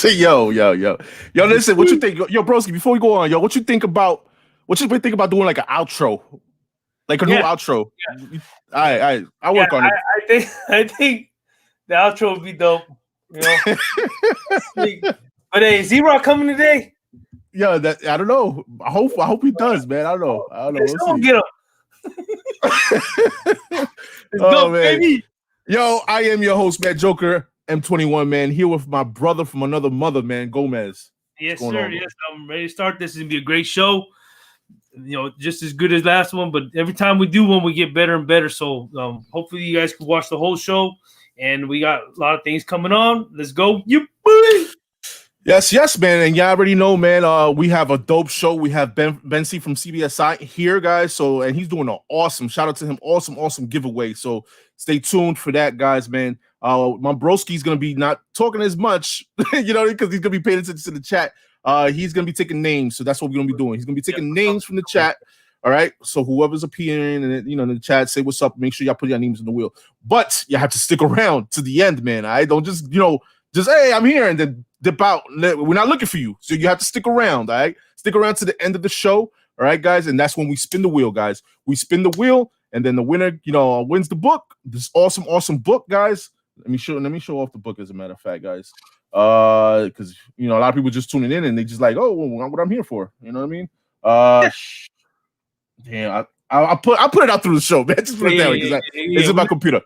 Yo. Listen, what you think? Yo, broski, before we go on, what you think about doing like an outro, like a new outro? Yeah. I work on it. I think the outro would be dope. You know, but hey, is Z-Rock coming today? Yeah, that I don't know. I hope he does, man. I don't know. We'll get him. Oh man, baby. Yo, I am your host, man, Joker M21, man. Here with my brother from another mother, man, Gomez. Yes, sir. Yes, I'm ready to start. This is gonna be a great show. You know, just as good as last one, but every time we do one, we get better and better. So hopefully you guys can watch the whole show. And we got a lot of things coming on. Let's go. You boy. Yes, man. And y'all already know, man, we have a dope show. We have Ben C from CBSI here, guys. So, and he's doing an awesome, shout out to him, awesome giveaway. So stay tuned for that, guys, man. My broski's going to be not talking as much, you know, because he's going to be paying attention to the chat. He's going to be taking names. So that's what we're going to be doing. He's going to be taking names from the chat. All right. So whoever's appearing and in the chat, say what's up. Make sure y'all put your names in the wheel. But you have to stick around to the end, man. I don't just, just hey, I'm here and then dip out. We're not looking for you. So you have to stick around. All right. Stick around to the end of the show. All right, guys. And that's when we spin the wheel, guys. We spin the wheel, and then the winner, wins the book. This awesome book, guys. Let me show off the book, as a matter of fact, guys. Because a lot of people just tuning in and they just like, oh, well, what I'm here for. You know what I mean? Yeah, I'll put it out through the show, man. Just put it down because it's in my computer.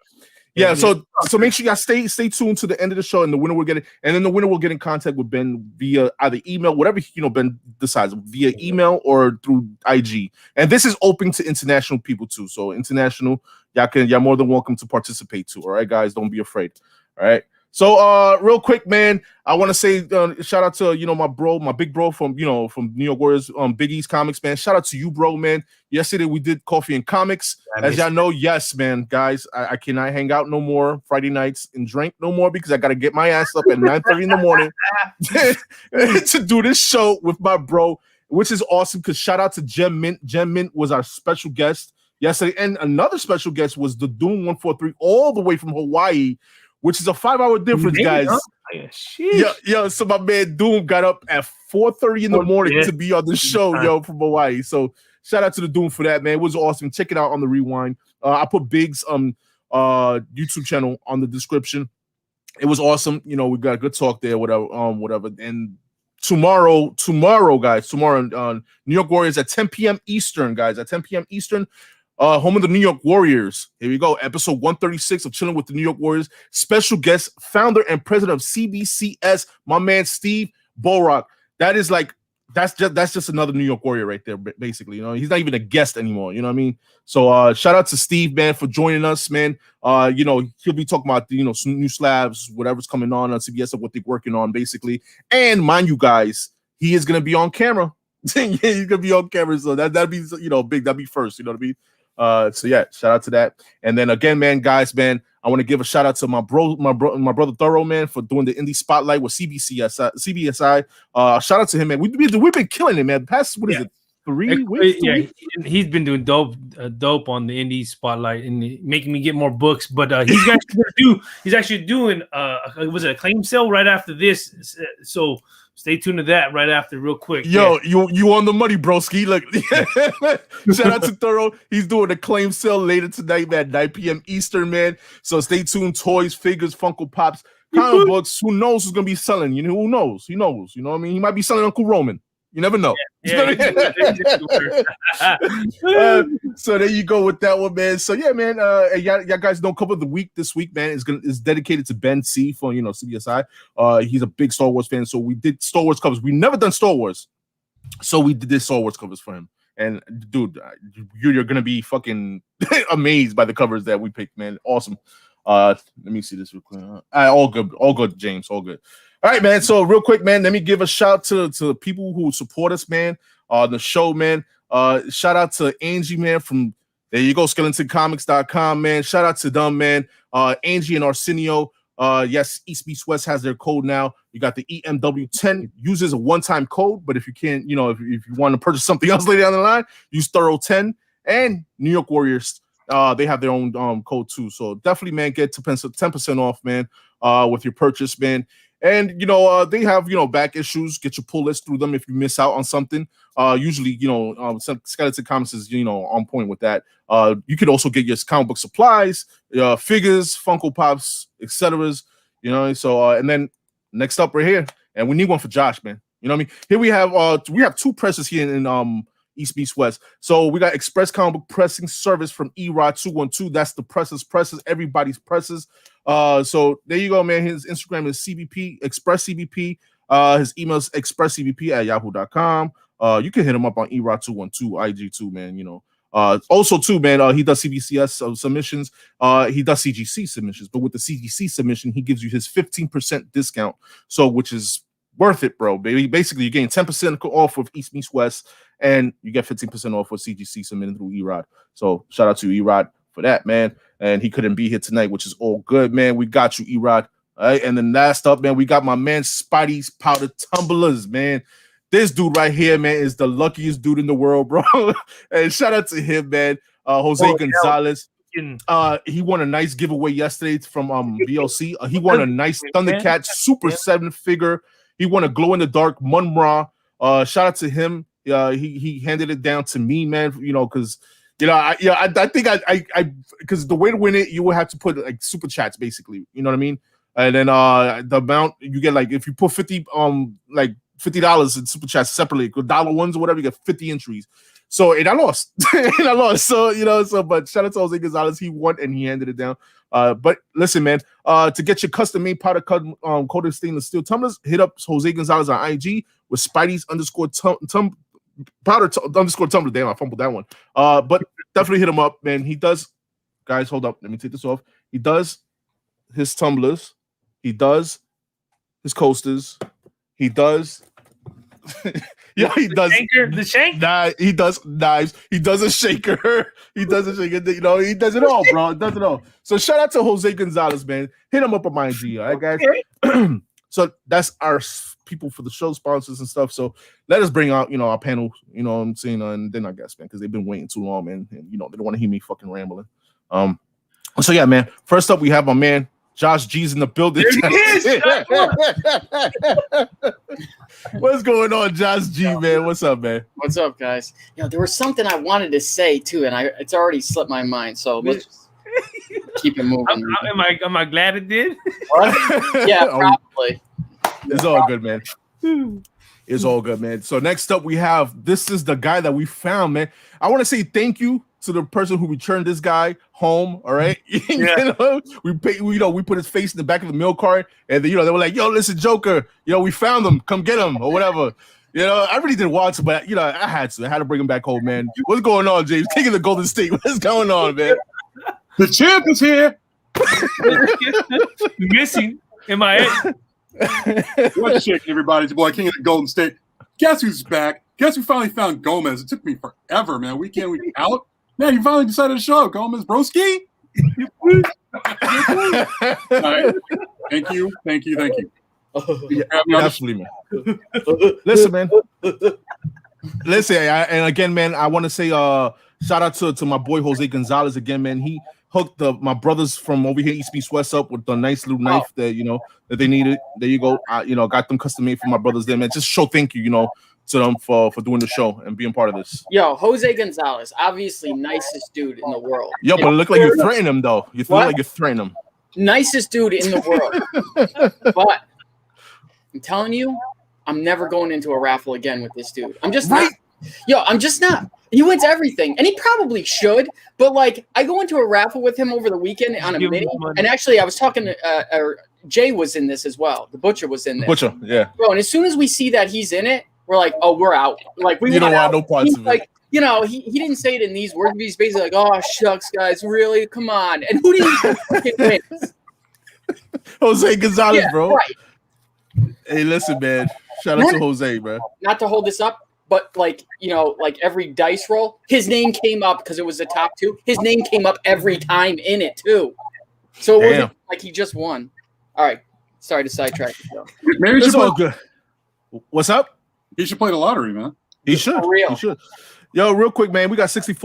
Yeah, so make sure y'all stay tuned to the end of the show, and the winner will get it. And then the winner will get in contact with Ben via either email, whatever Ben decides, via email or through IG. And this is open to international people too. So international, y'all more than welcome to participate too. All right, guys, don't be afraid. All right. So real quick, man, I want to say shout out to my big bro from New York Warriors, Big East Comics, man. Shout out to you, bro, man. Yesterday we did Coffee and Comics. As y'all know, yes, man, guys, I cannot hang out no more Friday nights and drink no more because I got to get my ass up at 9:30 in the morning to do this show with my bro, which is awesome. Because shout out to Gem Mint. Gem Mint was our special guest yesterday, and another special guest was the Doom 143 all the way from Hawaii, which is a 5-hour difference, guys. Yeah. So my man Doom got up at 4:30 in the morning to be on the show, from Hawaii. So shout out to the Doom for that, man. It was awesome. Check it out on the rewind. I put Big's YouTube channel on the description. It was awesome. We got a good talk there, whatever. And tomorrow, guys, New York Warriors at 10 p.m. Eastern, guys, at 10 p.m. Eastern. Home of the New York Warriors. Here we go. Episode 136 of Chilling with the New York Warriors. Special guest, founder and president of CBCS, my man Steve Borak. That's just another New York Warrior right there, basically. He's not even a guest anymore. You know what I mean? So shout out to Steve, man, for joining us, man. He'll be talking about some new slabs, whatever's coming on CBS and what they're working on, basically. And mind you guys, he is gonna be on camera. He's gonna be on camera, so that'd be big. That'd be first. You know what I mean? So yeah, shout out to that. And then again, man, guys, man, I want to give a shout out to my brother Thoro, man, for doing the indie spotlight with CBSI. Shout out to him, man. We've been killing it, man. The past, what is it, 3 weeks? Yeah, he's been doing dope on the indie spotlight and making me get more books. But he's actually doing was it a claim sale right after this? So stay tuned to that right after, real quick. Yo, you on the money, broski. Look, shout out to Thoro. He's doing a claim sale later tonight, man, 9 p.m. Eastern, man. So stay tuned. Toys, figures, Funko Pops, comic books. Who knows who's gonna be selling? Who knows? He knows. You know what I mean? He might be selling Uncle Roman. You never know. So there you go with that one, man. So yeah, man. Y'all guys don't cover the week this week, man. Is dedicated to Ben C for CBSI. He's a big Star Wars fan, so we did Star Wars covers. We never done Star Wars, so we did Star Wars covers for him. And dude, you're gonna be fucking amazed by the covers that we picked, man. Awesome. Let me see this real quick. All good, James. All good. All right, man. So real quick, man, let me give a shout to people who support us, man, on the show, man. Shout out to Angie, man, from there you go, skeletoncomics.com, man. Shout out to them, man. Angie and Arsenio. Yes, East Beast West has their code now. You got the EmW 10, uses a one-time code, but if you can't, if you want to purchase something else later down the line, use Thoro 10. And New York Warriors, they have their own code too. So definitely, man, get 10% off, man, with your purchase, man. And they have back issues. Get your pull list through them if you miss out on something. Usually, some Skeleton Comics is on point with that. You could also get your comic book supplies, figures, Funko Pops, etc. So and then next up right here, and we need one for Josh, man. You know what I mean? Here we have two presses here in East Meets West. So we got Express Comic Book Pressing Service from Erod 212. That's the presses, everybody's presses. So there you go, man. His Instagram is CBP Express CBP. His email is expresscbp@yahoo.com. You can hit him up on Erod 212 IG too, man. Also too, man. He does CBCS submissions. He does CGC submissions, but with the CGC submission, he gives you his 15% discount. So which is worth it, bro, baby. Basically, you're getting 10% off with East Meets West, and you get 15% off with CGC submitting through Erod. So shout out to Erod for that, man. And he couldn't be here tonight, which is all good, man. We got you, Erod. All right, and then last up, man, we got my man Spidey's Powder Tumblers, man. This dude right here, man, is the luckiest dude in the world, bro. And shout out to him, man. Jose Gonzalez. He won a nice giveaway yesterday from VLC. He won a nice Thundercat Super 7 figure. He won a glow in the dark Munra. Shout out to him. He handed it down to me, man. Because I think I because the way to win it, you would have to put like super chats, basically. You know what I mean? And then the amount you get, like if you put $50 in super chats separately, dollar ones or whatever, you get 50 entries. So and I lost. So but shout out to Jose Gonzalez. He won and he handed it down. But listen, man, to get your custom made powder coated stainless steel tumblers, hit up Jose Gonzalez on IG with Spidey's powder _tumbler. Damn, I fumbled that one. But definitely hit him up, man. He does, guys, hold up. Let me take this off. He does his tumblers. He does his coasters. He does. Yeah, he does the shank. Nah, he does knives. He does a shaker. He does a shaker. He does it all, bro. He does it all. So shout out to Jose Gonzalez, man. Hit him up on my IG, all right, guys. Okay. So that's our people for the show sponsors and stuff. So let us bring out, our panel. You know what I'm saying, and then I guess, man, because they've been waiting too long, man. And they don't want to hear me fucking rambling. So yeah, man. First up, we have my man Josh G's in the building. What's going on, Josh G, man? What's up, man? What's up, guys? There was something I wanted to say too, and it's already slipped my mind. So let's just keep it moving. Am I glad it did? What? Yeah, probably. It's all good, man. It's all good, man. So next up, this is the guy that we found, man. I want to say thank you to the person who returned this guy home. All right. Yeah. We put his face in the back of the mail cart, and then, they were like, yo, listen, Joker, we found him, come get him or whatever. I really didn't want to, but I had to bring him back home, man. What's going on, James? King of the Golden State. What's going on, man? The champ is here. Missing in my head. What's shaking, everybody? It's your boy, King of the Golden State. Guess who's back? Guess who finally found Gomez? It took me forever, man. Week in, week out. Man, you finally decided to show up, Gomez, broski. All right. Thank you. Yeah, absolutely, man. Listen, man. Listen, and again, man, I want to say shout out to my boy Jose Gonzalez again, man. He hooked my brothers from over here, East Meets West, up with the nice little knife that that they needed. There you go. Got them custom made for my brothers there, man. Just show thank you, to them for doing the show and being part of this. Yo, Jose Gonzalez, obviously nicest dude in the world. Yo, but it looked like you're threatening him, though. You feel like you're threatening him. Nicest dude in the world. But I'm telling you, I'm never going into a raffle again with this dude. I'm just not. Yo, I'm just not. He wins everything, and he probably should. But I go into a raffle with him over the weekend on a mini, and actually, I was talking to Jay was in this as well. The Butcher was in there. Butcher, yeah. Bro, and as soon as we see that he's in it, we're like, oh, we're out. We don't want no parts of it. He didn't say it in these words, but he's basically like, oh, shucks, guys, really? Come on. And who do you think wins? Jose Gonzalez, bro. Right. Hey, listen, man. Shout out to Jose, bro. Not to hold this up, but every dice roll, his name came up because it was the top two. His name came up every time in it, too. So it wasn't like he just won. All right. Sorry to sidetrack you. Maybe it's all good. What's up? He should play the lottery, man. He should. He should. Yo, real quick, man. We got 50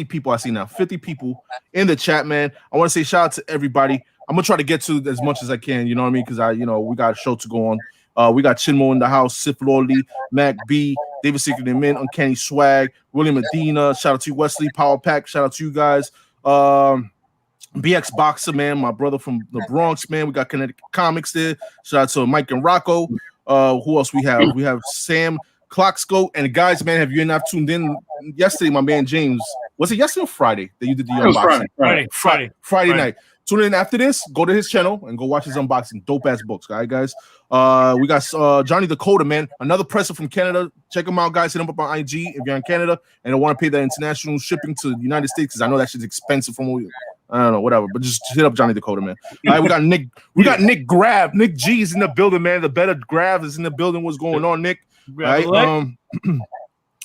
people I see now. 50 people in the chat, man. I want to say shout out to everybody I'm gonna try to get to as much as I can. You know what I mean? Because we got a show to go on. We got Chinmo in the house, Sif Lordy, Mac B, David Secret and Mint, Uncanny Swag, William Medina. Shout out to you, Wesley Power Pack. Shout out to you guys. BX Boxer, man, my brother from the Bronx, man. We got Connecticut Comics there. Shout out to Mike and Rocco. Who else we have? We have Sam Clockscope. And guys, man, have you not tuned in yesterday? My man James, was it yesterday or Friday that you did the unboxing? Friday night. Tune in after this. Go to his channel and go watch his unboxing. Dope ass books, all right, guys. We got Johnny Dakota, man, another presser from Canada. Check him out, guys. Hit him up on IG if you're in Canada and don't want to pay that international shipping to the United States because I know that shit's expensive from. I don't know, whatever, but just hit up Johnny Dakota, man. All right, we got Nick. We got Nick Grav. Nick G is in the building, man. The better Grav is in the building. What's going on, Nick? All right,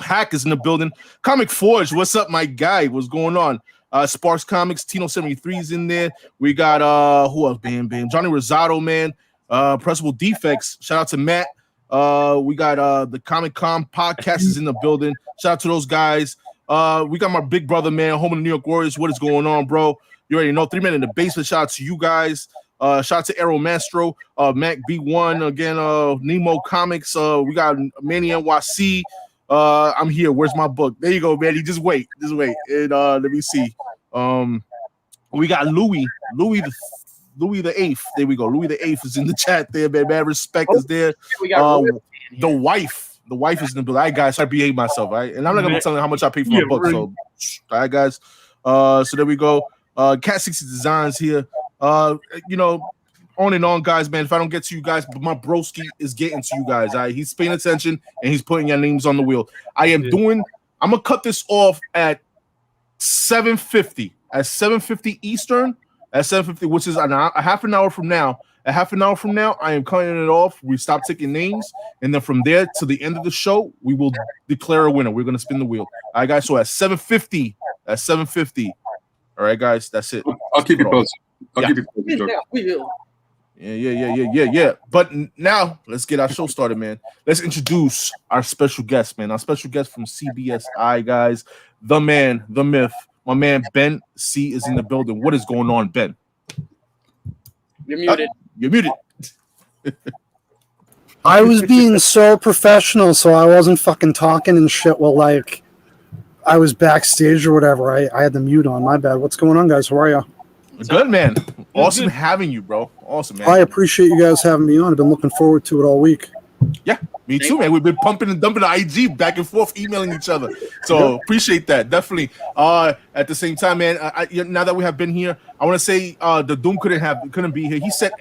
Hack is in the building. Comic Forge, what's up, my guy? What's going on? Sparks Comics, Tino 73 is in there. We got who else? Bam, Johnny Rosado, man. Pressable Defects. Shout out to Matt. We got the Comic Con podcast is in the building. Shout out to those guys. We got my big brother, man, home of the New York Warriors. What is going on, bro? You already know. 3 Men in the Basement. Shout out to you guys. Shout out to Aero Mastro, Mac B1 again. Nemo Comics. We got MannyNYC. I'm here. Where's my book? There you go, Manny. Just wait. And let me see. We got Louis the Eighth. There we go. Louis the Eighth is in the chat there, man. Mad respect is there. We got the wife is in the building. All right, guys, I behave myself, right? And I'm not gonna tell you how much I pay for my book. So, all right, guys. So there we go. Cat 60 Designs here. On and on, guys, man. If I don't get to you guys, but my broski is getting to you guys. All right, he's paying attention and he's putting your names on the wheel. I'm gonna cut this off at 7:50. At 7:50 Eastern, at 7:50, which is a half an hour from now. A half an hour from now, I am cutting it off. We stop taking names, and then from there to the end of the show, we will declare a winner. We're gonna spin the wheel. All right, guys. So at 7:50, all right, guys. That's it. I'll keep you posted. Keep you posted. Yeah. But now let's get our show started, man. Let's introduce our special guest, man. Our special guest from CBSI, guys. The man, the myth. My man Ben C is in the building. What is going on, Ben? You're muted. You're muted. I was being so professional, so I wasn't fucking talking and shit while like I was backstage or whatever. I had the mute on. My bad. What's going on, guys? How are you? Good, man. Awesome having you, bro. Awesome, man. I appreciate you guys having me on. I've been looking forward to it all week. Yeah, me too, man. We've been pumping and dumping the IG back and forth, emailing each other. So appreciate that, definitely. At the same time, man, now that we have been here, I want to say the Doom couldn't be here.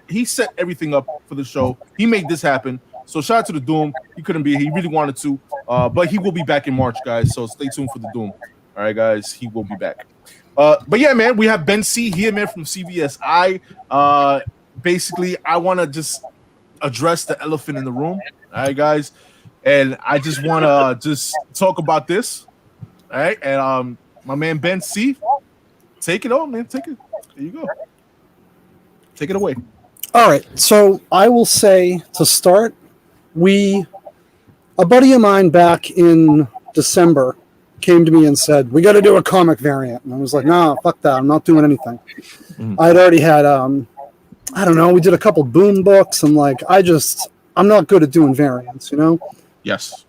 He set everything up for the show. He made this happen. So shout out to the Doom. He couldn't be here. He really wanted to, but he will be back in March, guys. So stay tuned for the Doom. All right, guys, he will be back. But yeah, man, we have Ben C here, man, from CBSI. Basically, I want to just address the elephant in the room. All right, guys, and I just want to just talk about this. All right, and my man Ben C, take it on, man. Take it. There you go. Take it away. All right, so I will say to start, a buddy of mine back in December came to me and said, we got to do a comic variant. And I was like, nah, fuck that. I'm not doing anything. I'd already had, I don't know, we did a couple Boom books and like, I'm not good at doing variants, you know? Yes.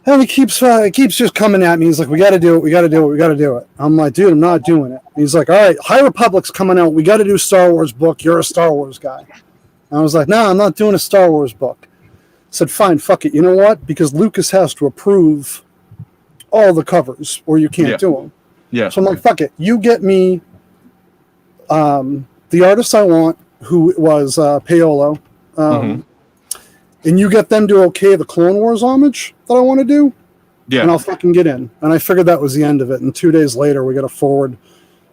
And he keeps just coming at me. He's like, we got to do it. I'm like, dude, I'm not doing it. He's like, all right, High Republic's coming out. We got to do a Star Wars book. You're a Star Wars guy. And I was like, no, I'm not doing a Star Wars book. I said, fine, fuck it. You know what? Because Lucas has to approve all the covers or you can't do them. Yeah. So I'm like, fuck it. You get me the artist I want, who was Paolo, and you get them to okay the Clone Wars homage that I want to do, and I'll fucking get in. And I figured that was the end of it. And 2 days later, we got a forward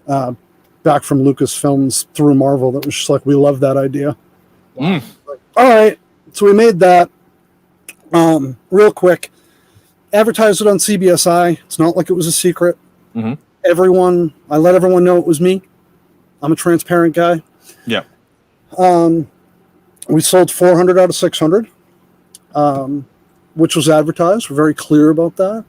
back from Lucasfilms through Marvel that was just like, we love that idea. Like, all right. So we made that real quick. Advertised it on CBSI. It's not like it was a secret. I let everyone know it was me. I'm a transparent guy. Yeah. We sold 400 out of 600, which was advertised. We're very clear about that.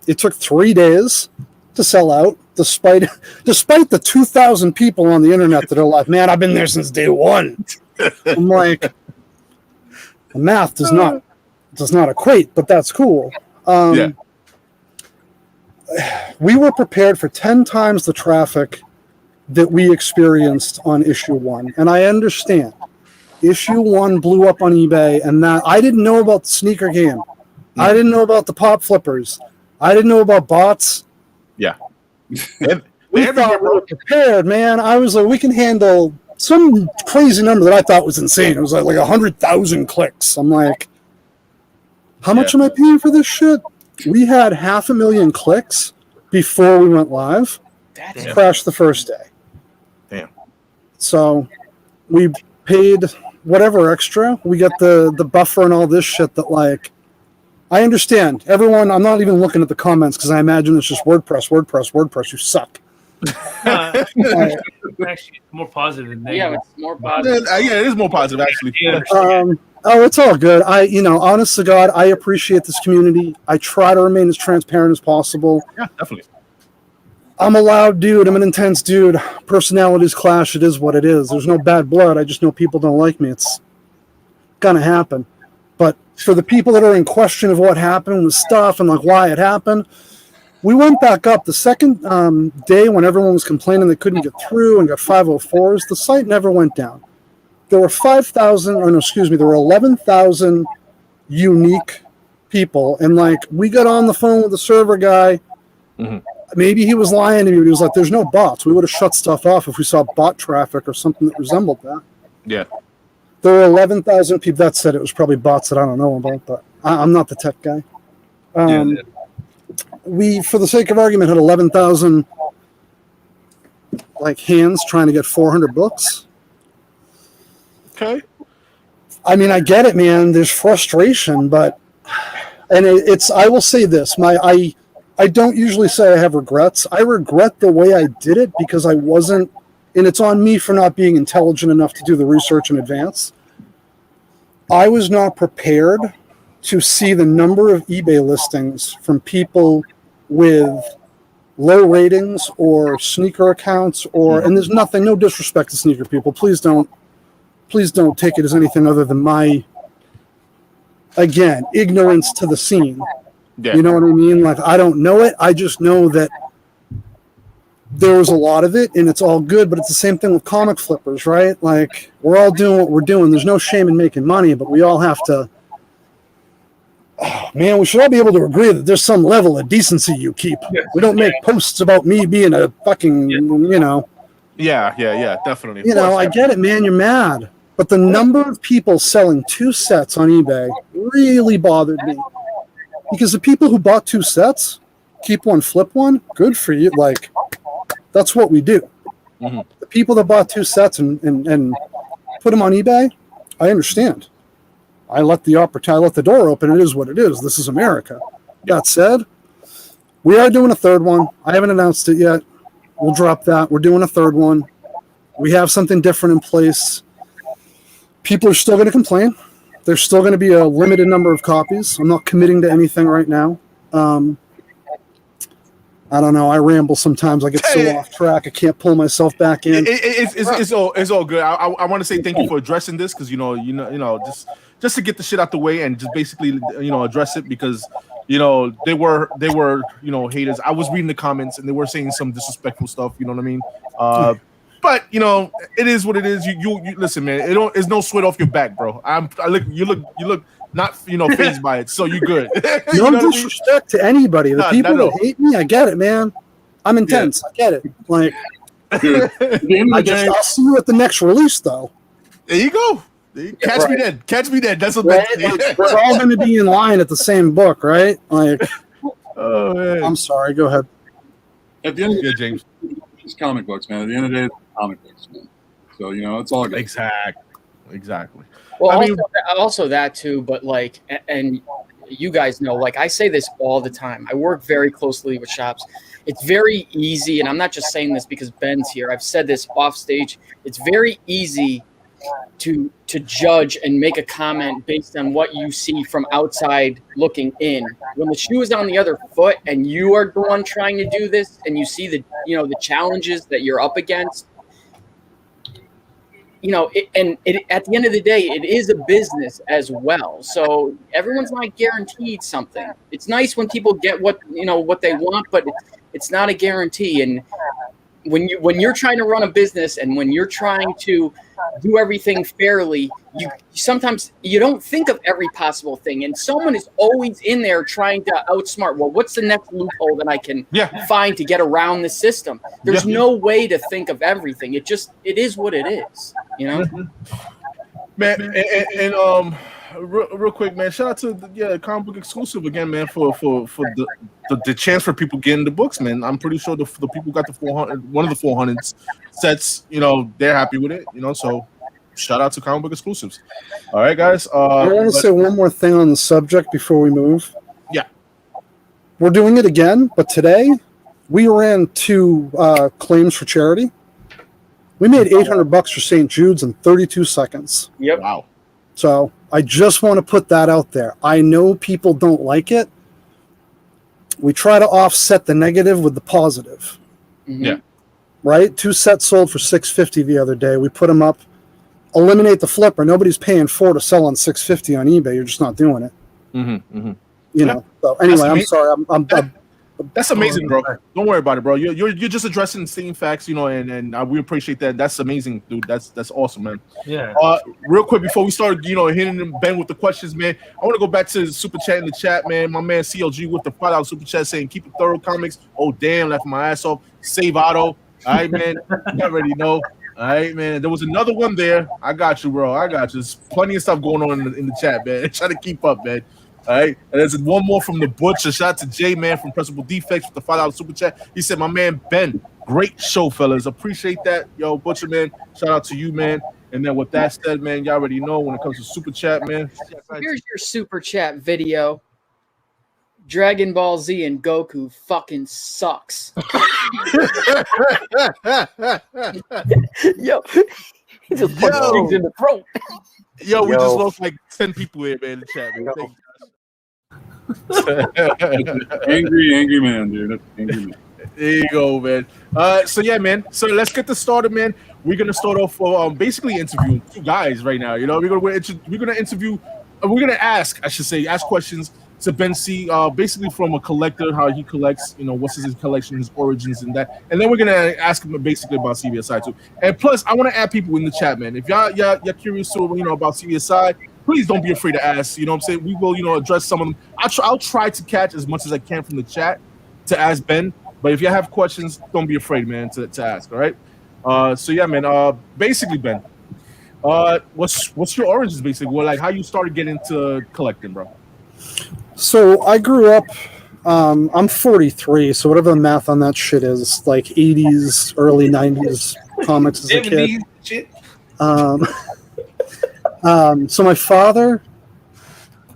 It took 3 days to sell out. despite the 2,000 people on the internet that are like, man, I've been there since day one. I'm like, the math does not equate, but that's cool. We were prepared for 10 times the traffic that we experienced on issue 1. And I understand. Issue 1 blew up on eBay, and that I didn't know about the sneaker game. I didn't know about the pop flippers. I didn't know about bots. Yeah. We thought we were prepared, man. I was like, we can handle some crazy number that I thought was insane. It was like 100,000 clicks. I'm like, how much am I paying for this shit? We had 500,000 clicks before we went live. That's crashed the first day. Damn. So we paid whatever extra. We got the buffer and all this shit that, like, I understand. Everyone, I'm not even looking at the comments because I imagine it's just WordPress, you suck. Actually, it's more positive than negative. Yeah, it's more positive. Yeah, it is more positive, actually. It's all good. Honest to God, I appreciate this community. I try to remain as transparent as possible. Yeah, definitely. I'm a loud dude. I'm an intense dude. Personalities clash. It is what it is. There's no bad blood. I just know people don't like me. It's gonna happen. But for the people that are in question of what happened with stuff and like why it happened, we went back up the second day when everyone was complaining they couldn't get through and got 504s. The site never went down. There were 11,000 unique people, and like we got on the phone with the server guy. Mm-hmm. Maybe he was lying to me, but he was like, "There's no bots. We would have shut stuff off if we saw bot traffic or something that resembled that." Yeah. There were 11,000 people. That said, it was probably bots that I don't know about, but I'm not the tech guy. We, for the sake of argument, had 11,000 like hands trying to get 400 books. Okay. I mean, I get it, man. There's frustration, but it's. I will say this: I don't usually say I have regrets. I regret the way I did it because I wasn't, and it's on me for not being intelligent enough to do the research in advance. I was not prepared to see the number of eBay listings from people with low ratings or sneaker accounts, and there's nothing, no disrespect to sneaker people. Please don't take it as anything other than my, again, ignorance to the scene. Yeah. You know what I mean? Like, I don't know it. I just know that there was a lot of it, and it's all good, but it's the same thing with comic flippers, right? Like, we're all doing what we're doing. There's no shame in making money, but we all have to, man, we should all be able to agree that there's some level of decency you keep. Yes. We don't make posts about me being a fucking, Yeah, definitely. I get it, man. You're mad. But the number of people selling 2 sets on eBay really bothered me. Because the people who bought 2 sets, keep one, flip one, good for you. Like, that's what we do. Mm-hmm. The people that bought 2 sets and put them on eBay, I understand. I let the door open. It is what it is. This is America. That said, we are doing a third one. I haven't announced it yet. We'll drop that. We're doing a third one. We have something different in place. People are still going to complain. There's still going to be a limited number of copies. I'm not committing to anything right now. I don't know. I ramble sometimes. I get so off track. I can't pull myself back in. It's all good. I want to say thank you for addressing this because just to get the shit out the way and just basically address it because they were haters. I was reading the comments and they were saying some disrespectful stuff. You know what I mean? But it is what it is. You listen, man. It's no sweat off your back, bro. You look not fazed by it, so you good. No disrespect to anybody. The people that hate me, I get it, man. I'm intense. Yeah. I get it. Like, I'll see you at the next release, though. There you go. Catch me dead. Catch me dead. That's what we're all going to be in line at the same book, right? Like, oh man. I'm sorry. Go ahead. At the end of the day, James. It's comic books, man. At the end of the day, it's comic books, man. So it's all good. Exactly. Well, also that too, but like, and you guys know, like I say this all the time. I work very closely with shops. It's very easy, and I'm not just saying this because Ben's here. I've said this off stage. It's very easy to judge and make a comment based on what you see from outside looking in. When the shoe is on the other foot and you are the one trying to do this, and you see the challenges that you're up against, at the end of the day, it is a business as well. So everyone's not guaranteed something. It's nice when people get what they want, but it's not a guarantee. And when you're trying to run a business and when you're trying to do everything fairly, sometimes you don't think of every possible thing, and someone is always in there trying to outsmart. Well, what's the next loophole that I can find to get around the system? There's no way to think of everything. It is what it is, Man, and real quick, man, shout out to the comic book exclusive again, man, for the chance for people getting the books, man. I'm pretty sure the people got the 400, one of the 400 sets, they're happy with it, so shout out to comic book exclusives. All right, guys. I want to say one more thing on the subject before we move. Yeah. We're doing it again, but today we ran 2 claims for charity. We made $800 for St. Jude's in 32 seconds. Yep. Wow. So I just want to put that out there. I know people don't like it. We try to offset the negative with the positive. Mm-hmm. Yeah. Right? 2 sets sold for $650 the other day. We put them up. Eliminate the flipper. Nobody's paying $4 to sell on $650 on eBay. You're just not doing it. Mm-hmm, mm-hmm. So anyway, I'm sorry. That's amazing, bro. Don't worry about it, bro. You're just addressing same facts, and we appreciate that. That's amazing, dude. That's awesome, man. Yeah. Real quick before we start, hitting Ben with the questions, man. I want to go back to the super chat in the chat, man. My man CLG with the $5 super chat saying, "Keep it thorough, comics." Oh damn, laughing my ass off. Save Otto. All right, man. You already know. All right, man. There was another one there. I got you, bro. I got you. There's plenty of stuff going on in the chat, man. Try to keep up, man. All right, and there's one more from the Butcha. Shout out to J Man from Pressable Defects with the $5 super chat. He said, "My man Ben, great show, fellas. Appreciate that, yo, Butcha man. Shout out to you, man." And then with that said, man, y'all already know when it comes to super chat, man. Here's your super chat video. Dragon Ball Z and Goku fucking sucks. Yo, he just punched things in the throat. Yo, we just lost like 10 people here, man, in the chat, man. Thank angry man, dude. That's angry man. There you go, man. So yeah, man. So let's get this started, man. We're gonna start off basically interviewing 2 guys right now. We're gonna ask questions to Ben C, basically from a collector, how he collects, what's his collection, his origins, and that. And then we're gonna ask him basically about CBSI too. And plus, I want to add people in the chat, man. If y'all curious to about CBSI, please don't be afraid to ask. You know what I'm saying? We will, address some of them. I'll try to catch as much as I can from the chat to ask Ben. But if you have questions, don't be afraid, man, to ask. All right. So yeah, man. Basically, Ben, what's your origins? Basically, like how you started getting into collecting, bro. So I grew up, I'm 43, so whatever the math on that shit is, like 80s, early 90s comics as a kid. Shit. So my father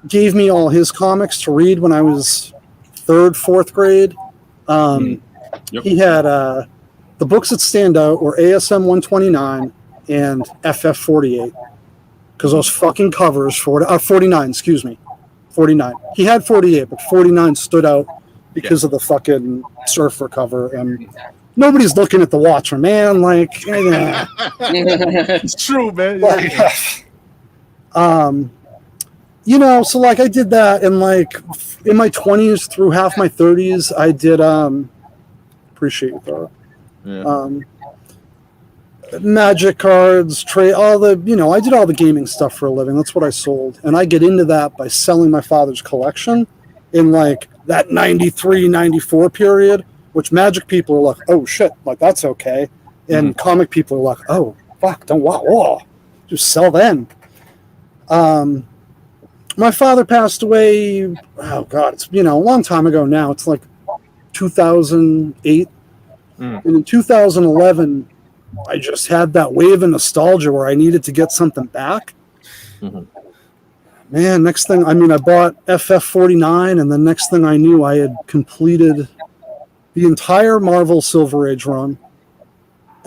gave me all his comics to read when I was 3rd, 4th grade. Yep. He had the books that stand out were ASM 129 and FF 48, because those fucking covers 49, excuse me. 49. He had 48, but 49 stood out because of the fucking surfer cover, and nobody's looking at the Watcher, man. Like, it's true, man. So like I did that, and like in my 20s through half my 30s, I did appreciate you, Thoro. Yeah. Magic cards, trade, all the, I did all the gaming stuff for a living. That's what I sold. And I get into that by selling my father's collection in like that 93, 94 period, which Magic people are like, oh shit, like that's okay. And comic people are like, oh, fuck, don't, whoa, just sell then. My father passed away, oh God, it's, a long time ago now. It's like 2008. And in 2011, I just had that wave of nostalgia where I needed to get something back. Man, next thing, I bought FF49, and the next thing I knew, I had completed the entire Marvel Silver Age run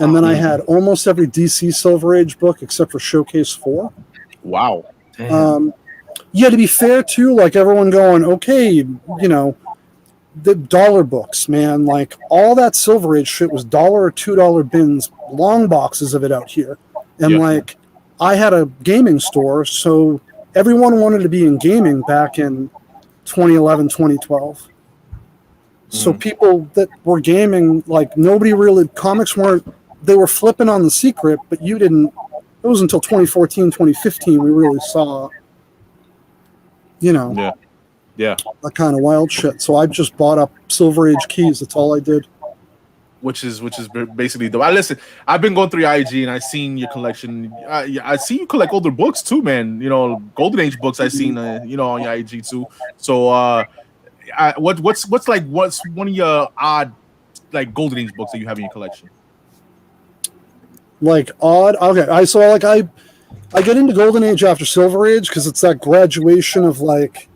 And then I had almost every DC Silver Age book except for Showcase 4. Wow. Yeah, to be fair, too, like everyone going, okay, you know, the dollar books, man, like all that Silver Age shit was $1 or $2 bins, long boxes of it out here. And like, I had a gaming store, so everyone wanted to be in gaming back in 2011, 2012. So people that were gaming, like nobody really, comics weren't, they were flipping on The Secret, but you didn't, it was until 2014, 2015 we really saw, you know, that kind of wild shit. So I just bought up Silver Age keys. That's all I did. Which is basically the. Listen, I've been going through your IG and I've seen your collection. I see you collect older books too, man. You know, Golden Age books I've seen, you know, on your IG too. So, what's one of your odd like Golden Age books that you have in your collection? Like odd. Okay, I get into Golden Age after Silver Age because it's that graduation of like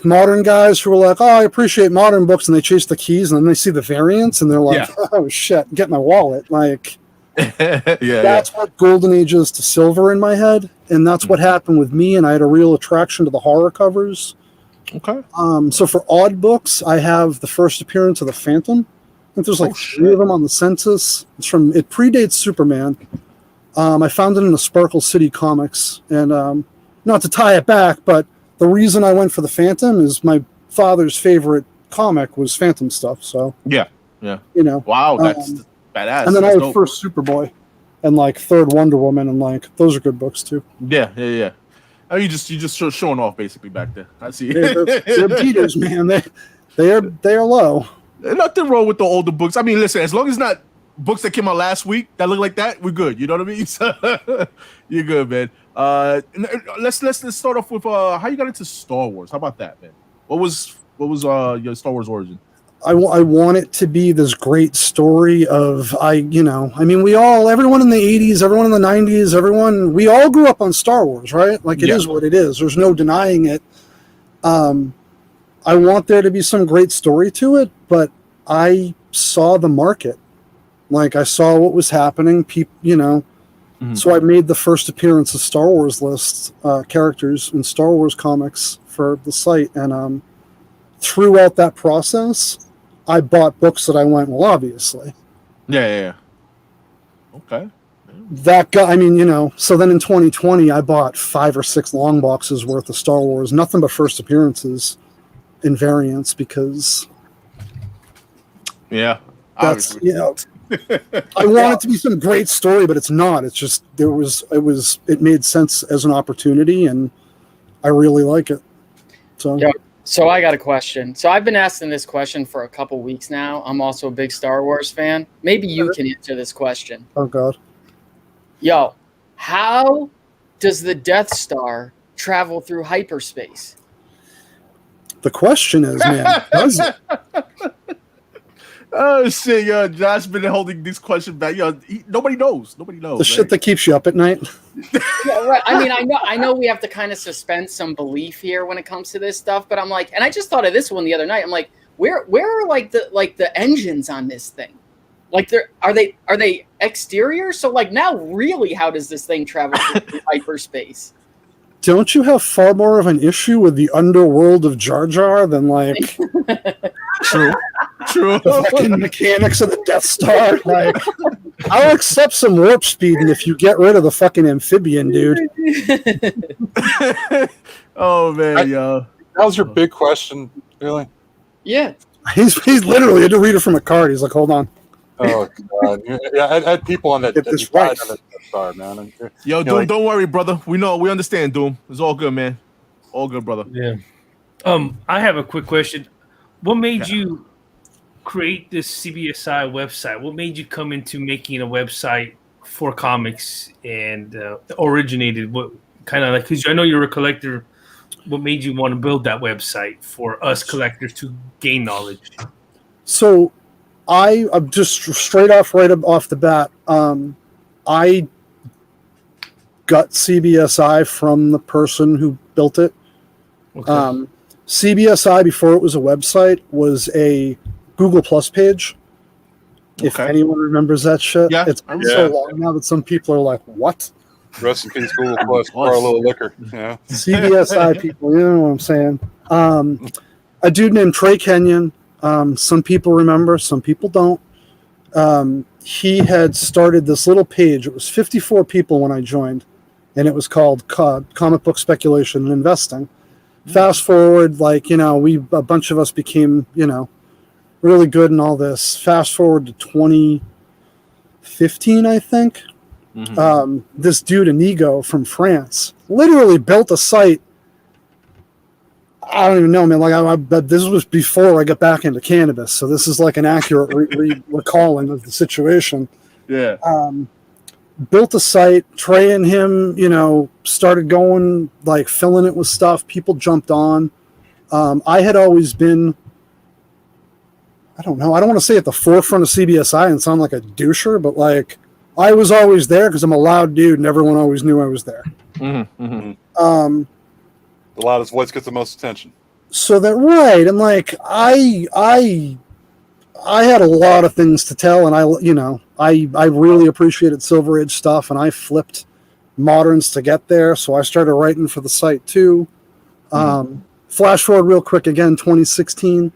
modern guys who are like, oh, I appreciate modern books, and they chase the keys, and then they see the variants, and they're like, oh shit, get my wallet. Like, that's what Golden Age is to Silver in my head, and that's what happened with me. And I had a real attraction to the horror covers. Okay. So for odd books, I have the first appearance of the Phantom. I think there's like 3 of them on the census. It predates Superman. I found it in the Sparkle City Comics, and not to tie it back, but the reason I went for the Phantom is my father's favorite comic was Phantom stuff. So yeah, you know, wow, that's badass. And then I had first Superboy, and like third Wonder Woman, and like those are good books too. Yeah. Oh, you just showing off basically back there. I see. They're beaters, man. They are low. There's nothing wrong with the older books. I mean, listen, as long as it's not books that came out last week that look like that, we're good. You know what I mean? So, you're good, man. Let's start off with how you got into Star Wars. How about that, man? What was your Star Wars origin? I want it to be this great story of everyone in the 80s, everyone in the 90s, we all grew up on Star Wars, right? Like it is what it is. There's no denying it. I want there to be some great story to it, but I saw the market. Like I saw what was happening, so I made the first appearance of Star Wars list characters in Star Wars comics for the site, and throughout that process, I bought books that I went, well, obviously. Yeah. Okay. That guy, so then in 2020, I bought 5 or 6 long boxes worth of Star Wars, nothing but first appearances and variants, because that's, I want it to be some great story, but it's not. It's just it made sense as an opportunity, and I really like it. So I got a question. So I've been asking this question for a couple weeks now. I'm also a big Star Wars fan. Maybe you can answer this question. Oh God. Yo, how does the Death Star travel through hyperspace? The question is, man, does it? Oh shit, yo, Josh been holding this question back. Yo, nobody knows. The shit that keeps you up at night. Yeah, right. I mean, I know we have to kind of suspend some belief here when it comes to this stuff, but I'm like, and I just thought of this one the other night. I'm like, where are the engines on this thing? Like, are they exterior? So like now, really, how does this thing travel through hyperspace? Don't you have far more of an issue with the underworld of Jar Jar than like True. The fucking mechanics of the Death Star? Like, I'll accept some warp speed if you get rid of the fucking amphibian, dude. Oh man, yo. That was your big question, really? Yeah. He's literally had to read it from a card. He's like, hold on. Oh god. Yeah, I had people on that. Get this right. On the Death Star, man. Yo, Doom, don't worry, brother. We understand, Doom. It's all good, man. All good, brother. Yeah. I have a quick question. What made you create this CBSI website? What made you come into making a website for comics and originated? What kind of like, because I know you're a collector. What made you want to build that website for us collectors to gain knowledge? So I'm just straight off right off the bat. I got CBSI from the person who built it. Okay. CBSI, before it was a website, was a Google Plus page. If anyone remembers that shit, it's been so Yeah. long now that some people are like, "What?" Rest in peace, Google Plus, for a little liquor. Yeah. CBSI people, you know what I'm saying? A dude named Trey Kenyon. Some people remember, some people don't. He had started this little page. It was 54 people when I joined, and it was called Comic Book Speculation and Investing. Fast forward, like, you know, a bunch of us became, you know, really good in all this. Fast forward to 2015, I think. This dude, Inigo from France, literally built a site. I don't even know, man. Like, but this was before I got back into cannabis, so this is like an accurate recalling of the situation. Yeah. Built a site. Trey and him, you know, started going, like, filling it with stuff. People jumped on. I had always been, I don't know, I don't want to say at the forefront of CBSI and sound like a doucher, but like, I was always there because I'm a loud dude and everyone always knew I was there. The loudest voice gets the most attention. So that, right, and like, I had a lot of things to tell, and I really appreciated Silver Age stuff, and I flipped moderns to get there, so I started writing for the site too. Flash forward real quick again, 2016.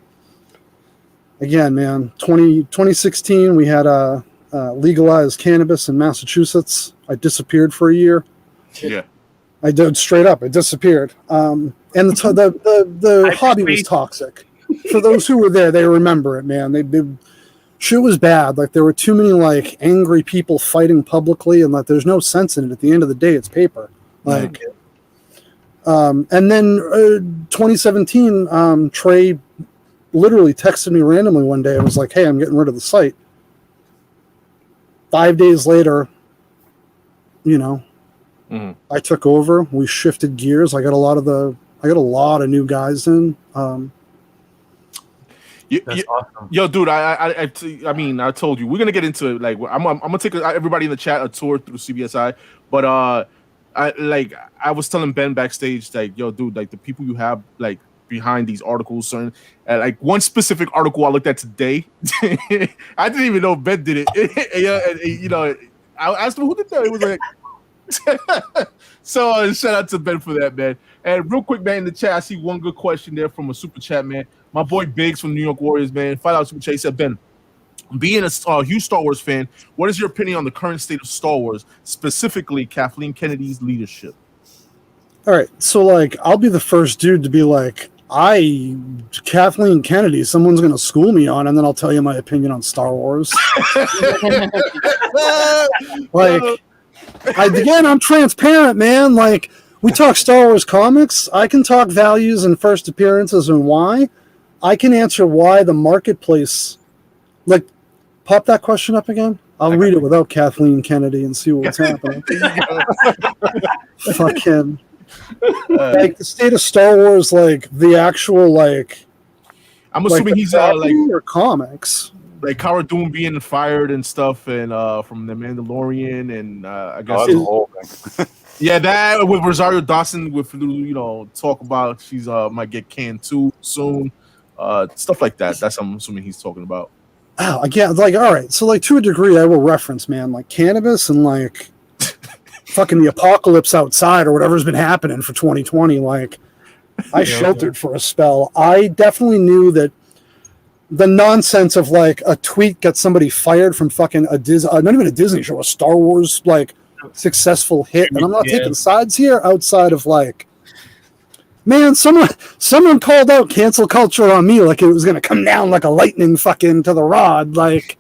Again, man, 2016, we had legalized cannabis in Massachusetts. I disappeared for a year. Yeah. I did, straight up. I disappeared. And the hobby was toxic. For those who were there, they remember it, man. Shit was bad. Like, there were too many, like, angry people fighting publicly, and like, there's no sense in it. At the end of the day, it's paper. Like, and then 2017, Trey literally texted me randomly one day and was like, "Hey, I'm getting rid of the site." 5 days later, you know, I took over. We shifted gears. I got a lot of new guys in. That's awesome. Yo, dude, I mean, I told you we're gonna get into it. Like, I'm gonna take everybody in the chat a tour through CBSI. But I was telling Ben backstage, like, yo, dude, like, the people you have, like, behind these articles, certain, like, one specific article I looked at today, I didn't even know Ben did it. And, you know, I asked him who did that. It was like. So shout out to Ben for that, man. And real quick, man, in the chat, I see one good question there from a super chat, man. My boy Biggs from New York Warriors, man. $5 super chat. He said, Ben, being a huge Star Wars fan, what is your opinion on the current state of Star Wars, specifically Kathleen Kennedy's leadership? All right, so like, I'll be the first dude to be like, Kathleen Kennedy, someone's gonna school me on, and then I'll tell you my opinion on Star Wars. Like, again, I'm transparent, man. Like, we talk Star Wars comics. I can talk values and first appearances and why. I can answer why the marketplace. Like, pop that question up again. I'll read it without Kathleen Kennedy and see what's happening. Fucking. Like, the state of Star Wars, like, the actual, like. I'm assuming like he's like. Or comics. Like Cara Dune being fired and stuff, and from the Mandalorian, and I guess the whole thing. Yeah, that with Rosario Dawson, with, you know, talk about she's might get canned too soon, stuff like that. That's what I'm assuming he's talking about. Oh, again, like, all right, so like, to a degree, I will reference, man, like cannabis and like fucking the apocalypse outside or whatever's been happening for 2020. Like, I sheltered for a spell. I definitely knew that. The nonsense of like a tweet got somebody fired from fucking not even a Disney show, a Star Wars like successful hit, and I'm not taking sides here outside of like, man, someone called out cancel culture on me like it was gonna come down like a lightning fucking to the rod. Like,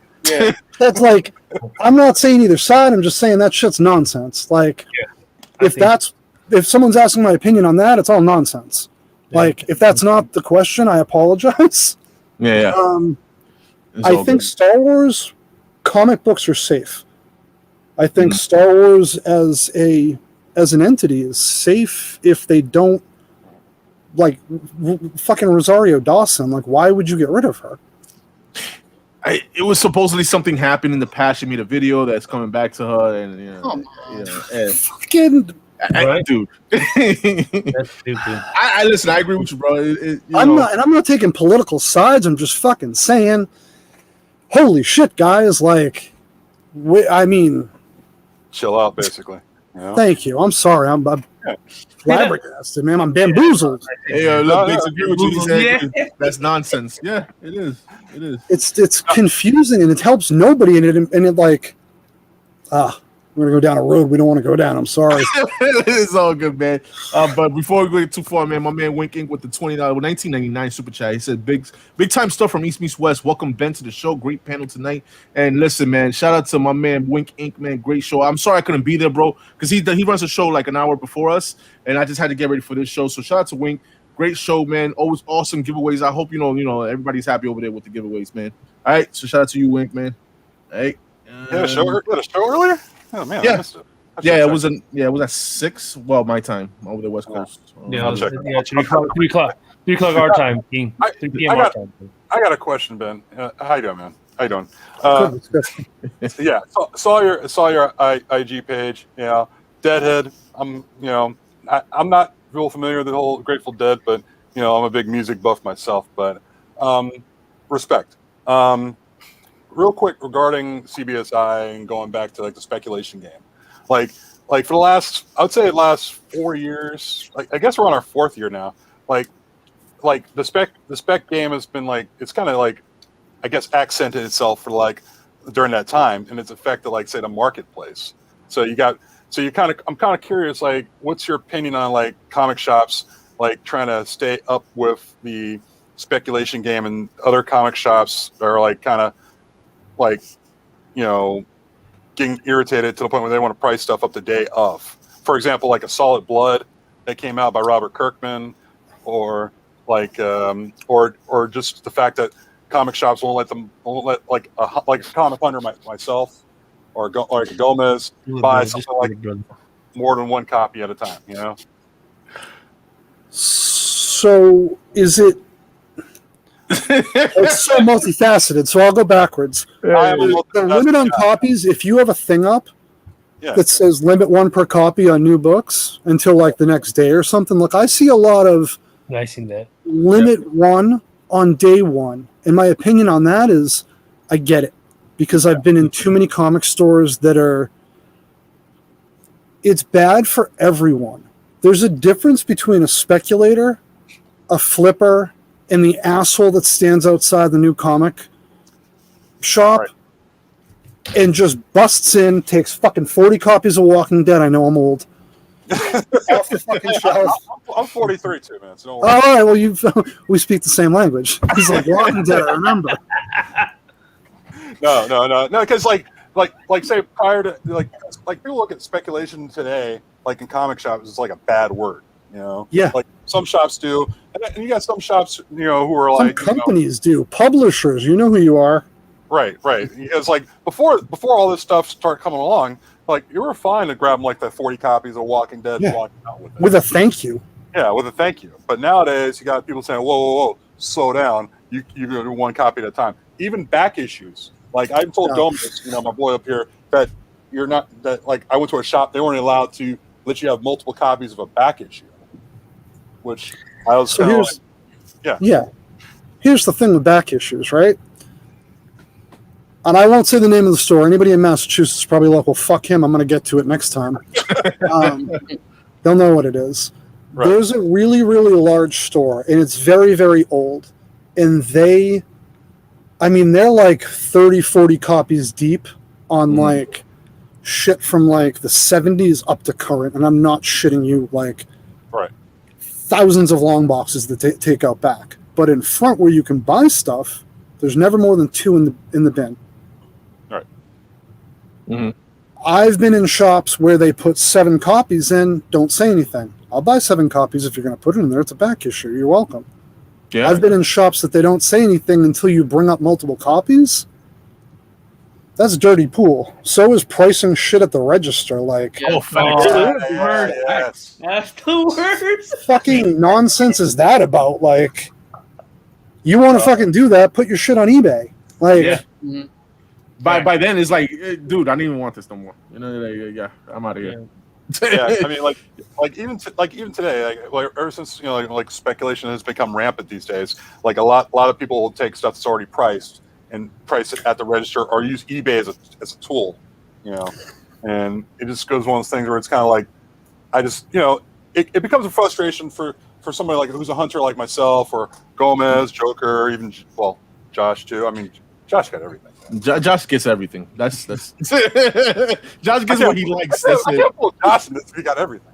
that's like, I'm not saying either side. I'm just saying that shit's nonsense. Like, if someone's asking my opinion on that, it's all nonsense. Like, if that's not the question, I apologize. Yeah. I think Star Wars comic books are safe. I think Star Wars as an entity is safe if they don't, like, fucking Rosario Dawson. Like, why would you get rid of her? It was supposedly something happened in the past. She made a video that's coming back to her, and fucking. Dude, that's stupid. I listen. I agree with you, bro. I'm not taking political sides. I'm just fucking saying. holy shit, guys! Like, I mean, Chill out, basically. You know? thank you. I'm sorry. I'm flabbergasted, man. I'm bamboozled. Hey, look, No, Biggs, agree with you. He said Yeah. that's nonsense. Yeah, it is. It is. It's confusing and it helps nobody. And it like, we're gonna go down a road we don't want to go down. I'm sorry. It's all good, man. But before we go too far, man, my man Wink Inc. with the $20, 1999 super chat. He said, big time stuff from East Meets West. Welcome, Ben, to the show. Great panel tonight. And listen, man, shout out to my man Wink Inc. Man, great show. I'm sorry I couldn't be there, bro, because he runs a show like an hour before us, and I just had to get ready for this show. So shout out to Wink. Great show, man. Always awesome giveaways. I hope you know everybody's happy over there with the giveaways, man. All right, so shout out to you, Wink, man. Hey, Yeah, show earlier. Oh man, Yeah. I missed it. it was at 6. Well, my time over the West Coast. Yeah, I'll check. 3 o'clock our time, King. 3 p.m. our time. I got a question, Ben. How you doing, man? How you doing? Good. Yeah, saw your IG page. You know, Deadhead. I'm not real familiar with the whole Grateful Dead, but I'm a big music buff myself. But respect. Real quick regarding CBSI and going back to like the speculation game, like for the last, I would say the last 4 years, like I guess we're on our 4th year now. Like the spec game has been like, it's kind of like, I guess, accented itself for like during that time and its affected like say the marketplace. I'm kind of curious, like what's your opinion on like comic shops like trying to stay up with the speculation game and other comic shops are like kind of like, getting irritated to the point where they want to price stuff up the day of. For example, like a Solid Blood that came out by Robert Kirkman, or like, or just the fact that comic shops won't let like a comic hunter myself or like a Gomez buy something like more than one copy at a time. So is it? It's so multifaceted, so I'll go backwards. The limit on copies, if you have a thing up that says limit 1 per copy on new books until like the next day or something, look, I see a lot of Seen that. limit 1 on day 1. And my opinion on that is I get it, because I've been in too many comic stores that it's bad for everyone. There's a difference between a speculator, a flipper, and the asshole that stands outside the new comic shop and just busts in, takes fucking 40 copies of Walking Dead. I know I'm old. Off the fucking shelf. I'm 43 too, man. So all right, well, we speak the same language. He's like, Walking Dead, I remember. No, because like say prior to like people look at speculation today, like in comic shops, it's like a bad word. Yeah. Like some shops do, and you got some shops, who are like some companies do. Publishers, you know who you are. Right. Because like before all this stuff started coming along, like you were fine to grab them like the 40 copies of Walking Dead and walk out with it. With a thank you. Yeah, with a thank you. But nowadays you got people saying, whoa, slow down. You do 1 copy at a time. Even back issues. Like I told Gomez, my boy up here, that you're not that like I went to a shop, they weren't allowed to let you have multiple copies of a back issue. Which I was Here's the thing with back issues, right? And I won't say the name of the store. Anybody in Massachusetts is probably like, well, fuck him. I'm going to get to it next time. They'll know what it is. Right. There's a really, really large store, and it's very, very old. And they're like 30, 40 copies deep on like shit from like the 70s up to current. And I'm not shitting you, like thousands of long boxes that take out back. But in front where you can buy stuff, there's never more than 2 in the bin. Right. Mm-hmm. I've been in shops where they put 7 copies in, don't say anything. I'll buy 7 copies if you're going to put it in there. It's a back issue. You're welcome. Yeah. I've been in shops that they don't say anything until you bring up multiple copies. That's dirty pool. So is pricing shit at the register. Like, that's the worst. Fucking nonsense is that about? Like, you want to fucking do that? Put your shit on eBay. Like, by then it's like, dude, I don't even want this no more. I'm out of here. Yeah, I mean, even today, like ever since like speculation has become rampant these days. Like a lot of people will take stuff that's already priced and price it at the register, or use eBay as a tool, you know. And it just goes one of those things where it's kind of like, I just, you know, it becomes a frustration for somebody like who's a hunter like myself, or Gomez, Joker, even, well, Josh too. I mean, Josh got everything. Josh gets everything. That's Josh gets what he likes. That's I it. can't pull Josh in this. He got everything.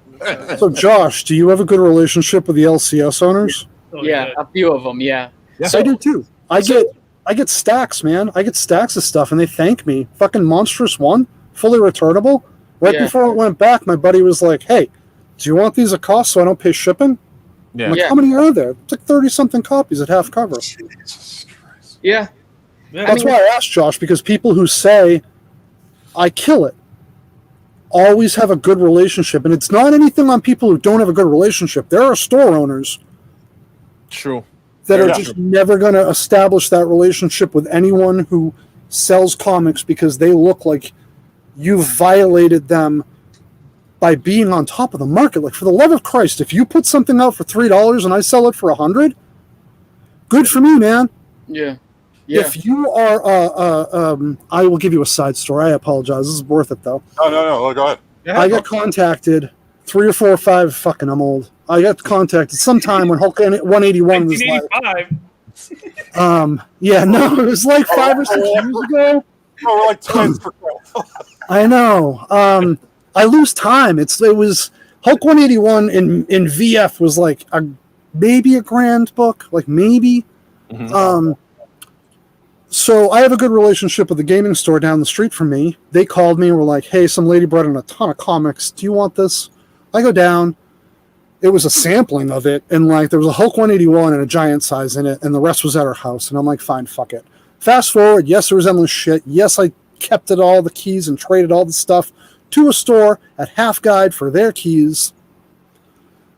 So, Josh, do you have a good relationship with the LCS owners? Oh, Yeah, a few of them. Yeah. Yes, I do too. I get stacks, man. I get stacks of stuff, and they thank me. Fucking Monstrous One, fully returnable. Right before it went back, my buddy was like, "Hey, do you want these at cost so I don't pay shipping?" Yeah. I'm like, how many are there? It's like 30-something copies at half cover. Jesus Christ. Yeah. That's why I asked Josh, because people who say I kill it always have a good relationship, and it's not anything on people who don't have a good relationship. There are store owners True. that are just never going to establish that relationship with anyone who sells comics because they look like you've violated them by being on top of the market. Like, for the love of Christ, if you put something out for $3 and I sell it for $100, good for me, man. Yeah. If you are, I will give you a side story. I apologize. This is worth it, though. No, go ahead. I got contacted 3 or 4 or 5. Fucking, I'm old. I got contacted sometime when Hulk 181 was like. 1985. Yeah, no, it was like 5 or 6 years ago. Oh, we're like twins for I know. I lose time. It was Hulk 181 in VF was like maybe a grand book, like maybe. Mm-hmm. So I have a good relationship with the gaming store down the street from me. They called me and were like, "Hey, some lady brought in a ton of comics. Do you want this?" I go down. It was a sampling of it, and like there was a Hulk 181 and a giant size in it, and the rest was at her house. And I'm like, fine, fuck it. Fast forward, yes, there was endless shit. Yes, I kept it all the keys and traded all the stuff to a store at half guide for their keys.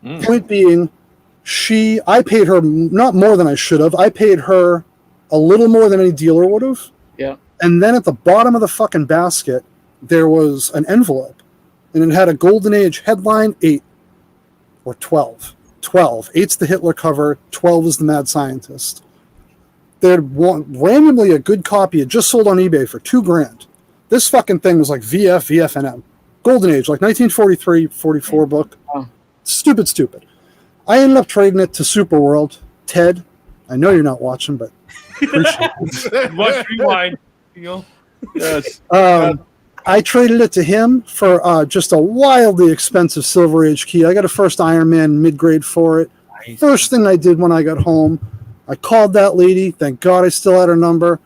Point being, I paid her not more than I should have. I paid her a little more than any dealer would have. Yeah. And then at the bottom of the fucking basket, there was an envelope, and it had a Golden Age headline, 8 or 12. 12. 8's the Hitler cover, 12 is the Mad Scientist. They'd randomly a good copy had just sold on eBay for $2,000. This fucking thing was like VFNM. Golden Age, like 1943, 44 book. Oh. Stupid. I ended up trading it to Superworld. Ted, I know you're not watching, but appreciate it. Watch Rewind. You know? Yes. I traded it to him for just a wildly expensive Silver Age key. I got a first Iron Man mid-grade for it. Nice. First thing I did when I got home, I called that lady. Thank God I still had her number.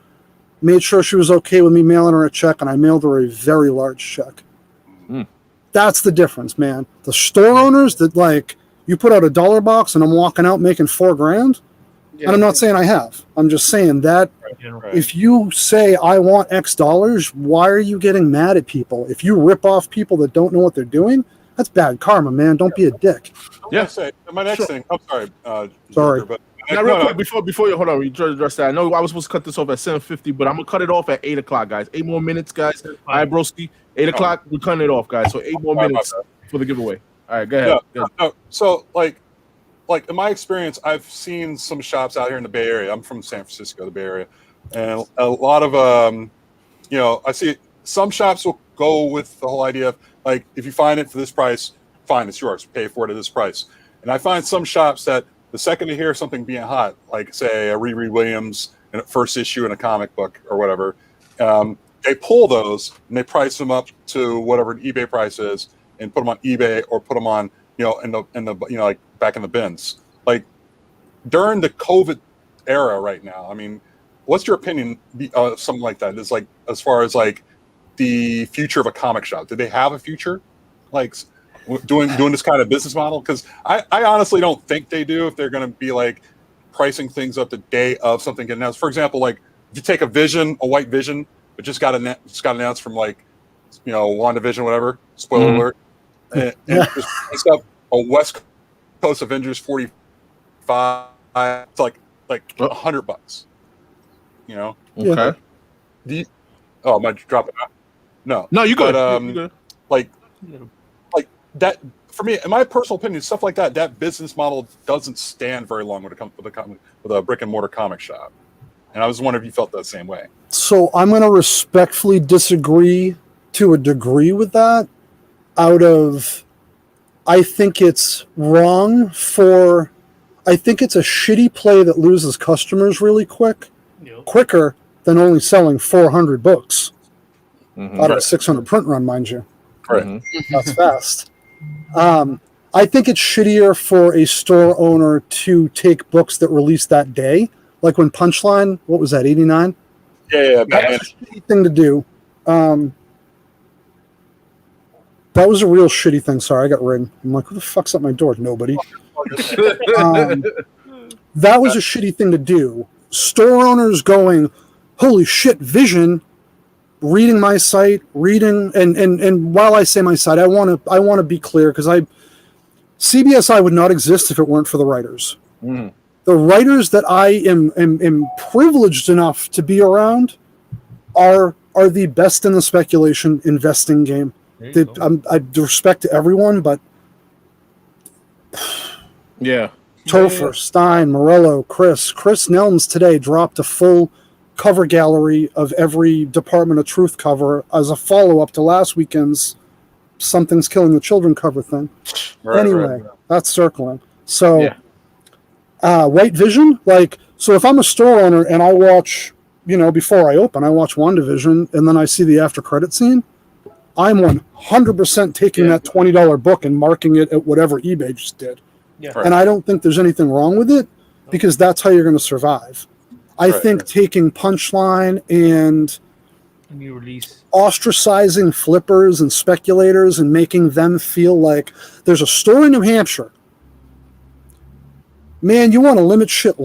Made sure she was okay with me mailing her a check, and I mailed her a very large check. That's the difference, man. The store owners that, like, you put out a $1 box and I'm walking out making $4,000. And I'm not saying I have. I'm just saying that if you say, I want X dollars, why are you getting mad at people? If you rip off people that don't know what they're doing, that's bad karma, man. Don't be a dick. Say my next thing. I'm sorry. Sorry. But Now, real quick, before you hold on, we address that. I know I was supposed to cut this off at 7:50, but I'm gonna cut it off at 8 o'clock, guys. 8 more minutes, guys. All right, broski. 8 o'clock, we're cutting it off, guys. So 8 more minutes for the giveaway. All right, go ahead. No. So like in my experience, I've seen some shops out here in the Bay Area. I'm from San Francisco, the Bay Area, and a lot of I see some shops will go with the whole idea of like, if you find it for this price, fine, it's yours. Pay for it at this price. And I find some shops that the second they hear something being hot, like say a Riri Williams in a first issue in a comic book or whatever, they pull those and they price them up to whatever an eBay price is and put them on eBay or put them on, in the like back in the bins. Like during the COVID era right now, I mean, what's your opinion of something like that? It's like, as far as like the future of a comic shop, do they have a future? Like doing this kind of business model? Because I honestly don't think they do, if they're going to be like pricing things up the day of something getting announced. For example, like if you take a White Vision, it just got announced from like, WandaVision, whatever, spoiler alert, and just priced up a West Coast Avengers 45, it's like $100. Okay. Am I dropping out? No, you good. But, good. Like that, for me, in my personal opinion, stuff like that business model doesn't stand very long when it comes with a brick and mortar comic shop. And I was wondering if you felt that same way. So I'm going to respectfully disagree to a degree with that. I think it's wrong I think it's a shitty play that loses customers really quicker than only selling 400 books out of a 600 print run, mind you. Right. That's fast. I think it's shittier for a store owner to take books that release that day. Like when Punchline, what was that, 89? Yeah. That's a shitty thing to do. That was a real shitty thing. Sorry, I got ring. I'm like, who the fuck's at my door? Nobody. That was a shitty thing to do. Store owners going, holy shit, Vision, reading my site, and while I say my site, I want to be clear because CBSI would not exist if it weren't for the writers. Mm. The writers that I am privileged enough to be around are the best in the speculation investing game. I respect to everyone, but yeah. Topher, Stein, Morello, Chris Nelms today dropped a full cover gallery of every Department of Truth cover as a follow-up to last weekend's Something's Killing the Children cover thing. Anyway, that's circling. So, White Vision, so if I'm a store owner and I watch, before I open, I watch WandaVision and then I see the after credit scene, I'm 100% taking that $20 book and marking it at whatever eBay just did. Yeah. And I don't think there's anything wrong with it because that's how you're going to survive. I think taking Punchline and ostracizing flippers and speculators and making them feel like there's a store in New Hampshire. Man, you want to limit shit.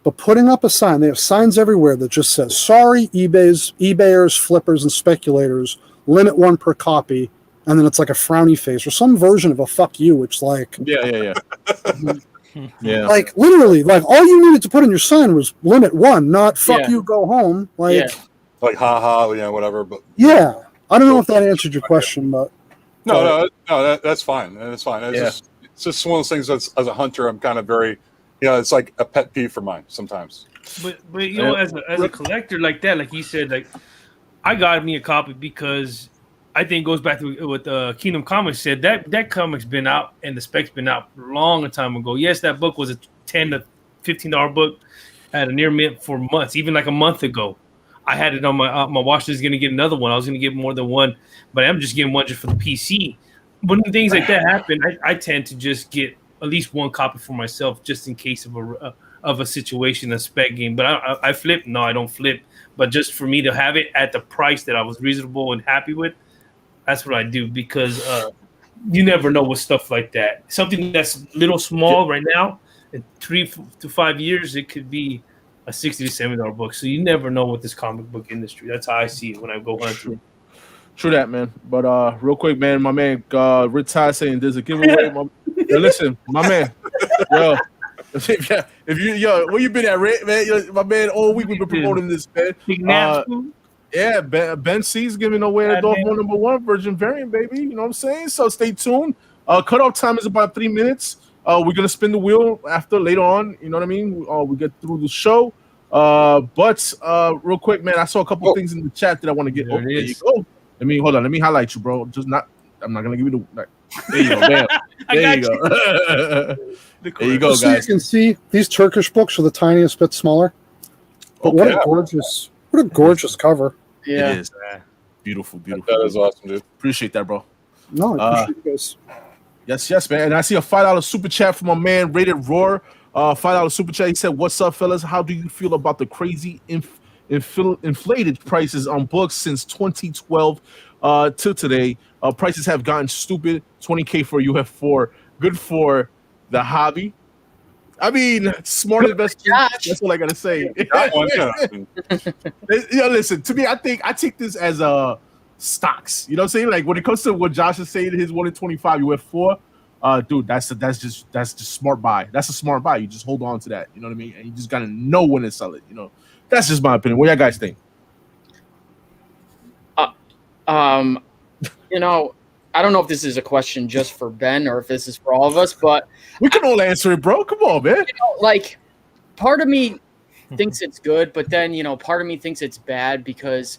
But putting up a sign, they have signs everywhere that just says, sorry, eBayers, flippers, and speculators, limit one per copy. And then it's like a frowny face or some version of a fuck you, which Yeah. Like literally, all you needed to put in your sign was limit one, not fuck you, go home. Like haha, whatever. But I don't know if that answered your question, but no, that's fine. That's fine. It's just one of those things that's, as a hunter, I'm kind of very, it's like a pet peeve for mine sometimes. But as a collector like that, like you said, I got me a copy because I think it goes back to what Kingdom Comics said. That comic's been out and the spec's been out a long time ago. Yes, that book was a $10 to $15 book at a near mint for months, even like a month ago. I had it on my watch list, going to get another one. I was going to get more than one, but I'm just getting one just for the PC. When things like that happen, I tend to just get at least one copy for myself just in case of a situation, a spec game. But I flip? No, I don't flip. But just for me to have it at the price that I was reasonable and happy with, that's what I do because you never know with stuff like that. Something that's little small right now, in 3 to 5 years, it could be a $60 to $70 book. So you never know with this comic book industry. That's how I see it when I go hunting. True that, man. But real quick, man, my man Rich Ty saying there's a giveaway. Listen, my man, if you where you been at, Rick, man? My man, all week we've been promoting this, man. Ben C's giving away the Dolph #1 Virgin variant, baby. You know what I'm saying? So stay tuned. Cutoff time is about 3 minutes. We're gonna spin the wheel later on. You know what I mean? We get through the show. But real quick, man, I saw a couple things in the chat that I want to get. There you go. Hold on. Let me highlight you, bro. I'm not gonna give you the. There you go. Bam. There you go. There you go, guys. So you can see these Turkish books are the tiniest bit smaller. But what a gorgeous cover. Yeah. It is, man. Beautiful. That is awesome, dude. Appreciate that, bro. No, I appreciate you guys. Yes, man. And I see a $5 super chat from my man Rated Roar. $5 super chat. He said, "What's up, fellas? How do you feel about the crazy inflated prices on books since 2012 to today? Prices have gotten stupid. $20K for UF4. Good for the hobby. I mean, smart investment. That's all I gotta say. Listen, to me, I take this as stocks. You know what I'm saying? Like when it comes to what Josh is saying, his 1 in 25 UF4, dude, that's just smart buy. That's a smart buy. You just hold on to that. You know what I mean? And you just gotta know when to sell it. You know, that's just my opinion. What y'all guys think? I don't know if this is a question just for Ben or if this is for all of us, but we can all answer it, bro. Come on, man. Part of me, thinks it's good, but then, you know, part of me thinks it's bad because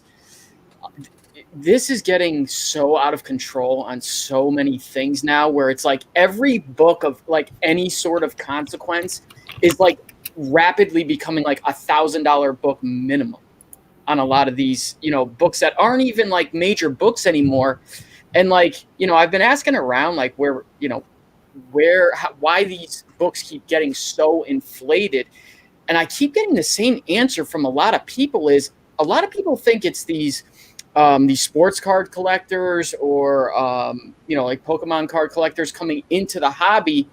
this is getting so out of control on so many things now, where it's like every book of like any sort of consequence is like rapidly becoming like $1,000 book minimum on a lot of these, you know, books that aren't even like major books anymore. And like, you know, I've been asking around like where, you know, why these books keep getting so inflated. And I keep getting the same answer from a lot of people is a lot of people think it's these sports card collectors or, you know, like Pokemon card collectors coming into the hobby.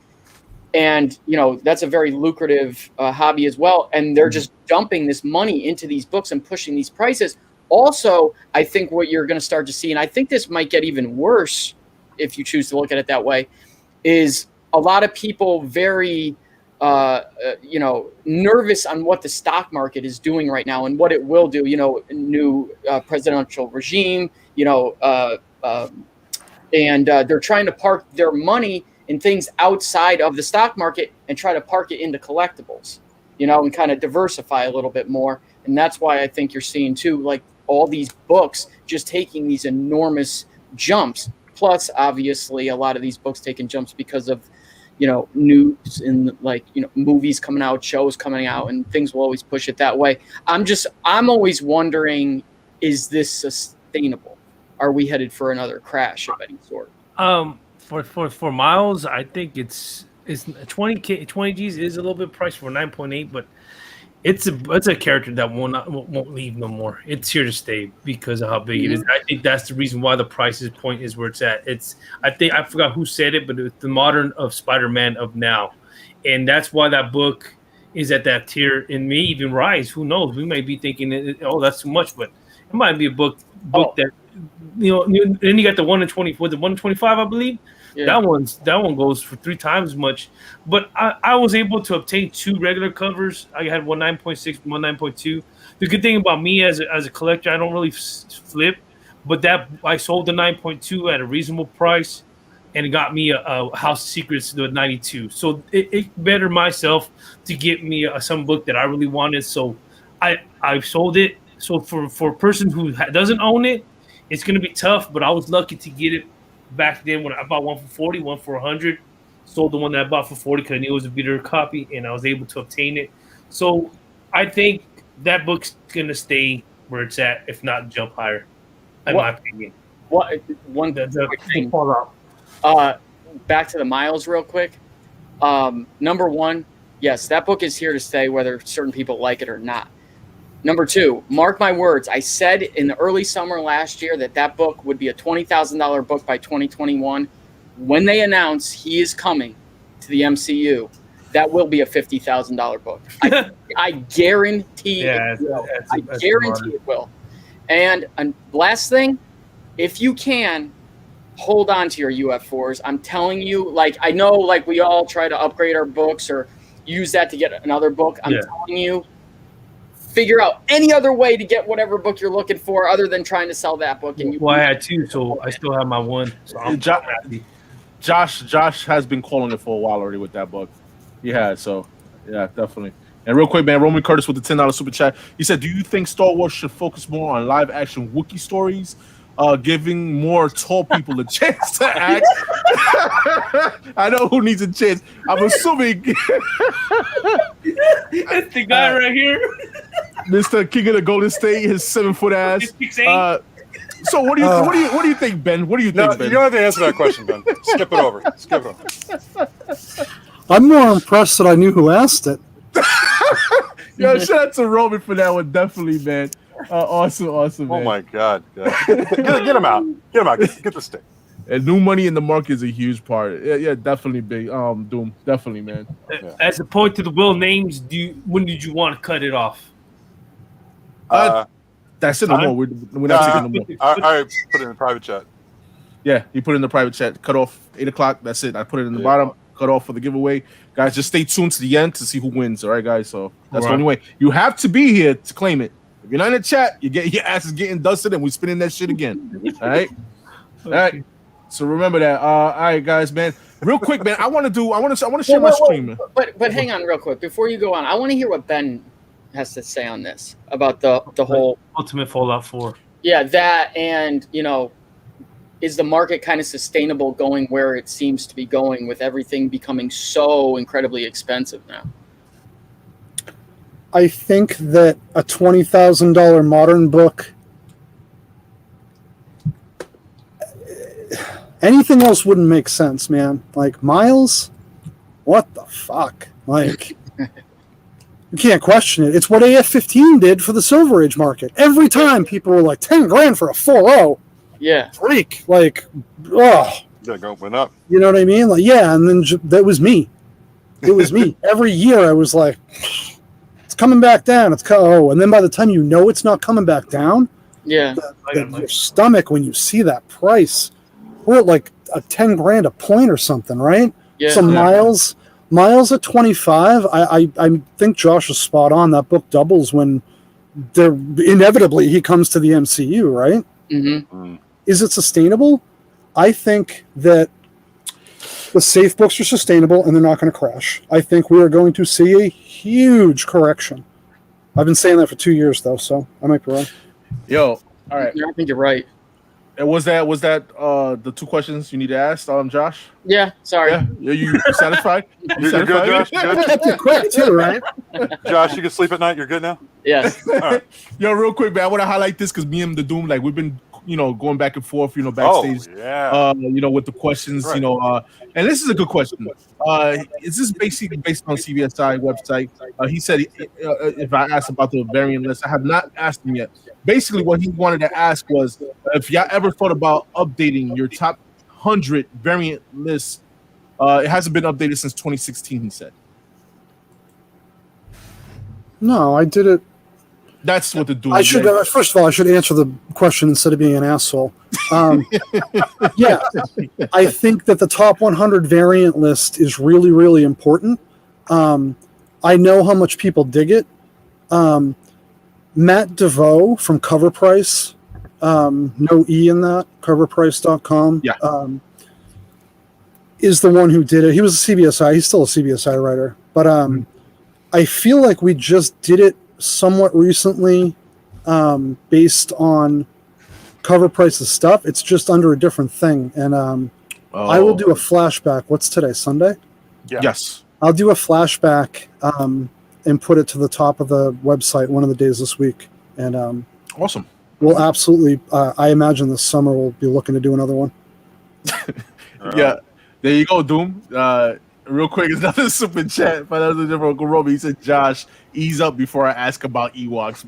And, you know, that's a very lucrative hobby as well. And they're just dumping this money into these books and pushing these prices. Also, I think what you're going to start to see, and I think this might get even worse if you choose to look at it that way, is a lot of people very, you know, nervous on what the stock market is doing right now and what it will do. You know, new presidential regime, you know, and they're trying to park their money in things outside of the stock market and try to park it into collectibles, you know, and kind of diversify a little bit more. And that's why I think you're seeing too, like all these books just taking these enormous jumps. Plus, obviously, a lot of these books taking jumps because of, you know, news and like, you know, movies coming out, shows coming out, and things will always push it that way. I'm always wondering, is this sustainable? Are we headed for another crash of any sort? For Miles, I think it's 20 G's is a little bit priced for 9.8, but it's a character that won't leave no more. It's here to stay because of how big it is. I think that's the reason why the price point is where it's at. I forgot who said it, but it's the modern of Spider-Man of now, and that's why that book is at that tier and may even rise. Who knows? We may be thinking, oh, that's too much, but it might be a book that, you know. Then you got the 1 in 20, was it 1 in 25, I believe. Yeah. That one goes for 3 times as much. But I was able to obtain 2 regular covers. I had one 9.6, one 9.2. The good thing about me as a collector, I don't really flip, but that I sold the 9.2 at a reasonable price, and it got me a House of Secrets to the 92. So it bettered myself to get me some book that I really wanted. So I sold it. So for a person who doesn't own it, it's going to be tough. But I was lucky to get it back then when I bought one for 40, one for 100. Sold the one that I bought for 40 because I knew it was a better copy, and I was able to obtain it. So I think that book's going to stay where it's at, if not jump higher, in my opinion. One quick thing. Back to the Miles real quick. Number one, yes, that book is here to stay whether certain people like it or not. Number 2, mark my words. I said in the early summer last year that book would be a $20,000 book by 2021. When they announce he is coming to the MCU, that will be a $50,000 book. I guarantee it will. I guarantee it will. And last thing, if you can, hold on to your UF4s. I'm telling you, like, I know, like, we all try to upgrade our books or use that to get another book. I'm telling you, figure out any other way to get whatever book you're looking for other than trying to sell that book. And I had 2, so I still have my 1. So I'm happy. Josh has been calling it for a while already with that book. He has, so yeah, definitely. And real quick, man, Roman Curtis with the $10 super chat. He said, "Do you think Star Wars should focus more on live action Wookiee stories, giving more tall people a chance to act?" I know who needs a chance. I'm assuming it's the guy right here, Mr. King of the Golden State, his 7-foot ass. So what do you think, Ben? What do you think, Ben? You don't have to answer that question, Ben. Skip it over. I'm more impressed that I knew who asked it. Yo, shout out to Roman for that one, definitely, man. Awesome, man. Oh my God. Get him out. Get the stick. And new money in the market is a huge part. Yeah, definitely big. Doom, definitely, man. As a point to the will names, when did you want to cut it off? That's it. No more. We're not taking no more. I put it in the private chat. Yeah, he put it in the private chat. Cut off 8 o'clock. That's it. I put it in the bottom. Cut off for the giveaway. Guys, just stay tuned to the end to see who wins. All right, guys. So that's the only way. You have to be here to claim it. If you're not in the chat, your ass is getting dusted, and we're spinning that shit again. All right. All right. So remember that. All right, guys, man. Real quick, man. I want to share my stream. But hang on, real quick before you go on. I want to hear what Ben has to say on this about the whole Ultimate Fallout 4. Yeah, that, and is the market kind of sustainable going where it seems to be going with everything becoming so incredibly expensive now? I think that a $20,000 modern book, anything else wouldn't make sense, man. Like Miles, what the fuck? Like, you can't question it. It's what AF-15 did for the Silver Age market. Every time people were like, 10 grand for a 4.0. Yeah. Freak. Like, oh. Yeah, go went up. You know what I mean? Like, yeah, and then that was me. It was me. Every year I was like, it's coming back down. And then by the time you know it's not coming back down, yeah, your stomach when you see that price, we're at like a 10 grand a point or something, right? Yeah. So Miles at 25. I think Josh is spot on. That book doubles when inevitably he comes to the MCU, right? Mm-hmm. Is it sustainable? I think that the safe books are sustainable and they're not going to crash. I think we are going to see a huge correction. I've been saying that for 2 years though, so I might be wrong. Yo, all right. I think you're right. And was that the two questions you need to ask, Josh? Yeah, sorry. Yeah, you satisfied? You're good, Josh? Good? Kept it quick too, right? Josh, you can sleep at night. You're good now? Yes. All right. Yo, real quick, man, I want to highlight this because me and the Doom, like, we've been, going back and forth, backstage, with the questions, Right. And this is a good question. Is this basically based on CBSI website? He said, if I asked about the variant list, I have not asked him yet. Basically, what he wanted to ask was if y'all ever thought about updating your top 100 variant list. It hasn't been updated since 2016, he said. No, I did it. That's what the dude. I should first of all, I should answer the question instead of being an asshole. Yeah, I think that the top 100 variant list is really, really important. I know how much people dig it. Matt DeVoe from Cover Price, no E in that, coverprice.com, is the one who did it. He was a CBSI. He's still a CBSI writer. But I feel like we just did it somewhat recently based on Cover Price's stuff. It's just under a different thing. And I will do a flashback. What's today, Sunday? Yeah. Yes. I'll do a flashback and put it to the top of the website one of the days this week. And awesome. We'll absolutely, I imagine this summer we'll be looking to do another one. Yeah. There you go, Doom. Real quick, it's another super chat. Roby. He said, Josh, ease up before I ask about Ewoks.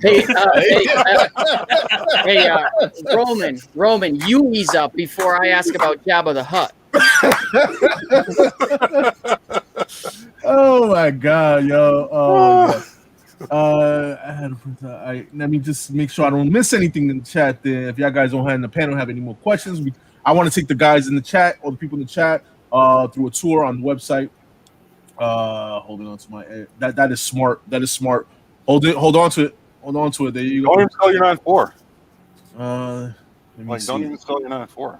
Roman, you ease up before I ask about Jabba the Hutt. Oh my God, yo. Let me just make sure I don't miss anything in the chat there. If y'all guys don't have in the panel have any more questions, I want to take the guys in the chat or the people in the chat through a tour on the website. Holding on to my that is smart. That is smart. Hold on to it. There you go. Don't even sell your 9.4. Don't even sell your 9.4.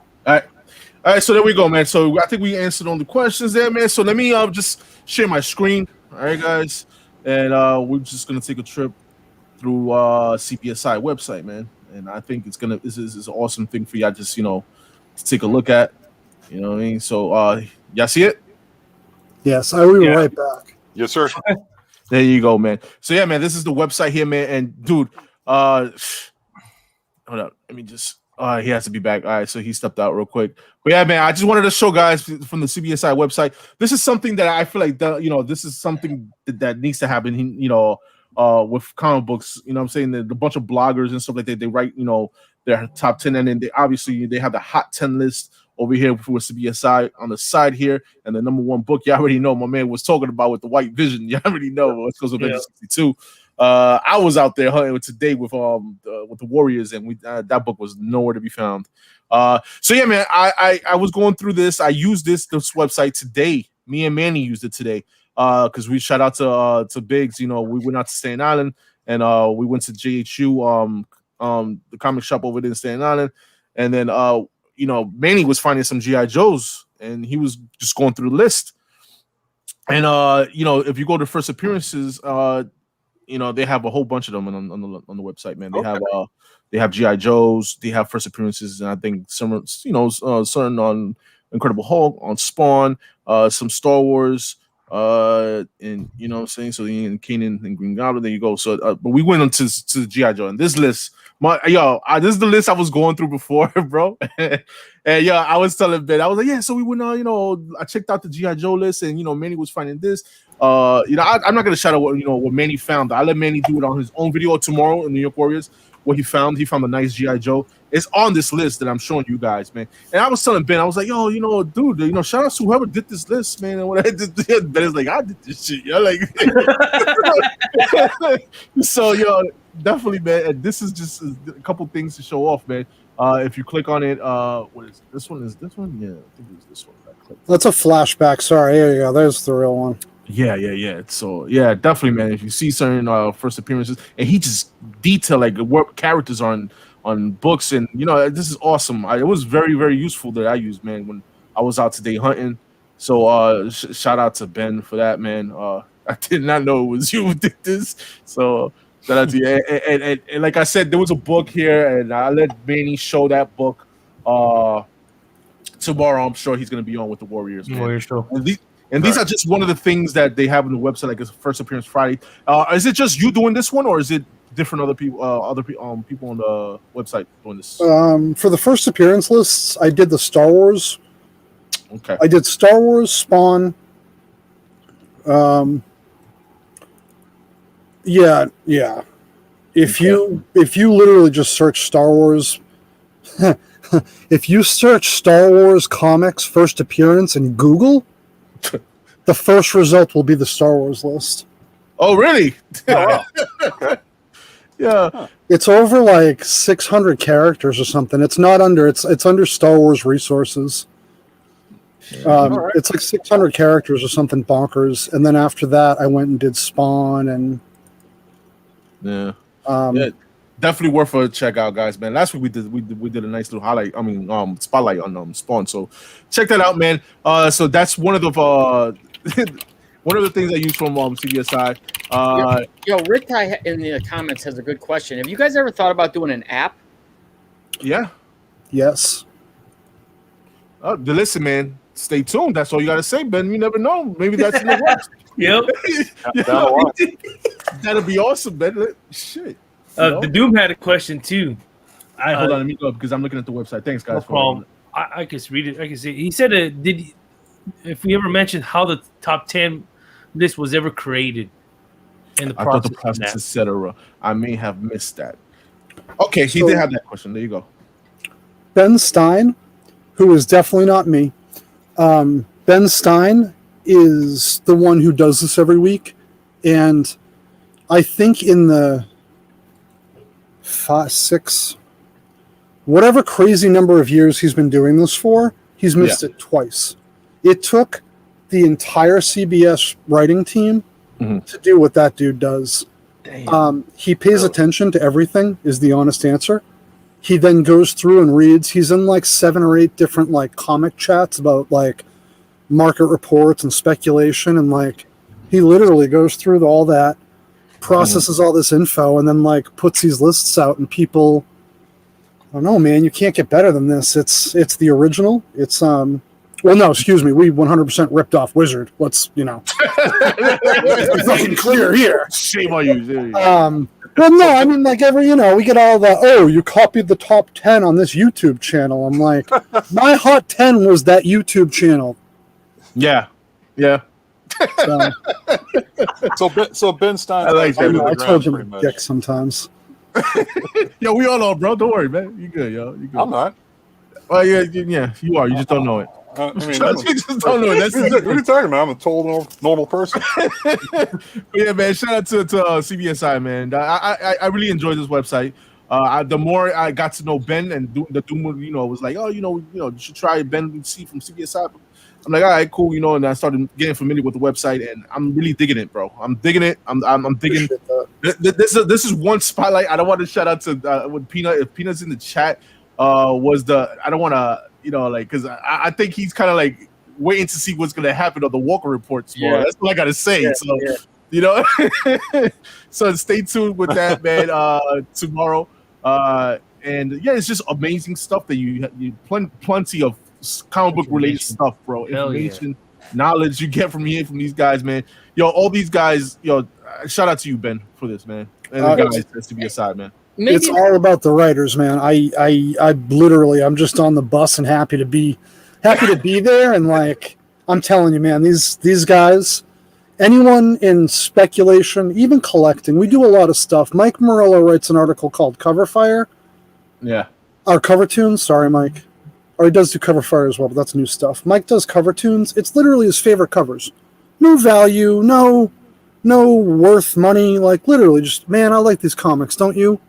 All right, so there we go, man. So I think we answered on the questions there, man. So let me just share my screen. All right, guys. And we're just gonna take a trip through CBSI website, man. And I think this is an awesome thing for y'all just to take a look at. You know what I mean? So y'all see it? Yes, I will be right back. Yes, sir. There you go, man. So yeah, man, this is the website here, man. And dude, hold up. Let me just he has to be back. All right, so he stepped out real quick. But yeah, man, I just wanted to show guys from the CBSI website. This is something that I feel like this is something that needs to happen, with comic books. You know what I'm saying? The bunch of bloggers and stuff like that, they write, their top 10, and then they have the hot 10 list over here for CBSI on the side here, and the number one book you already know my man was talking about with the White Vision. You already know it's because of 62. I was out there hunting today with the Warriors, and that book was nowhere to be found. So yeah, man, I was going through this. I used this website today. Me and Manny used it today because we shout out to Biggs. We went out to Staten Island, and we went to JHU, the comic shop over there in Staten Island, and then Manny was finding some GI Joes, and he was just going through the list. And if you go to first appearances, you know, they have a whole bunch of them on the website, man. They have GI Joes, they have first appearances, and I think some, you know, certain on Incredible Hulk, on Spawn, some Star Wars, and you know what I'm saying. So in Kanan and Green Goblin, there you go. So, but we went into to GI Joe, and this list, this is the list I was going through before, bro. And yeah, I was telling Ben, I was like, yeah. So we went on, you know, I checked out the GI Joe list, and you know, Manny was finding this. You know, I'm not gonna shout out what Manny found. I let Manny do it on his own video tomorrow in New York Warriors. What he found a nice GI Joe. It's on this list that I'm showing you guys, man. And I was telling Ben, I was like, yo, you know, dude, you know, shout out to whoever did this list, man. And what I did, Ben is like, I did this shit, yo, like. So, yo, definitely, man. And this is just a couple things to show off, man. If you click on it, what is this one? Is this one? Yeah, I think it's this one. That's a flashback. Sorry, here you go. There's the real one. Yeah. So yeah, definitely, man. If you see certain first appearances, and he just detail like what characters are on books, and you know, this is awesome. It was very, very useful that I used, man, when I was out today hunting. So shout out to Ben for that, man. I did not know it was you who did this. So shout out to you. And like I said, there was a book here, and I let Manny show that book. Tomorrow, I'm sure he's gonna be on with the Warriors. Warriors show. And these are just one of the things that they have on the website, like it's first appearance Friday. Is it just you doing this one, or is it different other people on the website doing this? For the first appearance lists, I did the Star Wars. Okay. I did Star Wars, Spawn. Yeah. If you literally just search Star Wars, if you search Star Wars comics first appearance in Google, the first result will be the Star Wars list. Oh, really? Oh, Okay. Yeah. It's over like 600 characters or something. It's not under. It's under Star Wars resources. Right. It's like 600 characters or something bonkers. And then after that, I went and did Spawn and. Yeah. Definitely worth a check out, guys, man. Last week we did a nice little highlight. I mean, spotlight on Spawn. So check that out, man. So that's one of the one of the things I use from CBSI. Yo, Rick Ty in the comments has a good question. Have you guys ever thought about doing an app? Yeah. Yes. Listen, man. Stay tuned. That's all you gotta say, Ben. You never know. Maybe that's in the works. Yep. That'll be awesome, Ben. Shit. The Doom had a question too. Hold on, let me go because I'm looking at the website. Thanks, guys. No problem. I can read it. I can see. He said, if we ever mentioned how the top 10 list was ever created in the process? I thought the process, etc. I may have missed that. Okay, he did have that question. There you go. Ben Stein, who is definitely not me. Ben Stein is the one who does this every week, and I think in the 5, 6, whatever crazy number of years he's been doing this for, he's missed it twice. It took the entire CBS writing team to do what that dude does. He pays attention to everything, is the honest answer. He then goes through and reads. He's in like 7 or 8 different like comic chats about like market reports and speculation, and like he literally goes through all that, processes all this info, and then like puts these lists out, and people, I don't know, man, you can't get better than this. It's the original. It's well, no, excuse me, we 100% ripped off Wizard. Let's it's fucking clear here. Shame on you. Well, no, I mean, like we get all the, you copied the top 10 on this YouTube channel. I'm like, my hot 10 was that YouTube channel. Yeah. So Ben Stein. I told you I'm a dick sometimes. Yo, we all know, bro. Don't worry, man. You good, yo. You good. I'm not. Well, yeah, you are. You just don't know it. I mean, you just don't know it. That's what are you talking about? I'm a total normal person. Yeah, man. Shout out to CBSI, man. I really enjoyed this website. The more I got to know Ben and the Doom, was like, you should try Ben C from CBSI. I'm like, all right, cool, and I started getting familiar with the website, and I'm really digging it, bro. I'm digging it. I'm digging. This is one spotlight. I don't want to shout out to with Peanut. If Peanut's in the chat, I don't want to, because I think he's kind of like waiting to see what's gonna happen on the Walker reports. Yeah. That's what I gotta say. Yeah, You know, so stay tuned with that, man. Tomorrow, and yeah, it's just amazing stuff that you plenty of comic book related stuff, bro. Information, knowledge you get from these guys, man. Yo, all these guys, shout out to you, Ben, for this, man. And the guys at CBSI, man. It's all about the writers, man. I literally, I'm just on the bus and happy to be there, and like I'm telling you, man, these guys. Anyone in speculation, even collecting, we do a lot of stuff. Mike Murillo writes an article called Cover Fire. Yeah. Or Cover Tunes, sorry, Mike. Or he does do Cover Fire as well, but that's new stuff. Mike does Cover Tunes. It's literally his favorite covers. No value, no worth money. Like, literally, just, man, I like these comics, don't you?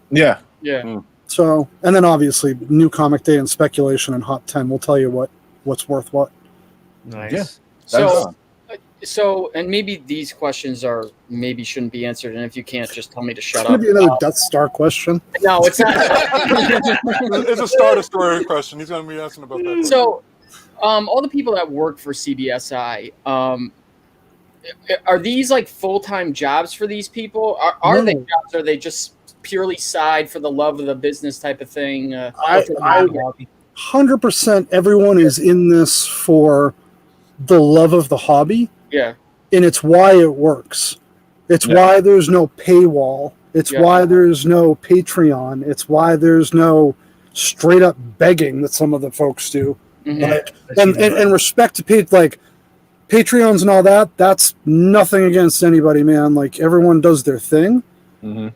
Yeah. Yeah. So, and then obviously, New Comic Day and Speculation and Hot 10 will tell you what's worth what. Nice. Yeah. So, and maybe these questions shouldn't be answered, and if you can't, just tell me to shut It's up. going to be another Death Star question. No, it's not. It's a Star Destroyer question. He's going to be asking about that. So, all the people that work for CBSI, are these like full-time jobs for these people? Are they jobs? Or are they just purely side for the love of the business type of thing? 100% everyone is in this for the love of the hobby. Yeah. And it's why it works. It's why there's no paywall. It's why there's no Patreon. It's why there's no straight up begging that some of the folks do. Mm-hmm. Like, and respect to like Patreons and all that. That's nothing against anybody, man. Like everyone does their thing. Mm-hmm.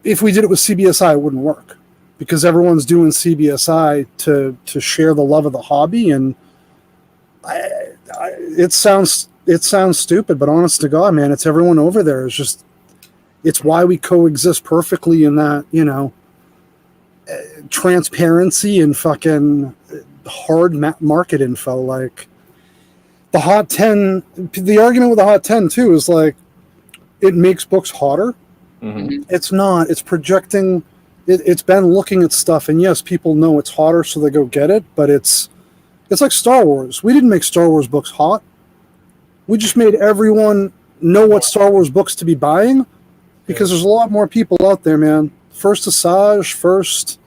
If we did it with CBSI, it wouldn't work because everyone's doing CBSI to share the love of the hobby. And it sounds stupid, but honest to God, man, it's everyone over there. It's why we coexist perfectly in that, transparency and fucking hard market info. Like the Hot 10, the argument with the Hot 10 too is like, it makes books hotter. Mm-hmm. It's not, it's projecting, it's been looking at stuff, and yes, people know it's hotter, so they go get it, but it's like Star Wars. We didn't make Star Wars books hot. We just made everyone know what Star Wars books to be buying because there's a lot more people out there, man. First Asajj,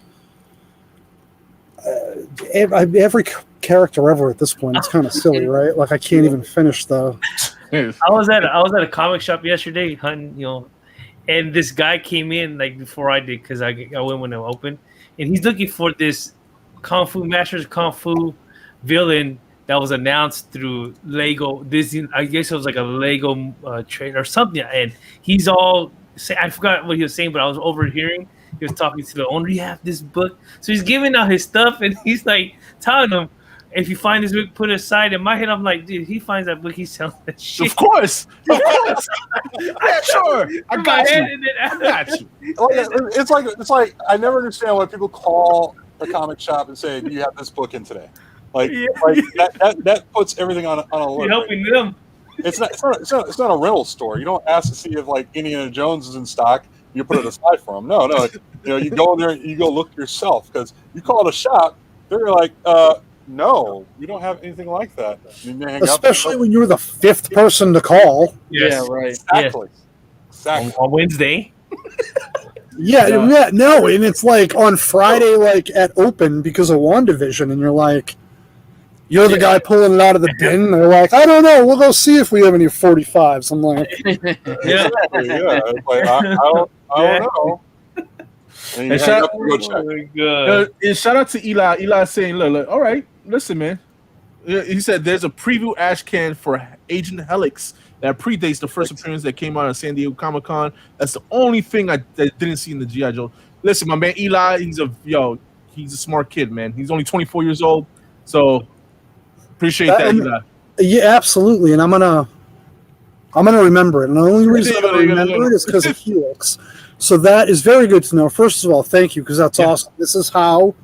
every character ever at this point. It's kind of silly, right? Like I can't even finish the. I was at a comic shop yesterday hunting, and this guy came in like before I did because I went when it opened, and he's looking for this Kung Fu Masters Kung Fu villain that was announced through Lego Disney. I guess it was like a Lego trade or something. And he's all I forgot what he was saying, but I was overhearing. He was talking to the owner. You have this book, so he's giving out his stuff, and he's like telling him, "If you find this book, put it aside." In my head, I'm like, "Dude, he finds that book, he's selling that shit." Of course. Yeah, sure. I got you. It's like I never understand why people call a comic shop and say, "Do you have this book in today?" Like that puts everything on alert. You're helping them. It's not a rental store. You don't ask to see if like Indiana Jones is in stock. You put it aside for them. No. You go in there. You go look yourself because you call it a shop. They're like, no, we don't have anything like that. Especially when you're the fifth person to call. Yes. Yeah, right. Exactly. On Wednesday. No, and it's like on Friday, like at open because of WandaVision, and you're like, you're the guy pulling it out of the bin. And they're like, I don't know, we'll go see if we have any 45s. I'm like, yeah. It's like, I don't know. And shout out to Eli. Eli saying, look, all right, listen, man. He said there's a preview ash can for Agent Helix that predates the first appearance that came out at San Diego Comic-Con. That's the only thing that didn't see in the G.I. Joe. Listen, my man Eli, he's a smart kid, man. He's only 24 years old, so appreciate that, Eli. Yeah, absolutely, and I'm gonna remember it. And the only reason I'm gonna remember it is because of Helix. So that is very good to know. First of all, thank you, because that's awesome. This is how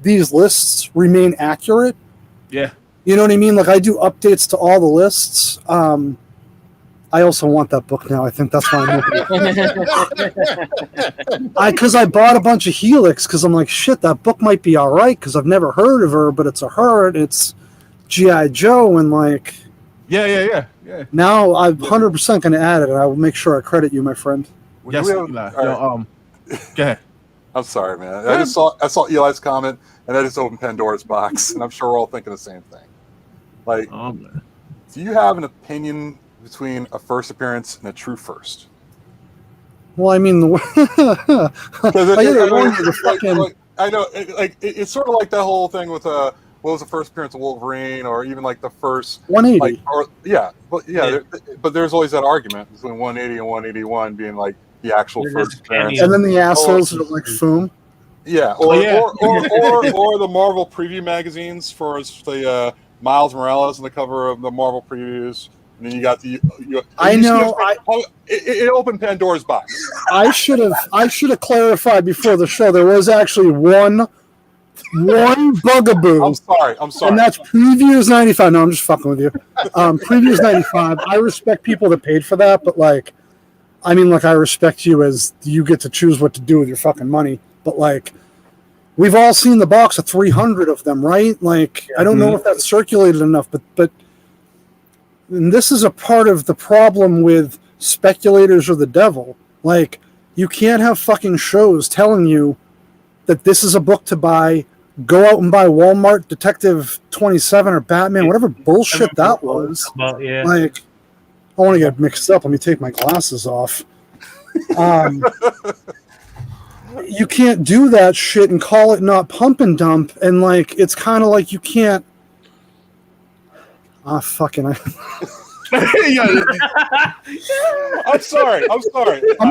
these lists remain accurate. Yeah. You know what I mean? Like I do updates to all the lists. I also want that book now. I think that's why I'm looking. Because I bought a bunch of Helix because I'm like, shit, that book might be all right because I've never heard of her, but it's a her. And it's G.I. Joe and like. Yeah. Yeah. Now I'm 100% going to add it, and I will make sure I credit you, my friend. Yes, Eli. Go ahead. I'm sorry, man. I saw Eli's comment, and I just opened Pandora's box, and I'm sure we're all thinking the same thing. Like, do you have an opinion between a first appearance and a true first? Well, I mean, I know, it's sort of like that whole thing with what was the first appearance of Wolverine, or even like the first 180. But there's always that argument between 180 and 181 being like the actual first appearance, and then the assholes are like Foom. Yeah, or the Marvel preview magazines for the Miles Morales on the cover of the Marvel previews. And then you got it opened Pandora's box. I should have clarified before the show. There was actually one bugaboo. I'm sorry. And that's Previews 95. No, I'm just fucking with you. Previews 95. I respect people that paid for that, but I respect you as you get to choose what to do with your fucking money. But we've all seen the box of 300 of them, right? I don't know if that's circulated enough, but and this is a part of the problem with speculators or the devil. You can't have fucking shows telling you that this is a book to buy. Go out and buy Walmart Detective 27 or Batman, whatever bullshit that was. I want to get mixed up. Let me take my glasses off. You can't do that shit and call it not pump and dump. And it's kind of like you can't. I'm sorry. I'm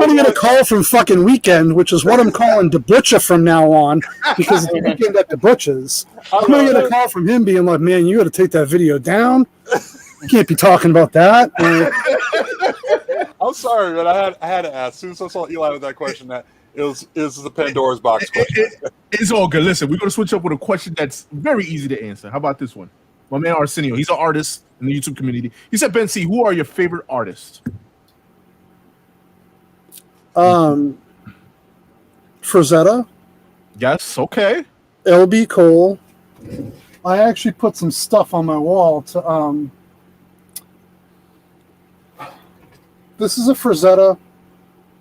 going to get a call from fucking Weekend, which is what I'm calling the Butcha from now on, because it's the Weekend at the Butchas. I'm going to get a call from him being like, man, you got to take that video down. You can't be talking about that. I'm sorry, but I had to ask. As soon as I saw Eli with that question, that is the Pandora's box question. It's all good. Listen, we're going to switch up with a question that's very easy to answer. How about this one? My man Arsenio, he's an artist in the YouTube community. He said, Ben C, who are your favorite artists? Frazetta. Yes, okay. LB Cole. I actually put some stuff on my wall to this is a Frazetta.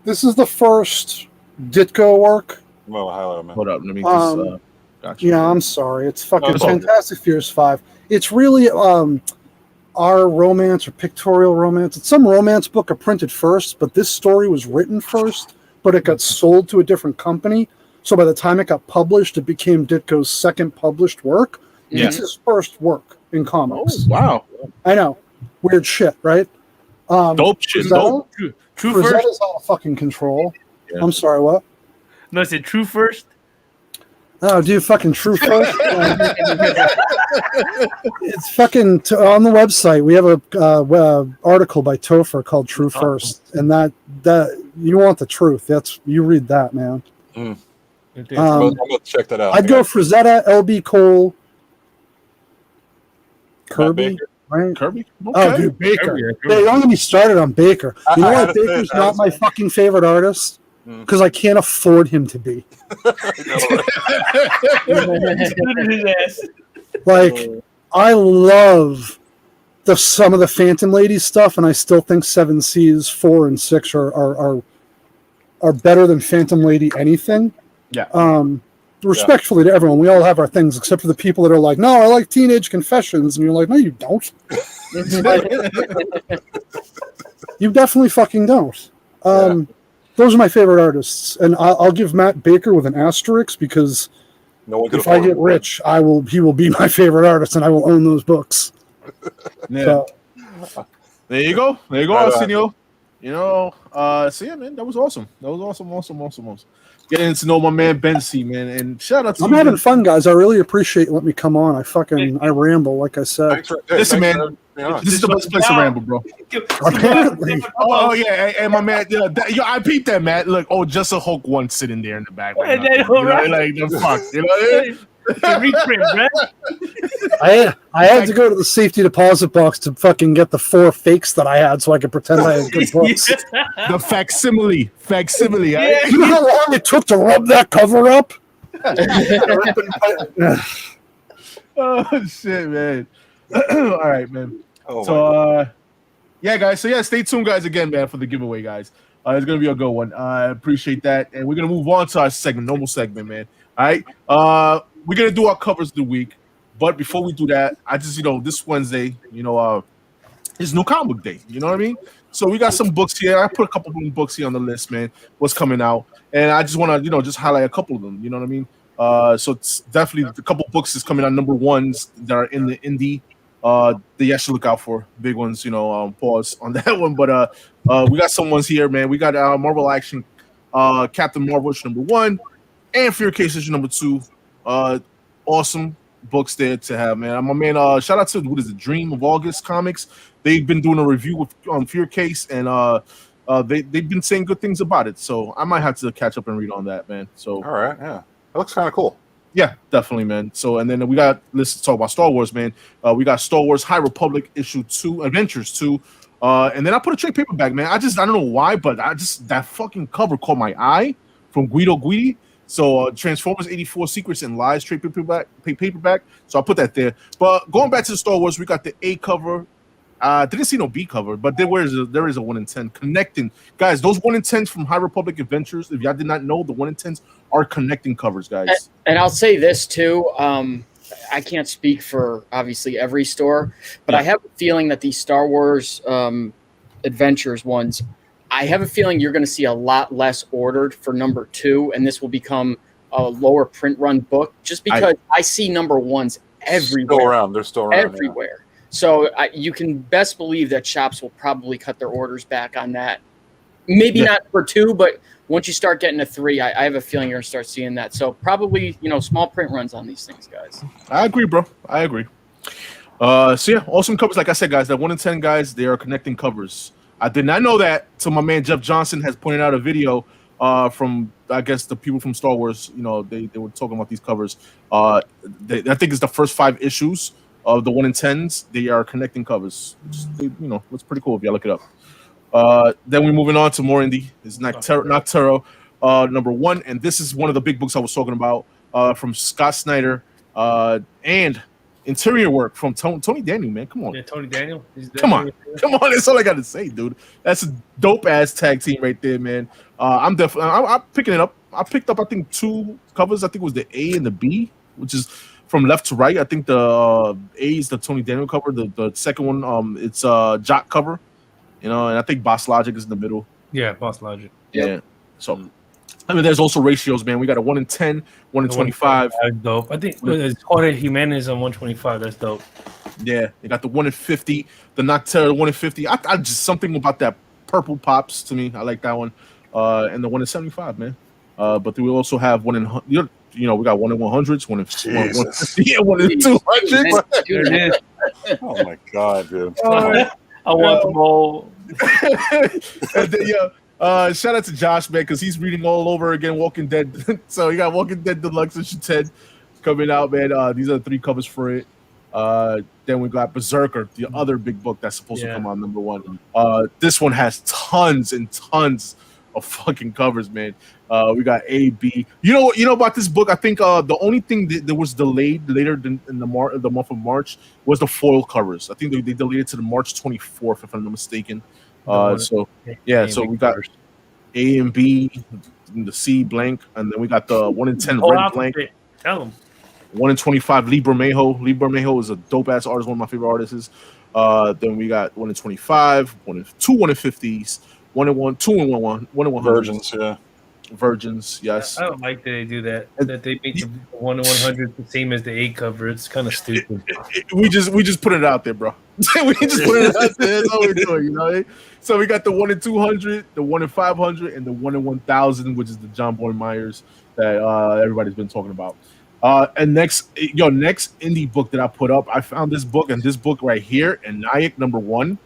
This is the first Ditko work. Well, highlight man. Hold up, let me just gotcha. Yeah, I'm sorry. It's fucking Fantastic Furious 5. It's really our romance or pictorial romance. It's some romance book I printed first, but this story was written first, but it got sold to a different company. So by the time it got published, it became Ditko's second published work. Yeah. It's his first work in comics. Oh, wow. I know. Weird shit, right? Dope shit. Dope. True First? first? Is out of fucking control. Yeah. I'm sorry, what? No, I said true first. Oh, dude, fucking True First. It's fucking on the website. We have a article by Topher called True First, and that you want the truth. You read that, man. I'm gonna check that out. I'd go Frazetta, LB Cole, Kirby, right? Kirby. Okay. Oh, dude, Baker. Hey, don't get me started on Baker. You know what? Baker's not my fucking favorite artist. Because I can't afford him to be. I love some of the Phantom Lady stuff, and I still think 7 Seas 4 and 6 are better than Phantom Lady anything. Yeah. Respectfully to everyone, we all have our things, except for the people that are like, no, I like Teenage Confessions, and you're like, no, you don't. You definitely fucking don't. Those are my favorite artists, and I'll give Matt Baker with an asterisk because if I get rich, he will be my favorite artist, and I will own those books. Yeah. So. There you go, Arsenio. So yeah, man, that was awesome. Awesome. Getting to know my man Ben C, man, and shout out to I'm having fun, guys. I really appreciate you letting me come on. I ramble, like I said. Listen, man. This is the best place to ramble, bro. Apparently. Oh yeah, and my man, I peeped that, man. Look, just a Hulk one sitting there in the back. Like the fuck, It's a reprint, right? I had to go to the safety deposit box to fucking get the 4 fakes that I had so I could pretend I had good books. The facsimile. Yeah. You know how long it took to rub that cover up? Oh shit, man. All right, man. So Yeah, guys. So yeah, stay tuned, guys. Again, man, for the giveaway, guys. It's gonna be a good one. I appreciate that, and we're gonna move on to our normal segment, man. All right. We're gonna do our covers of the week, but before we do that, I just this Wednesday, it's new comic book day. You know what I mean? So we got some books here. I put a couple of books here on the list, man. What's coming out, and I just want to just highlight a couple of them. You know what I mean? So it's definitely a couple books is coming out. Number ones that are in the indie. That you should look out for. Big ones, pause on that one. But we got some ones here, man. We got Marvel Action, Captain Marvel issue number 1, and Fear Case issue number 2. Awesome books there to have, man. My man, shout out to Dream of August Comics. They've been doing a review with Fear Case, and they've been saying good things about it. So I might have to catch up and read on that, man. So all right, yeah, it looks kind of cool. Yeah, definitely, man. So, and then let's talk about Star Wars, man. We got Star Wars High Republic issue 2, Adventures 2. And then I put a trade paperback, man. I don't know why, but that fucking cover caught my eye from Guido Guidi. So, Transformers 84 Secrets and Lies trade paperback. So I put that there. But going back to the Star Wars, we got the A cover. Didn't see no B cover, but there is a 1 in 10 connecting. Guys, those 1 in 10s from High Republic Adventures, if y'all did not know, the 1 in 10s are connecting covers, guys. And I'll say this too. I can't speak for obviously every store, but I have a feeling that these Star Wars Adventures ones, I have a feeling you're going to see a lot less ordered for number 2, and this will become a lower print run book just because I see number 1s everywhere. They're still around everywhere. Yeah. So you can best believe that shops will probably cut their orders back on that. Maybe not for 2, but once you start getting to 3, I have a feeling you're going to start seeing that. So probably, small print runs on these things, guys. I agree, bro. I agree. So yeah, awesome covers. Like I said, guys, that 1 in 10 guys, they are connecting covers. I did not know that. So my man Jeff Johnson has pointed out a video from, I guess, the people from Star Wars. They were talking about these covers. I think it's the first 5 issues of the 1 in 10s. They are connecting covers. It's pretty cool if y'all look it up. Then we're moving on to more indie. It's Nocturo, number 1, and this is one of the big books I was talking about from Scott Snyder and interior work from Tony Daniel, man. Come on. Yeah, Tony Daniel. Come on. That's all I got to say, dude. That's a dope ass tag team right there, man. I'm picking it up. I picked up, I think, 2 covers. I think it was the A and the B, which is from left to right. I think the A is the Tony Daniel cover. The second one, it's Jock cover. And I think Boss Logic is in the middle. Yeah, Boss Logic. Yeah. So, there's also ratios, man. We got a 1 in 10, 1 in 25. That's dope. I think it's Jorge Jimenez on 125. That's dope. Yeah, they got the 1 in 50, the Noctera 1 in 50. I just something about that purple pops to me. I like that one. And the 1 in 75, man. But we also have 1 in we got 1 in 100s, 1 in 150, yeah, 1 in 200. Oh my god, dude. I want them all. And then, shout out to Josh, man, because he's reading all over again Walking Dead. So you got Walking Dead Deluxe issue 10 coming out, man. These are the 3 covers for it. Then we got Berserker, the other big book that's supposed to come out number 1. This one has tons and tons of fucking covers, man. We got A, B. You know about this book? I think the only thing that was delayed later in the month of March was the foil covers. I think they delayed it to the March 24th, if I'm not mistaken. So we got A and B, the C blank, and then we got the 1 in 10 red blank. Tell them. 1 in 25 Lee Bermejo. Lee Bermejo is a dope ass artist, one of my favorite artists. Then we got 1 in 25, 1 in 50s, 1 in 1, 2 in 1, 1 in 100. Virgins, yeah. Virgins, yes. I don't like that they do that. That they make the 1 in 100 the same as the A cover. It's kind of stupid. We just put it out there, bro. We just put it out there. That's all we're doing, So we got the 1 in 200, the 1 in 500, and the 1 in 1000, which is the John Boy Myers that everybody's been talking about. And next indie book that I put up, I found this book, and this book right here, and Nayak number 1.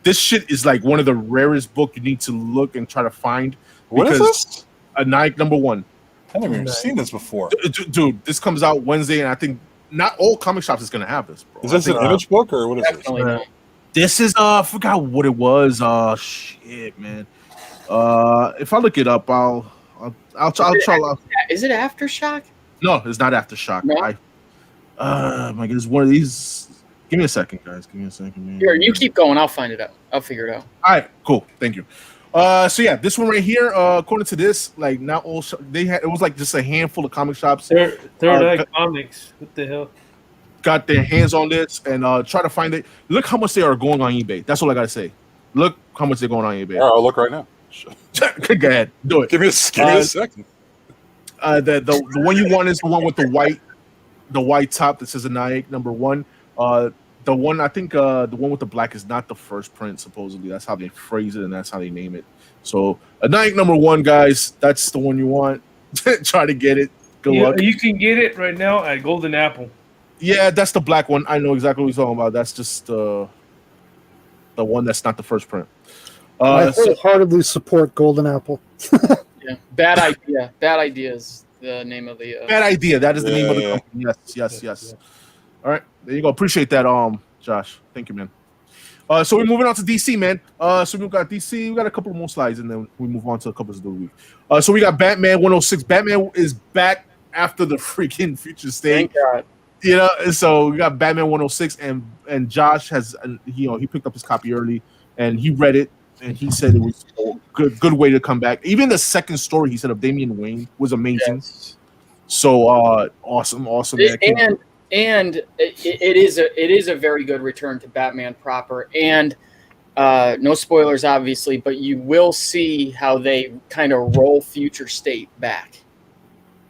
This shit is like one of the rarest book you need to look and try to find. What is this? A Nike number 1. I've never even seen this before. Dude, this comes out Wednesday, and I think not all comic shops is gonna have this, bro. Is this an image book or what is this? This is I forgot what it was. Shit, man. If I look it up, I'll try. Is it Aftershock? No, it's not Aftershock. No? My goodness, one of these. Give me a second, guys. Give me a second. Here, you keep going. I'll find it out. I'll figure it out. All right, cool. Thank you. So yeah, this one right here, according to this, like not all they had, it was like just a handful of comic shops. Third Eye Comics. What the hell? Got their hands on this and try to find it. Look how much they are going on eBay. That's all I gotta say. Look how much they're going on eBay. All right, I'll look right now. Go ahead, do it. Give me a second. The one you want is the one with the white top that says Anaic #1. The one I think the one with the black is not the first print. Supposedly, that's how they phrase it and that's how they name it. So Anaic #1, guys, that's the one you want. Try to get it. Good luck. You can get it right now at Golden Apple. Yeah, that's the black one. I know exactly what you're talking about. That's just the one that's not the first print. I wholeheartly support Golden Apple. Yeah, Bad Idea. Bad Idea is the name of the. Bad Idea. That is the name of the company. Yes. All right, there you go. Appreciate that, Josh. Thank you, man. So we're moving on to DC, man. So we've got DC. We got a couple more slides, and then we move on to a couple of the week. So we got Batman 106. Batman is back after the freaking Future State. Thank God. You know, so we got Batman 106, and Josh has, he picked up his copy early, and he read it, and he said it was a good way to come back. Even the second story he said of Damian Wayne was amazing. Yes. So awesome, man. And it is a very good return to Batman proper, and no spoilers obviously, but you will see how they kind of roll Future State back.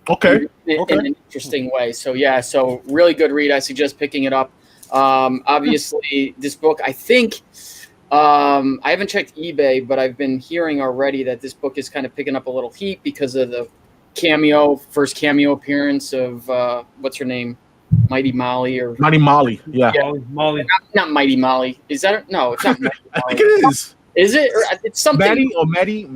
Okay. In an interesting way. So so really good read. I suggest picking it up. Obviously, this book, I think, I haven't checked eBay, but I've been hearing already that this book is kind of picking up a little heat because of the first cameo appearance of what's her name, Mighty Molly or Mighty Molly. Yeah. Molly. Not Mighty Molly. Is that no? It's not. Mighty Molly. I think it is. Is it? Or it's something. Maddie or Maddie?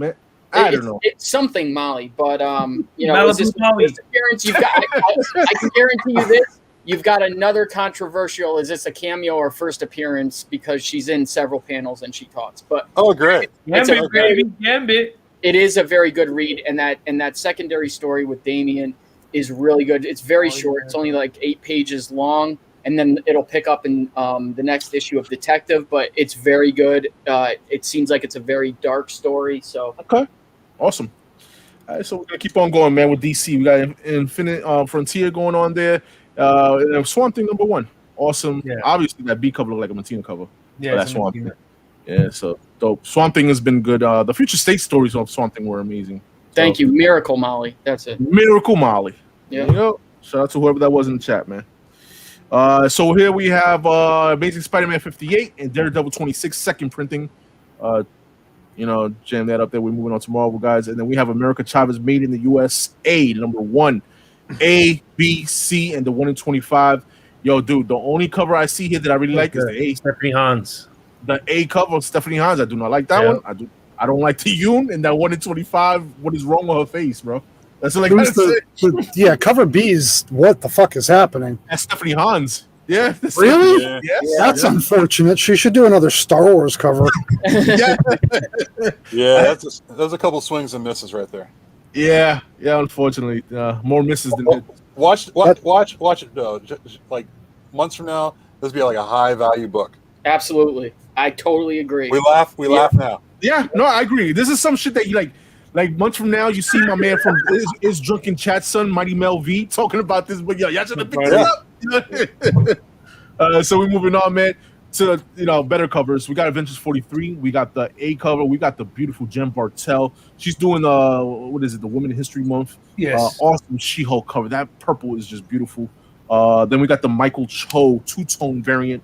I don't know. It's something Molly, but this appearance you've got. I can guarantee you this: you've got another controversial. Is this a cameo or first appearance? Because she's in several panels and she talks. But great! Gambit. It is a very good read, and that secondary story with Damian is really good. It's very short. It's only like 8 pages long, and then it'll pick up in the next issue of Detective. But it's very good. It seems like it's a very dark story. So okay. Awesome. All right, so we're gonna keep on going, man. With DC, we got Infinite Frontier going on there. And Swamp Thing #1, awesome. Yeah. Obviously, that B cover looked like a Martina cover. Yeah, that's Swamp Thing. Yeah, so dope. Swamp Thing has been good. The Future State stories of Swamp Thing were amazing. Thank you, Miracle Molly. That's it. Miracle Molly. Yeah. There you go. Shout out to whoever that was in the chat, man. So here we have Amazing Spider-Man 58 and Daredevil 26 second printing. Jam that up there. We're moving on to Marvel, guys. And then we have America Chavez Made in the USA, #1. A, B, C, and the 1 in 25. Yo, dude, the only cover I see here that I really like is the A. Stephanie Hans. The A cover of Stephanie Hans. I do not like that one. I don't like the Yoon and that 1 in 25. What is wrong with her face, bro? That's like cover B's. What the fuck is happening? That's Stephanie Hans. Yeah. Really? Yeah. That's unfortunate. She should do another Star Wars cover. Yeah. There's a couple swings and misses right there. Yeah. Unfortunately, more misses than hits. Watch it. Like months from now, this will be like a high value book. Absolutely, I totally agree. We laugh now. Yeah, no, I agree. This is some shit that you like months from now, you see my man from is Drunken Chat son, Mighty Mel V, talking about this, but y'all should have picked this up. So we're moving on, man, to better covers. We got Avengers 43. We got the A cover. We got the beautiful Jen Bartel. She's doing what is it? The Women in History Month. Yes. Awesome She-Hulk cover. That purple is just beautiful. Then we got the Michael Cho 2-tone variant.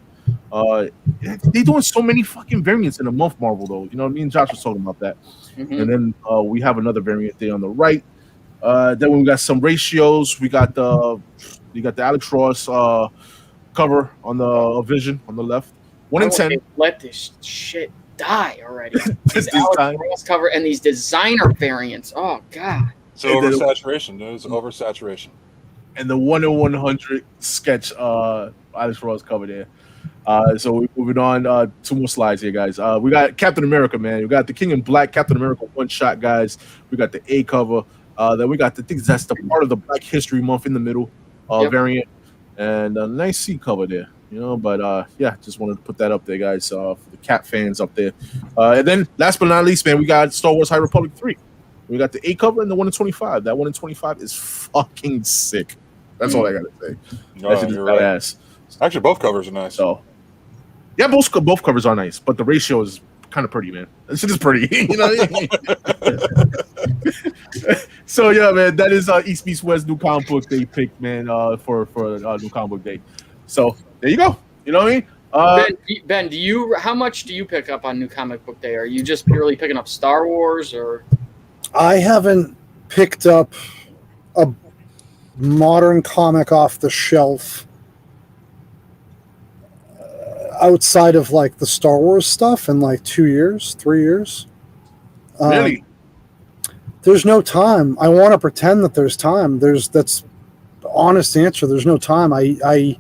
They doing so many fucking variants in a month, Marvel, though. You know what I mean? Josh was talking about that. Mm-hmm. And then we have another variant there on the right. Then we got some ratios. We got the Alex Ross cover on the Vision on the left. 1 in 10. Let this shit die already. This Alex Ross cover and these designer variants. Oh god. It's oversaturation. There's oversaturation. And the 1 in 100 sketch Alex Ross cover there. So we're moving on. 2 more slides here, guys. We got Captain America, man. We got the King in Black Captain America one-shot, guys. We got the A cover. Then we got the things that's the part of the Black History Month in the middle variant, and a nice C cover there. You know, but yeah, just wanted to put that up there, guys, for the Cat fans up there. And then last but not least, man, we got Star Wars High Republic 3. We got the 8 cover and the 1 in 25. That 1 in 25 is fucking sick. That's all I gotta say. That shit is badass. Actually, both covers are nice. So yeah, both covers are nice, but the ratio is kind of pretty, man. This shit is pretty. You know what I mean? So yeah, man, that is East Meets West New Comic Book Day pick, man, for New Comic Book Day. So there you go. You know what I mean? Ben, how much do you pick up on New Comic Book Day? Are you just purely picking up Star Wars, or? I haven't picked up a modern comic off the shelf outside of like the Star Wars stuff in like 2 years, 3 years. Really? There's no time. I want to pretend that there's time. That's the honest answer. There's no time. I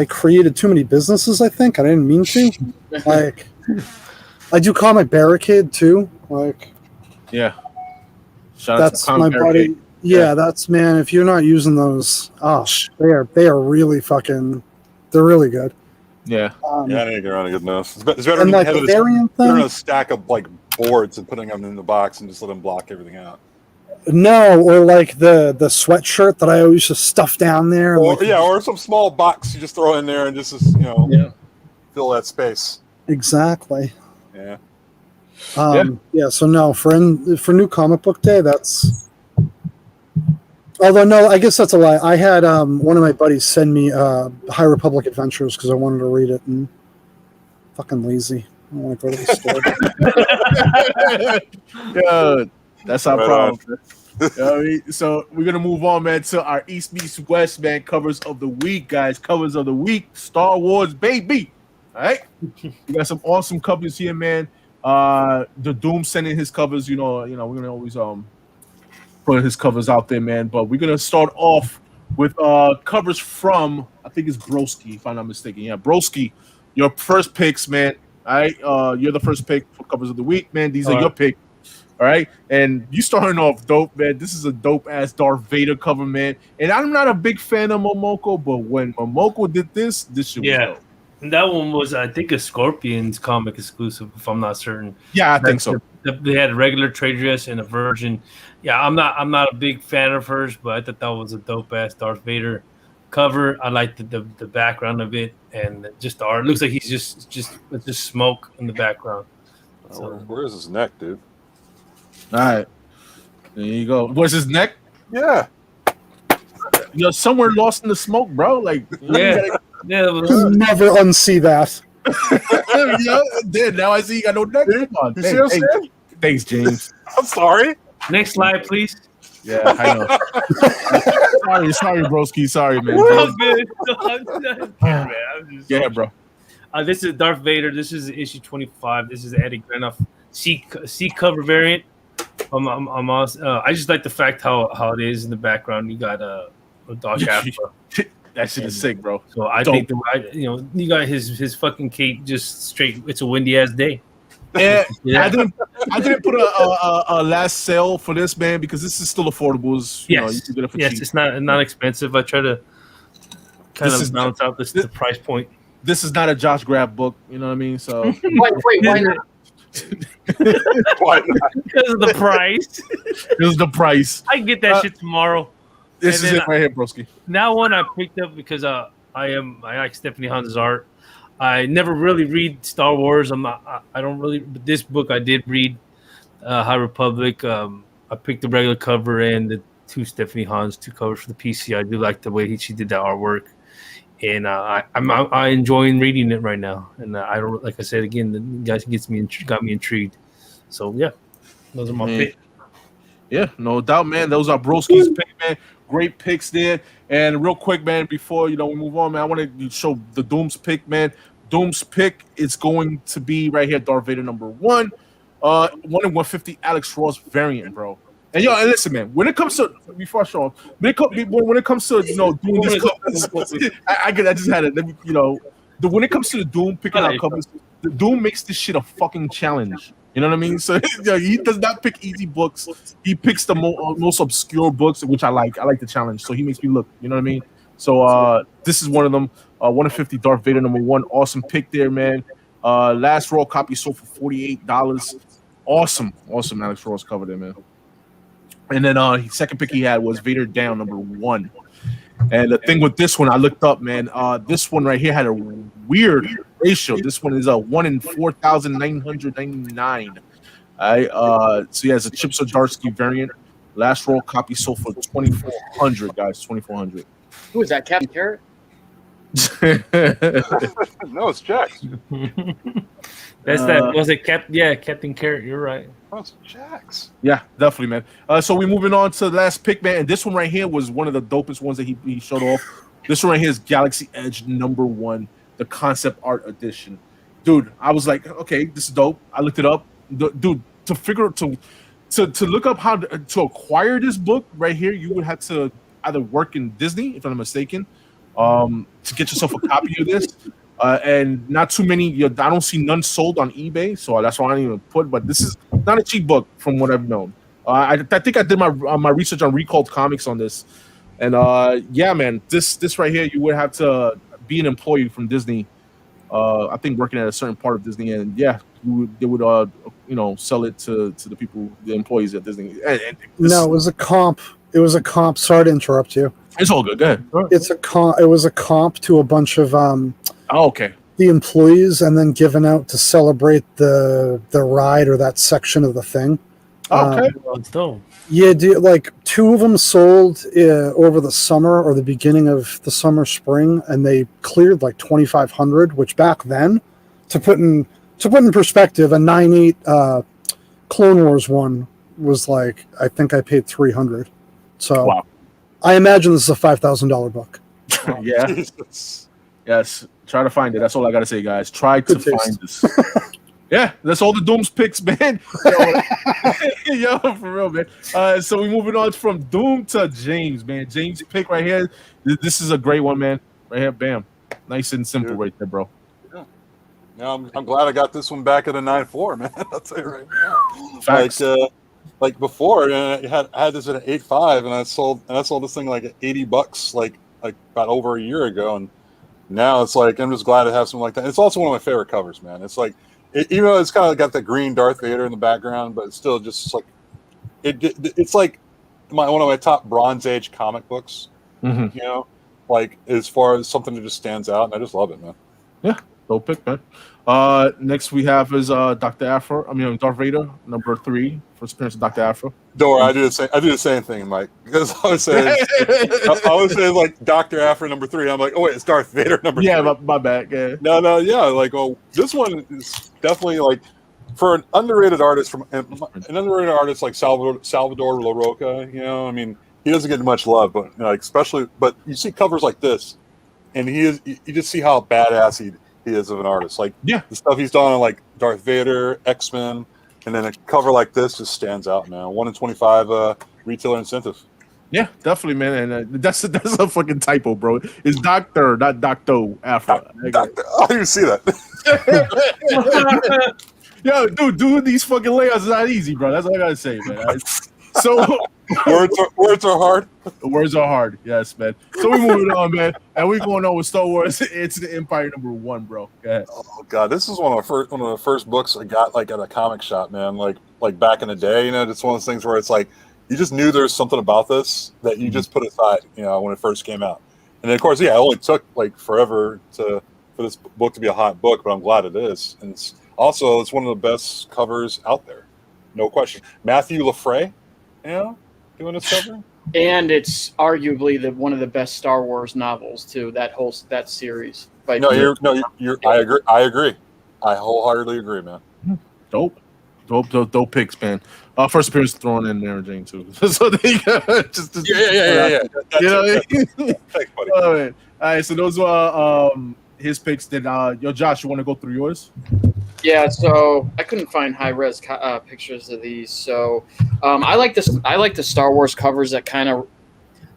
created too many businesses, I think. I didn't mean to. Like, I do Comic Barricade too. Like, yeah. That's my buddy. Yeah, that's, man. If you're not using those, they are really fucking. They're really good. Yeah. Yeah, I need to get around to getting those. It's better And than like the variant having thing. a stack of like boards and putting them in the box and just let them block everything out. No, or like the sweatshirt that I always just stuff down there. Or, like, or some small box you just throw in there and just fill that space. Exactly. Yeah. Yeah. So no, for New Comic Book Day, that's. Although no, I guess that's a lie. I had one of my buddies send me High Republic Adventures because I wanted to read it, and fucking lazy. I don't want to go to the store. Yeah, that's our problem. You know what I mean? So we're gonna move on, man, to our East Meets West, man, covers of the week, guys. Covers of the week, Star Wars, baby. All right, we got some awesome covers here, man. The Doom sending his covers. You know, we're gonna always put his covers out there, man. But we're gonna start off with covers from, I think it's Broski, if I'm not mistaken. Yeah, Broski, your first picks, man. All right, you're the first pick for covers of the week, man. These are your picks. All right, and you starting off dope, man. This is a dope ass Darth Vader cover, man. And I'm not a big fan of Momoko, but when Momoko did this shit was dope. And that one was, I think, a Scorpions comic exclusive, if I'm not certain. Yeah, I think so. They had a regular trade dress and a version. Yeah, I'm not a big fan of hers, but I thought that was a dope ass Darth Vader cover. I liked the background of it and just the art. It looks like he's just smoke in the background. So, where's his neck, dude? All right, there you go. Where's his neck? Yeah, you're somewhere lost in the smoke, bro. Like, yeah. You'll never unsee that. Now I see you got no neck. Come on. You see what I'm saying? Thanks, James. I'm sorry. Next slide, please. Yeah, I know. sorry, broski. Sorry, man. I'm good. Yeah, bro. This is Darth Vader. This is issue 25. This is Eddie Grenoff C cover variant. I just like the fact how it is in the background. You got a Doc Alpha. That shit is sick, bro. So I think you got his fucking cape just straight. It's a windy ass day. Yeah. I didn't put a last sale for this, man, because this is still affordable. You can get it for cheap. It's not expensive. I try to kind of balance out the price point. This is not a Josh Grav book, you know what I mean? So wait, why not? Why not? Because of the price. Because of the price. I can get that shit tomorrow. This is it right here, broski. That one I picked up because I like Stephanie Hans's art. I never really read Star Wars. I don't really. But this book I did read, High Republic. I picked the regular cover and the two Stephanie Hans covers for the PC. I do like the way she did that artwork, and I'm enjoying reading it right now. And I don't, like I said again, the guys got me intrigued. So yeah, those are my picks. Yeah, no doubt, man. Those are broski's pick, man. Great picks there. And real quick, man, before we move on, man, I want to show the Doom's pick, man. Doom's pick is going to be right here, Darth Vader number 1. 1 in 150 Alex Ross variant, bro. And and listen, man, when it comes to before I show off, when it comes to doing this, I just had it. When it comes to the Doom picking out covers, the Doom makes this shit a fucking challenge. You know what I mean? So he does not pick easy books. He picks the most obscure books, which I like. I like the challenge. So he makes me look. You know what I mean? So this is one of them. 1 of 50 Darth Vader #1. Awesome pick there, man. Last raw copy sold for $48. Awesome Alex Ross cover there, man. And then second pick he had was Vader Down #1. And the thing with this one, I looked up, man. This one right here had a weird ratio. This one is a 1 in 4,999. All right. So yeah, it's a Chip Zdarsky variant. Last roll copy sold for $2,400, guys. $2,400. Who is that, Captain Carrot? No, it's Jax. Was it Captain Carrot? You're right. Oh, it's Jax. Yeah, definitely, man. So we're moving on to the last pick, man. And this one right here was one of the dopest ones that he showed off. This one right here is Galaxy Edge #1, the concept art edition. Dude, I was like, okay, this is dope. I looked it up. Dude, to look up how to acquire this book right here, you would have to either work in Disney, if I'm not mistaken, to get yourself a copy of this. And not too many. I don't see none sold on eBay, so that's why I didn't even put. But this is not a cheap book, from what I've known. I think I did my research on Recalled Comics on this, and yeah, man, this right here, you would have to be an employee from Disney. I think working at a certain part of Disney, and yeah, they would sell it to the people, the employees at Disney. No, it was a comp. It was a comp. Sorry to interrupt you. It's all good. Go ahead. It's a comp. It was a comp to a bunch of okay. The employees, and then given out to celebrate the ride or that section of the thing. Okay. Yeah, like 2 of them sold over the summer or the beginning of the summer, spring, and they cleared like 2,500. Which back then, to put in perspective, a 9.8 Clone Wars one was like, I think I paid 300. So wow. I imagine this is a $5,000 book. Yeah. Jesus. Yes. Try to find it. That's all I gotta say, guys. Try to find this. Yeah, that's all the Dooms picks, man. Yo, for real, man. So we're moving on from Doom to James, man. James' pick right here. This is a great one, man. Right here, bam. Nice and simple right there, bro. Yeah. Now I'm glad I got this one back at a 9.4, man. I'll tell you right now. Facts. Like before, I had this at an 8.5, and I sold this thing like at $80, like about over a year ago, and now it's like I'm just glad to have something like that. It's also one of my favorite covers, man. It's like, even though it's kind of got the green Darth Vader in the background, but it's still just like it's like one of my top Bronze Age comic books. Mm-hmm. You know, like as far as something that just stands out, and I just love it, man. Yeah, dope pick, man. Next we have is Darth Vader #3, first appearance of Dr. Afro. Don't worry, I do the same thing, Mike. Because I was saying like Dr. Afro #3. I'm like, oh wait, it's Darth Vader #3. Yeah, my bad. Yeah. No, yeah. Like, well, this one is definitely like for an underrated artist like Salvador LaRocca. You know, I mean, he doesn't get much love, but especially you see covers like this, and you just see how badass he is of an artist. Like, yeah, the stuff he's done on like Darth Vader, X-Men. And then a cover like this just stands out, man. 1 in 25 retailer incentive. Yeah, definitely, man. And that's a fucking typo, bro. It's Doctor, not Doctor Afro. Doctor. I didn't even see that. Yo, dude, doing these fucking layouts is not easy, bro. That's all I gotta say, man. So words are hard. Words are hard, yes, man. So we're moving on, man, and we're going on with Star Wars. It's the Empire #1, bro. Go ahead. Oh god, this is one of the first books I got like at a comic shop, man. Like back in the day, it's one of those things where it's like you just knew there's something about this that you just put aside, when it first came out. And then of course, yeah, it only took like forever for this book to be a hot book, but I'm glad it is. And it's one of the best covers out there, no question. Matthew Lafray, doing this cover. And it's arguably one of the best Star Wars novels too. That series. I agree. I wholeheartedly agree, man. Dope picks, man. First appearance thrown in there, Jane too. So they just yeah. Thanks, buddy. All right. So those are his picks. Then Josh, you want to go through yours? Yeah, so I couldn't find high-res pictures of these. So I like this. I like the Star Wars covers that kind of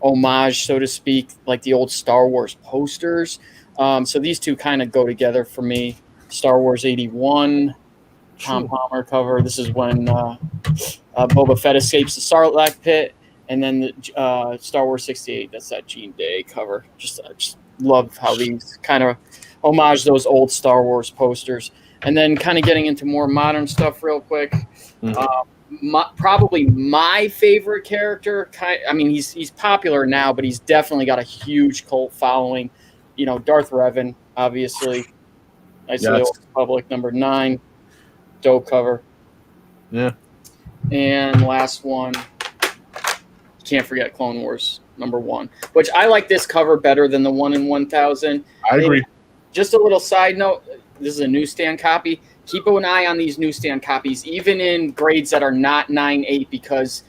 homage, so to speak, like the old Star Wars posters. So these two kind of go together for me. Star Wars 81, Tom Palmer cover. This is when Boba Fett escapes the Sarlacc pit, And then the Star Wars 68, that's that Gene Day cover. I just love how these kind of homage those old Star Wars posters. And then kind of getting into more modern stuff real quick. Probably my favorite character. I mean, he's popular now, but he's definitely got a huge cult following. You know, Darth Revan, obviously. Nice Little Republic, number 9. Dope cover. Yeah. And last one, can't forget Clone Wars, number 1. Which I like this cover better than the one in 1000. I agree. Just a little side note, this is a newsstand copy. Keep an eye on these newsstand copies, even in grades that are not 9/8, because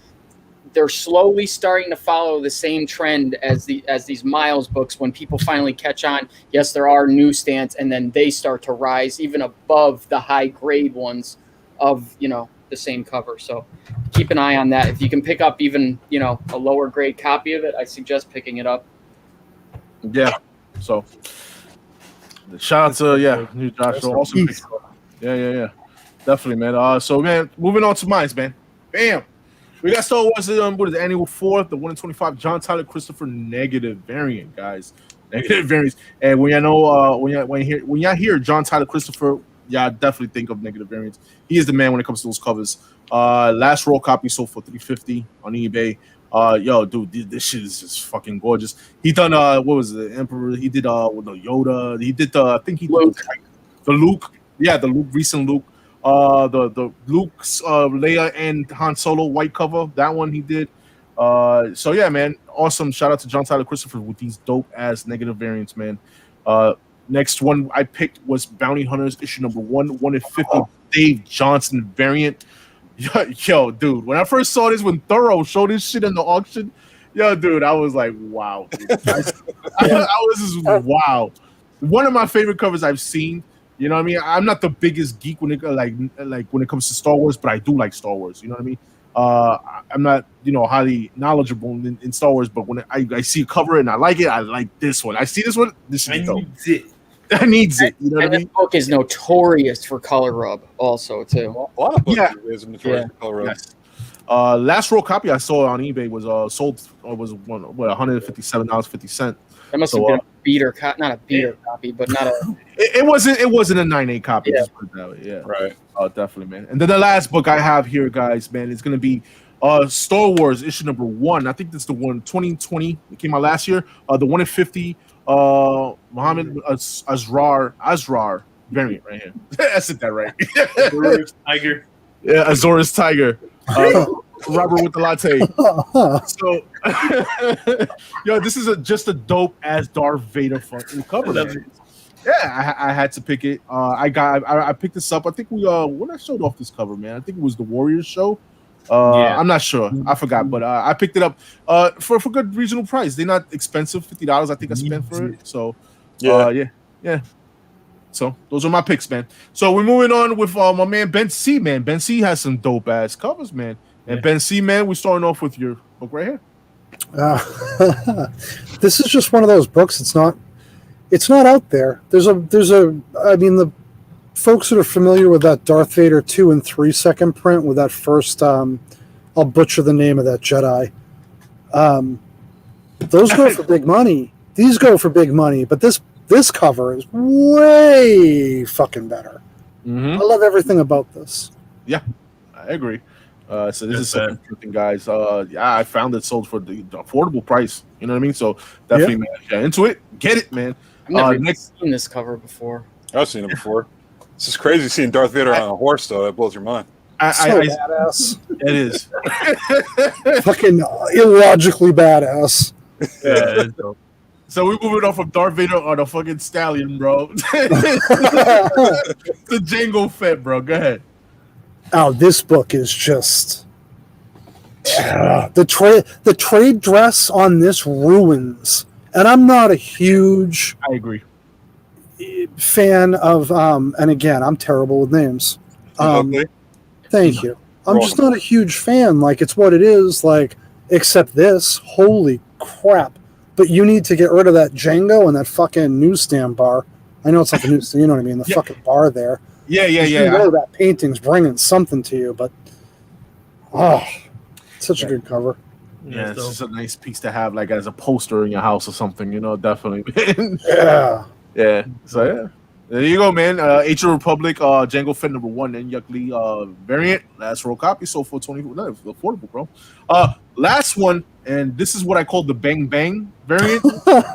they're slowly starting to follow the same trend as these Miles books. When people finally catch on, yes, there are newsstands, and then they start to rise even above the high grade ones of, you know, the same cover. So keep an eye on that. If you can pick up even, you know, a lower grade copy of it, I suggest picking it up. Yeah. So shout out to new Josh. Awesome. Yeah. Definitely, man. So man, moving on to mines, man. Bam. We got Star Wars. What is it, Annual 4th, the 1 in 25 John Tyler Christopher negative variant, guys. Negative variants. And when you know, when y'all hear John Tyler Christopher, y'all definitely think of negative variants. He is the man when it comes to those covers. Last roll copy sold for $350 on eBay. Yo, dude, this shit is just fucking gorgeous. He done what was it, Emperor? He did with the Yoda. He did I think he did the Luke. Yeah, the Luke, recent Luke. The Luke's Leia and Han Solo white cover. That one he did. So yeah, man, awesome. Shout out to John Tyler Christopher with these dope ass negative variants, man. Next one I picked was Bounty Hunters issue number 1 in 50 Dave Johnson variant. Yo, dude, when I first saw this, when Thoro showed this shit in the auction, yo, dude, I was like, wow. Dude. I was just wow. One of my favorite covers I've seen. You know what I mean? I'm not the biggest geek when it like when it comes to Star Wars, but I do like Star Wars. You know what I mean? I'm not, you know, highly knowledgeable in Star Wars, but when I see a cover and I like it, I like this one. I see this one. This is dope. I needs it. You know what I mean? This book is notorious for color rub, also too. A lot of books is notorious for color rub. Yes. Last roll copy I saw on eBay was sold was $157.50. That must have been a beater, not a beater copy, but not a. It wasn't a 9/8 copy. Yeah. Just put it that way. Yeah, Right. Definitely, man. And then the last book I have here, guys, man, is gonna be Star Wars issue number 1. I think that's the one 2020. It came out last year. The 1 in 50 Muhammad Azrar variant right here. I said that right. Azorus Tiger. Yeah, Azorus Tiger. Robert with the latte. So, yo, this is just a dope ass Darth Vader fucking cover. Yeah, I had to pick it. I picked this up. I think when I showed off this cover, man, I think it was the Warriors show. I'm not sure. I forgot, but I picked it up for good reasonable price. They're not expensive. $50 I think I spent for it. So yeah. So those are my picks, man. So we're moving on with my man Ben C. Man, Ben C has some dope ass covers, man. And Ben C, man, we're starting off with your book right here. This is just one of those books. It's not out there. I mean, the folks that are familiar with that Darth Vader 2 and 3 second print with that first, I'll butcher the name of that Jedi. Those go for big money. These go for big money, but this cover is way fucking better. Mm-hmm. I love everything about this. Yeah, I agree. So this is something interesting, guys. I found it sold for the affordable price. You know what I mean? So definitely, man, get into it. Get it, man. I've never seen this cover before. I've seen it before. This is crazy seeing Darth Vader on a horse, though. That blows your mind. Badass. It is. Fucking illogically badass. Yeah. So we're moving on from Darth Vader on a fucking stallion, bro. The Jango Fett, bro. Go ahead. Oh, this book is just the trade dress on this ruins. And I'm not a huge I agree fan of and again, I'm terrible with names. Thank you. I'm just not a huge fan. Like, it's what it is, like, except this. Holy crap. But you need to get rid of that Django and that fucking newsstand bar. I know it's like a newsstand, you know what I mean? The fucking bar there. Yeah. You know that painting's bringing something to you, but such a good cover. Yeah, it's just a nice piece to have, like as a poster in your house or something. Definitely. Yeah. So yeah. There you go, man. Age of Republic, Django Fett #1, and Yuckly variant. Last roll copy, so for $20. Affordable, bro. Last one, and this is what I call the Bang Bang variant.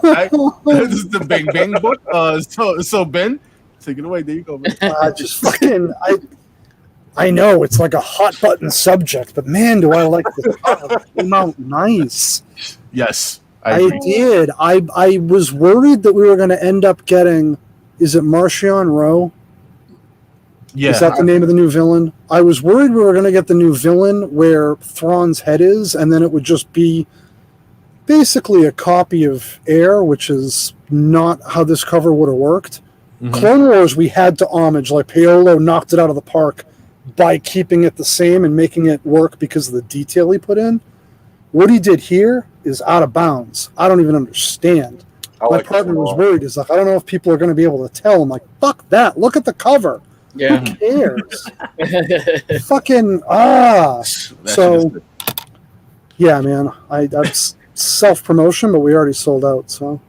Right? This is the Bang Bang book. So Ben, take it away. There you go, man. Just fucking, I know it's like a hot button subject, but man, do I like this. It came out nice. Yes, I did. I was worried that we were going to end up getting. Is it Marcion Rowe? Yeah. Is that the name of the new villain? I was worried we were going to get the new villain where Thrawn's head is, and then it would just be basically a copy of Air, which is not how this cover would have worked. Mm-hmm. Clone Wars, we had to homage, like Paolo knocked it out of the park by keeping it the same and making it work because of the detail he put in. What he did here is out of bounds. I don't even understand. My partner was worried. He's like, I don't know if people are going to be able to tell. I'm like, fuck that. Look at the cover. Yeah. Who cares? Fucking, So, yeah, man. That's self-promotion, but we already sold out, so.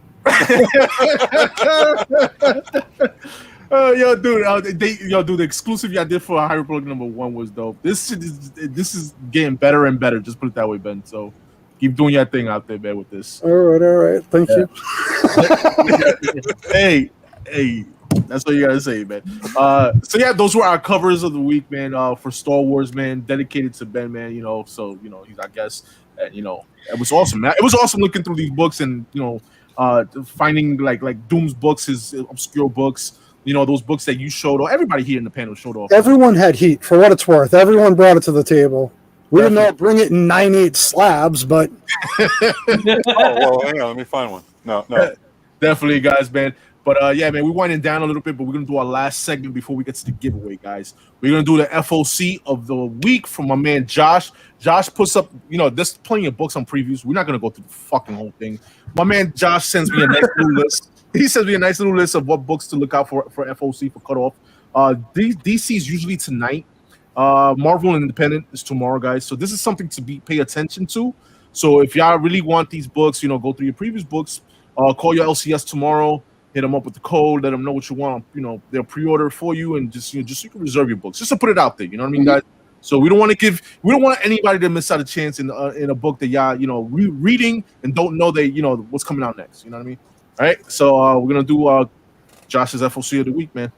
Yo, dude, the exclusive y'all did for High Republic #1 was dope. This is getting better and better. Just put it that way, Ben. So keep doing your thing out there, man, with this. All right. Thank you. Hey, that's what you gotta say, man. So yeah, those were our covers of the week, man. For Star Wars, man, dedicated to Ben, man. So he's our guest, and it was awesome, man. It was awesome looking through these books and finding like Doom's books, his obscure books. Those books that you showed, or everybody here in the panel showed off. Everyone had heat, for what it's worth. Everyone brought it to the table. We didn't all bring it in 9/8 slabs, but... well, hang on. Let me find one. No. Definitely, guys, man. But, yeah, man, we're winding down a little bit, but we're going to do our last segment before we get to the giveaway, guys. We're going to do the FOC of the week from my man Josh. Josh puts up, there's plenty of books on previews. We're not going to go through the fucking whole thing. My man Josh sends me a nice little list. He sends me a nice little list of what books to look out for FOC for cutoff. DC's usually tonight. Marvel and Independent is tomorrow, guys. So this is something to pay attention to. So if y'all really want these books, go through your previous books. Call your LCS tomorrow. Hit them up with the code. Let them know what you want. They'll pre-order for you, and just so you can reserve your books. Just to put it out there. You know what I mean, guys? So we don't want anybody to miss out a chance in a book that y'all reading and don't know that what's coming out next. You know what I mean? All right, so we're gonna do Josh's FOC of the week, man.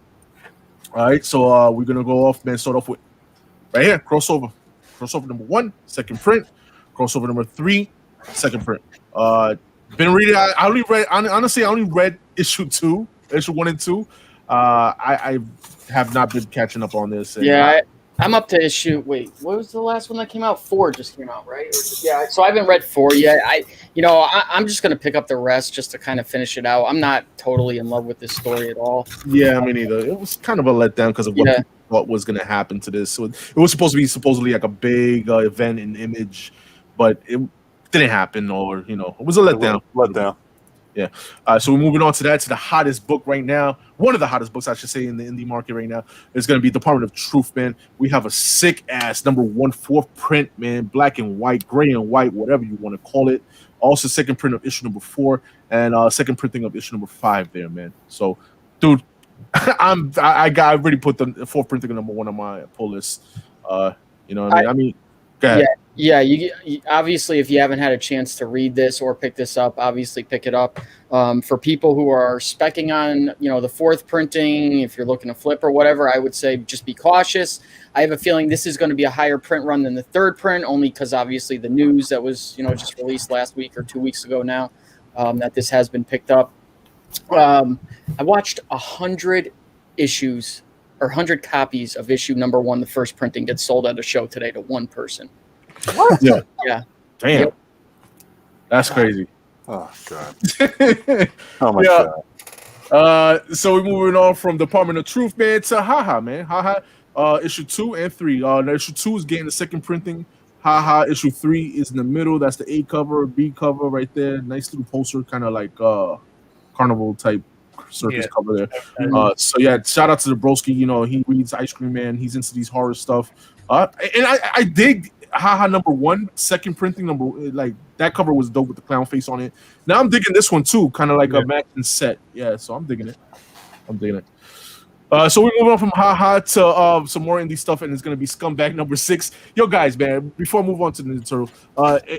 All right, so we're gonna go off, man. Start off with right here, crossover #1, second print. Crossover #3, second print. Been reading. I only read issue 2, issue 1 and 2. I have not been catching up on this. Yeah, I'm up to issue. Wait, what was the last one that came out? 4 just came out, right? Yeah, so I haven't read 4 yet. I'm just gonna pick up the rest just to kind of finish it out. I'm not totally in love with this story at all. Yeah, me neither. It was kind of a letdown because of what was gonna happen to this. So it was supposed to be supposedly like a big event in Image, but it didn't happen, or it was a letdown. Yeah. So we're moving on to the hottest book right now. One of the hottest books, I should say, in the indie market right now is going to be Department of Truth, man. We have a sick ass #1 4th print, man, black and white, gray and white, whatever you want to call it. Also, second print of issue #4 and second printing of issue #5 there, man. So, dude, I already put the 4th printing of #1 on my pull list. You know what I mean? Go ahead. Yeah. You obviously, if you haven't had a chance to read this or pick this up, obviously pick it up. For people who are speccing on, the 4th printing, if you're looking to flip or whatever, I would say just be cautious. I have a feeling this is going to be a higher print run than the 3rd print, only because obviously the news that was, just released last week or 2 weeks ago now, that this has been picked up. I watched 100 issues or 100 copies of issue #1, the 1st printing, get sold at a show today to one person. What? Yeah. Damn. Yep. That's crazy. Oh God. Oh my God. So we're moving on from Department of Truth, man, to Haha, man. Haha, issue 2 and 3. Issue 2 is getting the second printing. Haha, issue 3 is in the middle. That's the A cover, B cover right there. Nice little poster, kind of like carnival type circus cover there. So yeah, shout out to the broski. He reads Ice Cream Man. He's into these horror stuff. And I dig Haha #1, second printing number, like that cover was dope with the clown face on it. Now I'm digging this one too, kind of like a matching set. Yeah, so I'm digging it. So we're moving on from Haha to some more indie stuff, and it's gonna be Scumbag #6. Yo, guys, man, before I move on to the Turtle,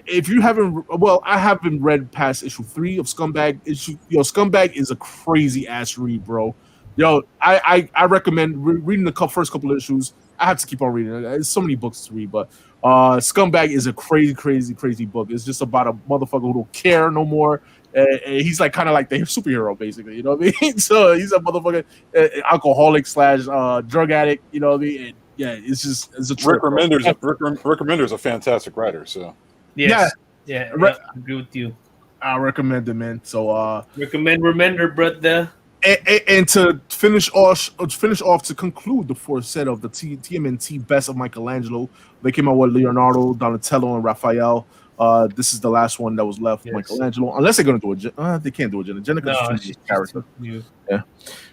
if you haven't, well, I haven't read past issue 3 of Scumbag. Scumbag is a crazy ass read, bro. Yo, I recommend reading the first couple of issues. I have to keep on reading. There's so many books to read, but Scumbag is a crazy book. It's just about a motherfucker who don't care no more. He's like kind of like the superhero, basically. You know what I mean? So he's a motherfucker, alcoholic / drug addict. You know what I mean? And yeah, it's a trip. Rick Remender's a fantastic writer. So yeah, I agree with you. I recommend it, man. So recommend Remender, brother. And to finish off to conclude the fourth set of the TMNT Best of Michelangelo, they came out with Leonardo, Donatello, and Raphael. This is the last one that was left. Yes. Michelangelo, unless they're gonna do it. They can't do it. Jenna she's character. Yeah.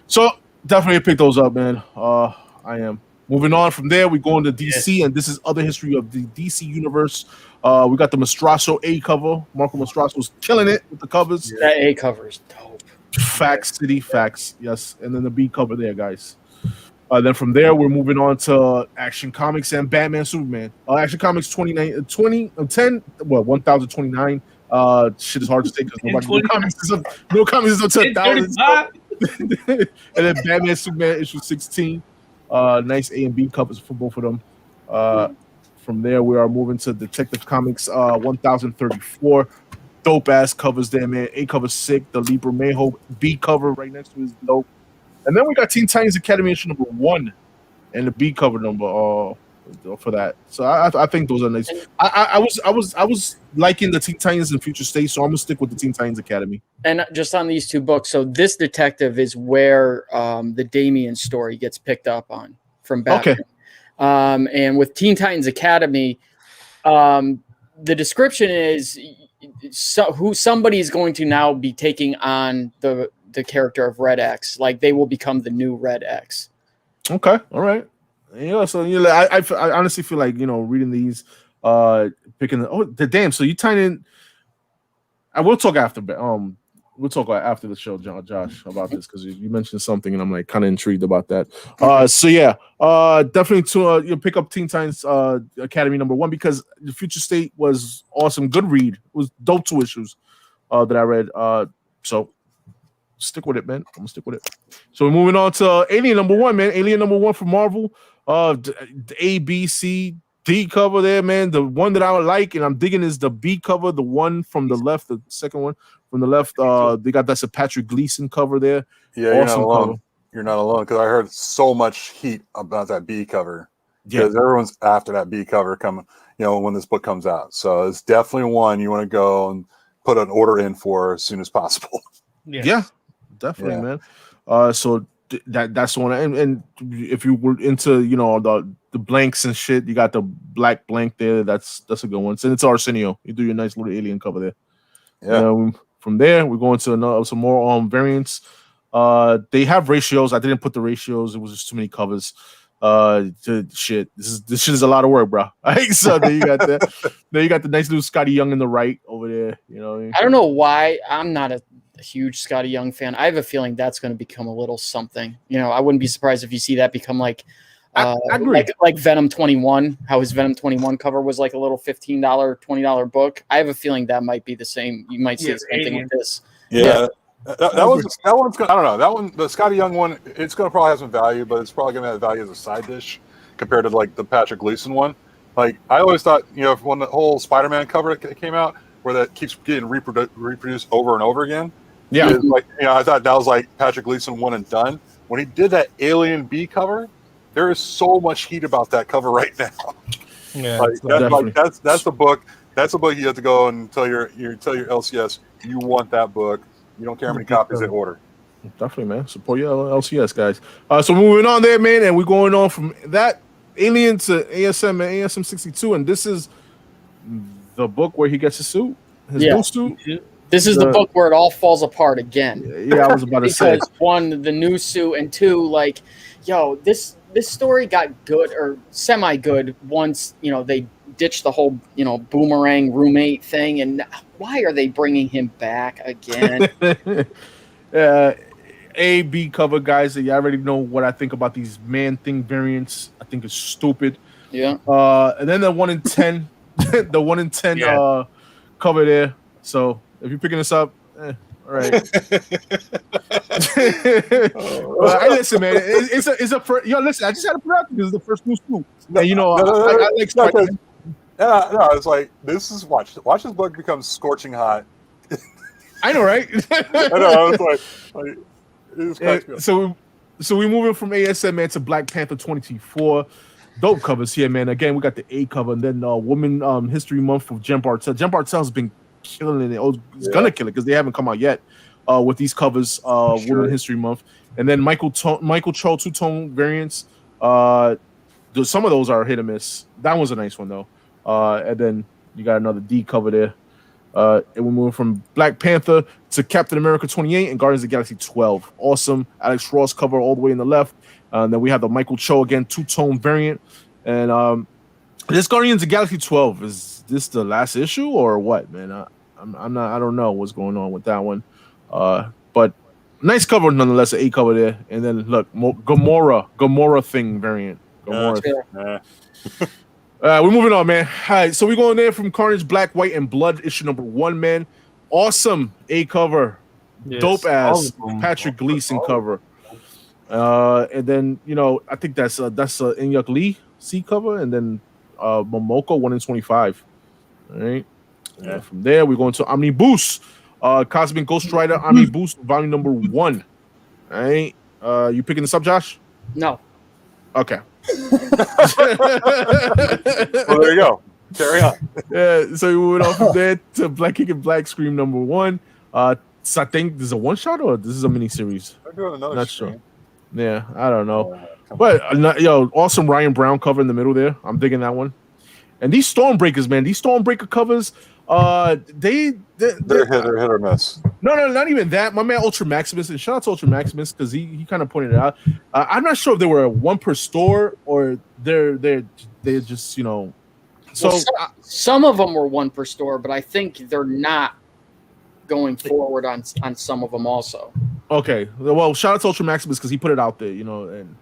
So definitely pick those up, man. I am moving on from there. We go into DC, and this is other history of the DC universe. We got the Mastraccio A cover. Marco Mastraccio was killing it with the covers. Yeah. That A cover is dope. Facts, city facts, yes, and then the B cover there, guys. Then from there, we're moving on to Action Comics and Batman Superman. Action Comics 1029. Shit is hard to say because no comics is up to 1,000. And then Batman Superman issue 16. Nice A and B covers for both of them. From there, we are moving to Detective Comics 1034. Dope ass covers there, man. A cover sick. The Libra Mayho B cover right next to his dope. And then we got Teen Titans Academy issue #1 and the B cover number for that. So I think those are nice. I was liking the Teen Titans in Future State, so I'm gonna stick with the Teen Titans Academy. And just on these two books, so this detective is where the Damian story gets picked up on from Batman. Okay. And with Teen Titans Academy, the description is somebody is going to now be taking on the character of Red X, like they will become the new Red X. Okay, all right. Yeah, so I honestly feel like reading these, picking the damn. So you tying in. I will talk after. We'll talk after the show, Josh, about this because you mentioned something and I'm like kind of intrigued about that. So yeah, definitely to pick up Teen Titans Academy #1 because the Future State was awesome, good read. It was dope 2 issues that I read. So stick with it, man. I'm gonna stick with it. So we're moving on to Alien #1, man. Alien #1 for Marvel. The A, B, C, D cover there, man. The one that I would like and I'm digging is the B cover, the one from the left, the second one from the left. They got that's a Patrick Gleason cover there. Yeah, awesome, you're not alone. Cover. You're not alone because I heard so much heat about that B cover. Because everyone's after that B cover coming, when this book comes out. So it's definitely one you want to go and put an order in for as soon as possible. Yeah, definitely, man. So that's the one. And if you were into the blanks and shit, you got the black blank there. That's a good one. And it's Arsenio. You do your nice little alien cover there. Yeah. From there, we're going to some more variants. They have ratios. I didn't put the ratios. It was just too many covers. Shit. This shit is a lot of work, bro. So there you got that. Then you got the nice little Scotty Young in the right over there. I don't know why I'm not a huge Scotty Young fan. I have a feeling that's going to become a little something. I wouldn't be surprised if you see that become like Venom 21, how his Venom 21 cover was like a little $15, $20 book. I have a feeling that might be the same. You might see the same thing with this. Yeah. That one's I don't know. That one, the Scotty Young one, it's going to probably have some value, but it's probably going to have value as a side dish compared to like the Patrick Gleason one. Like I always thought, when the whole Spider-Man cover came out, where that keeps getting reproduced over and over again. Yeah, like I thought that was like Patrick Gleason one and done. When he did that Alien B cover, there is so much heat about that cover right now. Yeah, that's the book. That's the book you have to go and tell your LCS you want that book. You don't care how many copies they order. Definitely, man. Support your LCS, guys. So moving on there, man, and we're going on from that Alien to ASM and ASM 62, and this is the book where he gets his suit, his new suit. This is the book where it all falls apart again. Yeah, I was about to say. Because one, the new suit, and two, this story got good or semi-good once they ditch the whole, boomerang roommate thing. And why are they bringing him back again? A, B cover, guys. You already know what I think about these Man-Thing variants. I think it's stupid. Yeah. And then the 1 in 10, the 1 in 10 cover there. So if you're picking this up, all right. Hey, listen, man. It's a first. Yo, listen. I just had to put it out because it's the first new school. And I like Spider-Man. No, it's like this is watch this book become scorching hot. I know, right? I know. It's like so we moving from ASM, man, to Black Panther 2024. Dope covers here, man. Again, we got the A cover, and then Women History Month of Jen Bartel. Jen Bartel's been killing it. He's gonna kill it because they haven't come out yet with these covers. Women History Month, and then Michael Cho two-tone variants. Some of those are hit or miss. That one's a nice one though. And then you got another D cover there. And we're moving from Black Panther to Captain America 28 and Guardians of the Galaxy 12. Awesome. Alex Ross cover all the way in the left. And then we have the Michael Cho again, two-tone variant. And this Guardians of the Galaxy 12, is this the last issue or what, man? I don't know what's going on with that one. But nice cover nonetheless, an A cover there. And then look, Gamora thing variant. Gamora. We're moving on, man. All right, so we're going there from Carnage, Black, White, and Blood, issue number 1, man. Awesome A cover. Yes. Dope ass Patrick Gleason cover. And then, I think that's Inyuk Lee C cover, and then Momoko 1 in 25. All right. Yeah. From there, we're going to Omnibus. Cosmic Ghost Rider Omnibus, volume number 1. All right. You picking this up, Josh? No. Okay. Well, there you go. Carry on. Yeah, so we went off from there to Black King and Black Scream number 1. So I think this is a one shot or this is a mini series. They're doing another. Not sure. Yeah, I don't know. But awesome Ryan Brown cover in the middle there. I'm digging that one. And these Stormbreakers, man, these Stormbreaker covers, they're hit or miss. No, not even that. My man Ultra Maximus, and shout out to Ultra Maximus because he kind of pointed it out. I'm not sure if they were one per store or they're just So some of them were one per store, but I think they're not going forward on some of them also. Okay, well, shout out to Ultra Maximus because he put it out there, and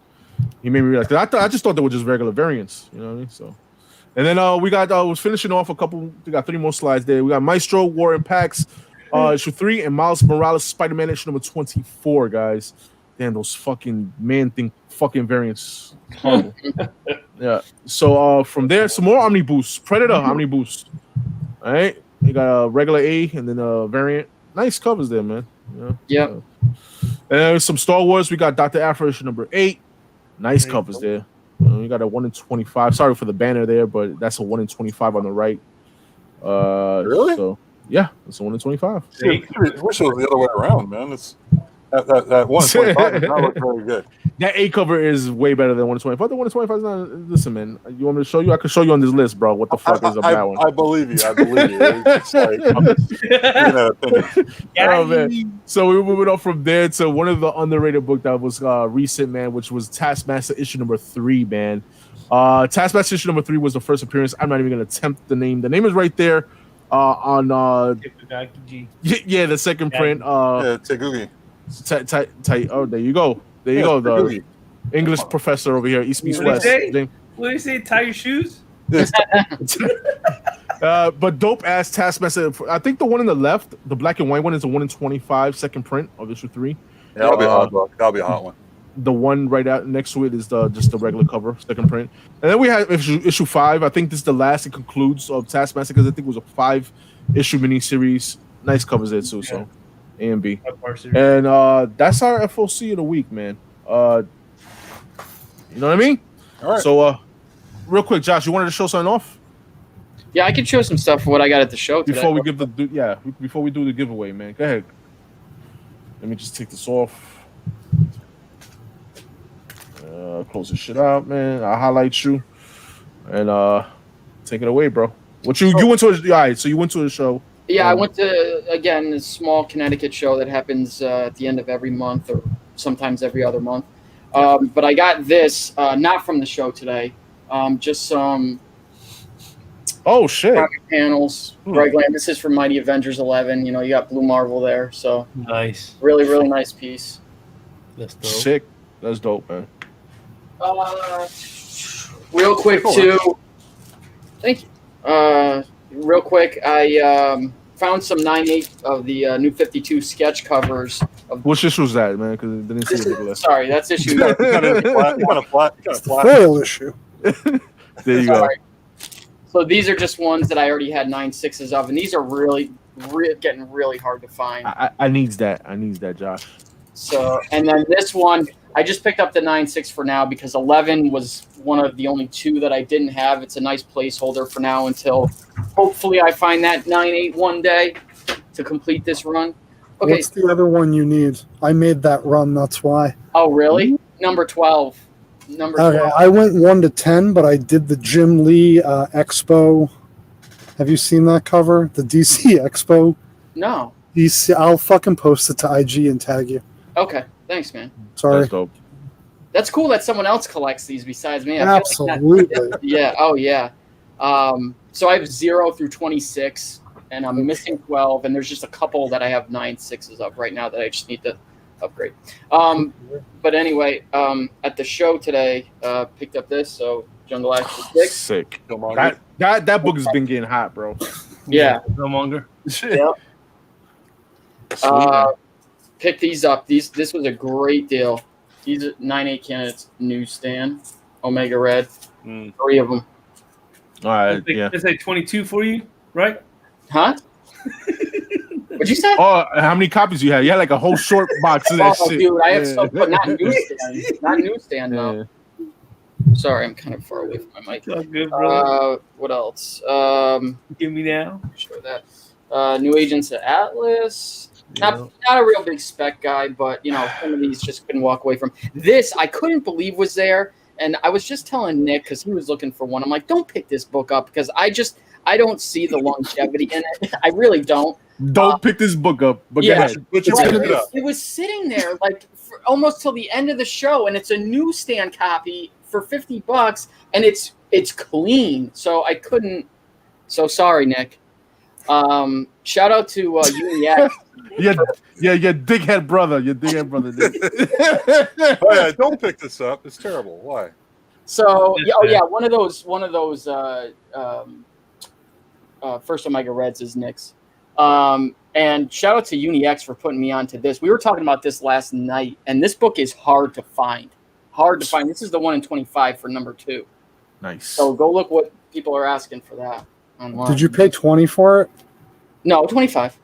he made me realize that. I just thought they were just regular variants, you know what I mean? So. And then we got was finishing off we got 3 more slides there. We got Maestro, War and Pax, issue 3, and Miles Morales, Spider-Man issue number 24, guys. Damn, those fucking Man-Thing fucking variants. Horrible. Yeah. So from there, some more Omnibus. Predator Omnibus. All right. You got a regular A and then a variant. Nice covers there, man. Yeah. And then some Star Wars. We got Dr. Aphra issue number 8. Nice covers there. You got a 1 in 25. Sorry for the banner there, but that's a 1 in 25 on the right. Really? So yeah, it's a 1 in 25. I wish it was the other way around, man. It's that 1 in 25 does not look very good. That A cover is way better than 1 in 25. The 1 in 25 is not. Listen, man. You want me to show you? I can show you on this list, bro. What the fuck is a bad one? I believe you. It's like, oh man. So we're moving on from there to one of the underrated book that was recent, man, which was Taskmaster issue number 3, man. Taskmaster issue number 3 was the first appearance. I'm not even gonna attempt the name. The name is right there on the second print. Tegugi. Oh, there you go. There you go. The English professor over here, East Meets West. What do you say? Tie your shoes? But dope ass Taskmaster. I think the one in the left, the black and white one, is a 1 in 25 second print of issue 3. Yeah, that'll be a hot book. That'll be a hot one. The one right out next to it is just the regular cover, second print. And then we have issue 5. I think this is the last it concludes of Taskmaster because I think it was a 5-issue miniseries. Nice covers there too. So A and B. And that's our FOC of the week, man. You know what I mean? All right. So real quick, Josh, you wanted to show something off? Yeah, I can show some stuff for what I got at the show today. Before we do the giveaway, man. Go ahead. Let me just take this off. Close this shit out, man. I'll highlight you and take it away, bro. You went to all right, so you went to a show. Yeah, I went to, again, a small Connecticut show that happens at the end of every month or sometimes every other month. But I got this, not from the show today, just some Oh shit! Comic panels. Greg Land. This is from Mighty Avengers 11. You got Blue Marvel there, so nice. Really, really nice piece. That's dope. Sick. That's dope, man. Real quick too. Thank you. Real quick, I found some 9/8 of the New 52 sketch covers. Which issue was that, man? Because it didn't see the list. Sorry, that's issue. Kind of flat. Fail issue. There you go. So these are just ones that I already had 9/6s of, and these are really getting really hard to find. I needs that. I needs that, Josh. So, and then this one, I just picked up the 9/6 for now because 11 was one of the only two that I didn't have. It's a nice placeholder for now until hopefully I find that 9/8 one day to complete this run. Okay. What's the other one you need? I made that run, that's why. Oh, really? Number 12. Number 12. Okay, I went 1 to 10, but I did the Jim Lee Expo. Have you seen that cover? The DC Expo? No. I'll fucking post it to IG and tag you. Okay. Thanks, man. Sorry. That's dope. That's cool that someone else collects these besides me. Absolutely. Yeah. Oh, yeah. So I have 0 through 26, and I'm missing 12, and there's just a couple that I have 9/6s of right now that I just need to upgrade. But anyway, at the show today, picked up this. So Jungle Action 6. Sick. That book has been getting hot, bro. Yeah. No longer. Yep. Pick these up. This was a great deal. These are 9/8 candidates newsstand. Omega Red. 3 of them. All right. Yeah. It's like 22 for you, right? Huh? What'd you say? Oh, how many copies you have? You had like a whole short box of that shit. Dude, I have some, but not newsstand. Not newsstand, though. Yeah. Sorry, I'm kind of far away from my mic. It's all good, bro. What else? Give me now. Show that. New Agents at Atlas. Not a real big spec guy, but some of these just couldn't walk away from. This I couldn't believe was there, and I was just telling Nick because he was looking for one. I'm like, don't pick this book up because I don't see the longevity in it. I really don't. Don't pick this book up. But yeah, it was sitting there like for almost till the end of the show, and it's a newsstand copy for $50, and it's clean. So I couldn't. So sorry, Nick. Shout out to UEX. Yeah, your dickhead brother. Oh yeah, don't pick this up. It's terrible. Why? So one of those first Omega Reds is Nick's. And shout out to UniX for putting me onto this. We were talking about this last night, and this book is hard to find. This is the 1 in 25 for number 2. Nice. So go look what people are asking for that online. Did you pay 20 for it? No, 25.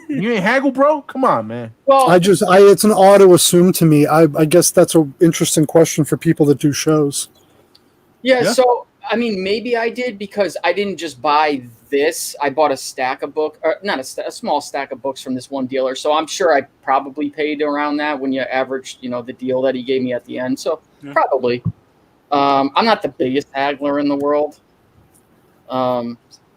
You ain't haggle, bro? Come on, man. Well, it's an auto assume to me. I guess that's an interesting question for people that do shows. Yeah, so I mean, maybe I did because I didn't just buy this. I bought a stack of books, or not a small stack of books from this one dealer. So I'm sure I probably paid around that when you averaged, the deal that he gave me at the end. So probably. I'm not the biggest haggler in the world.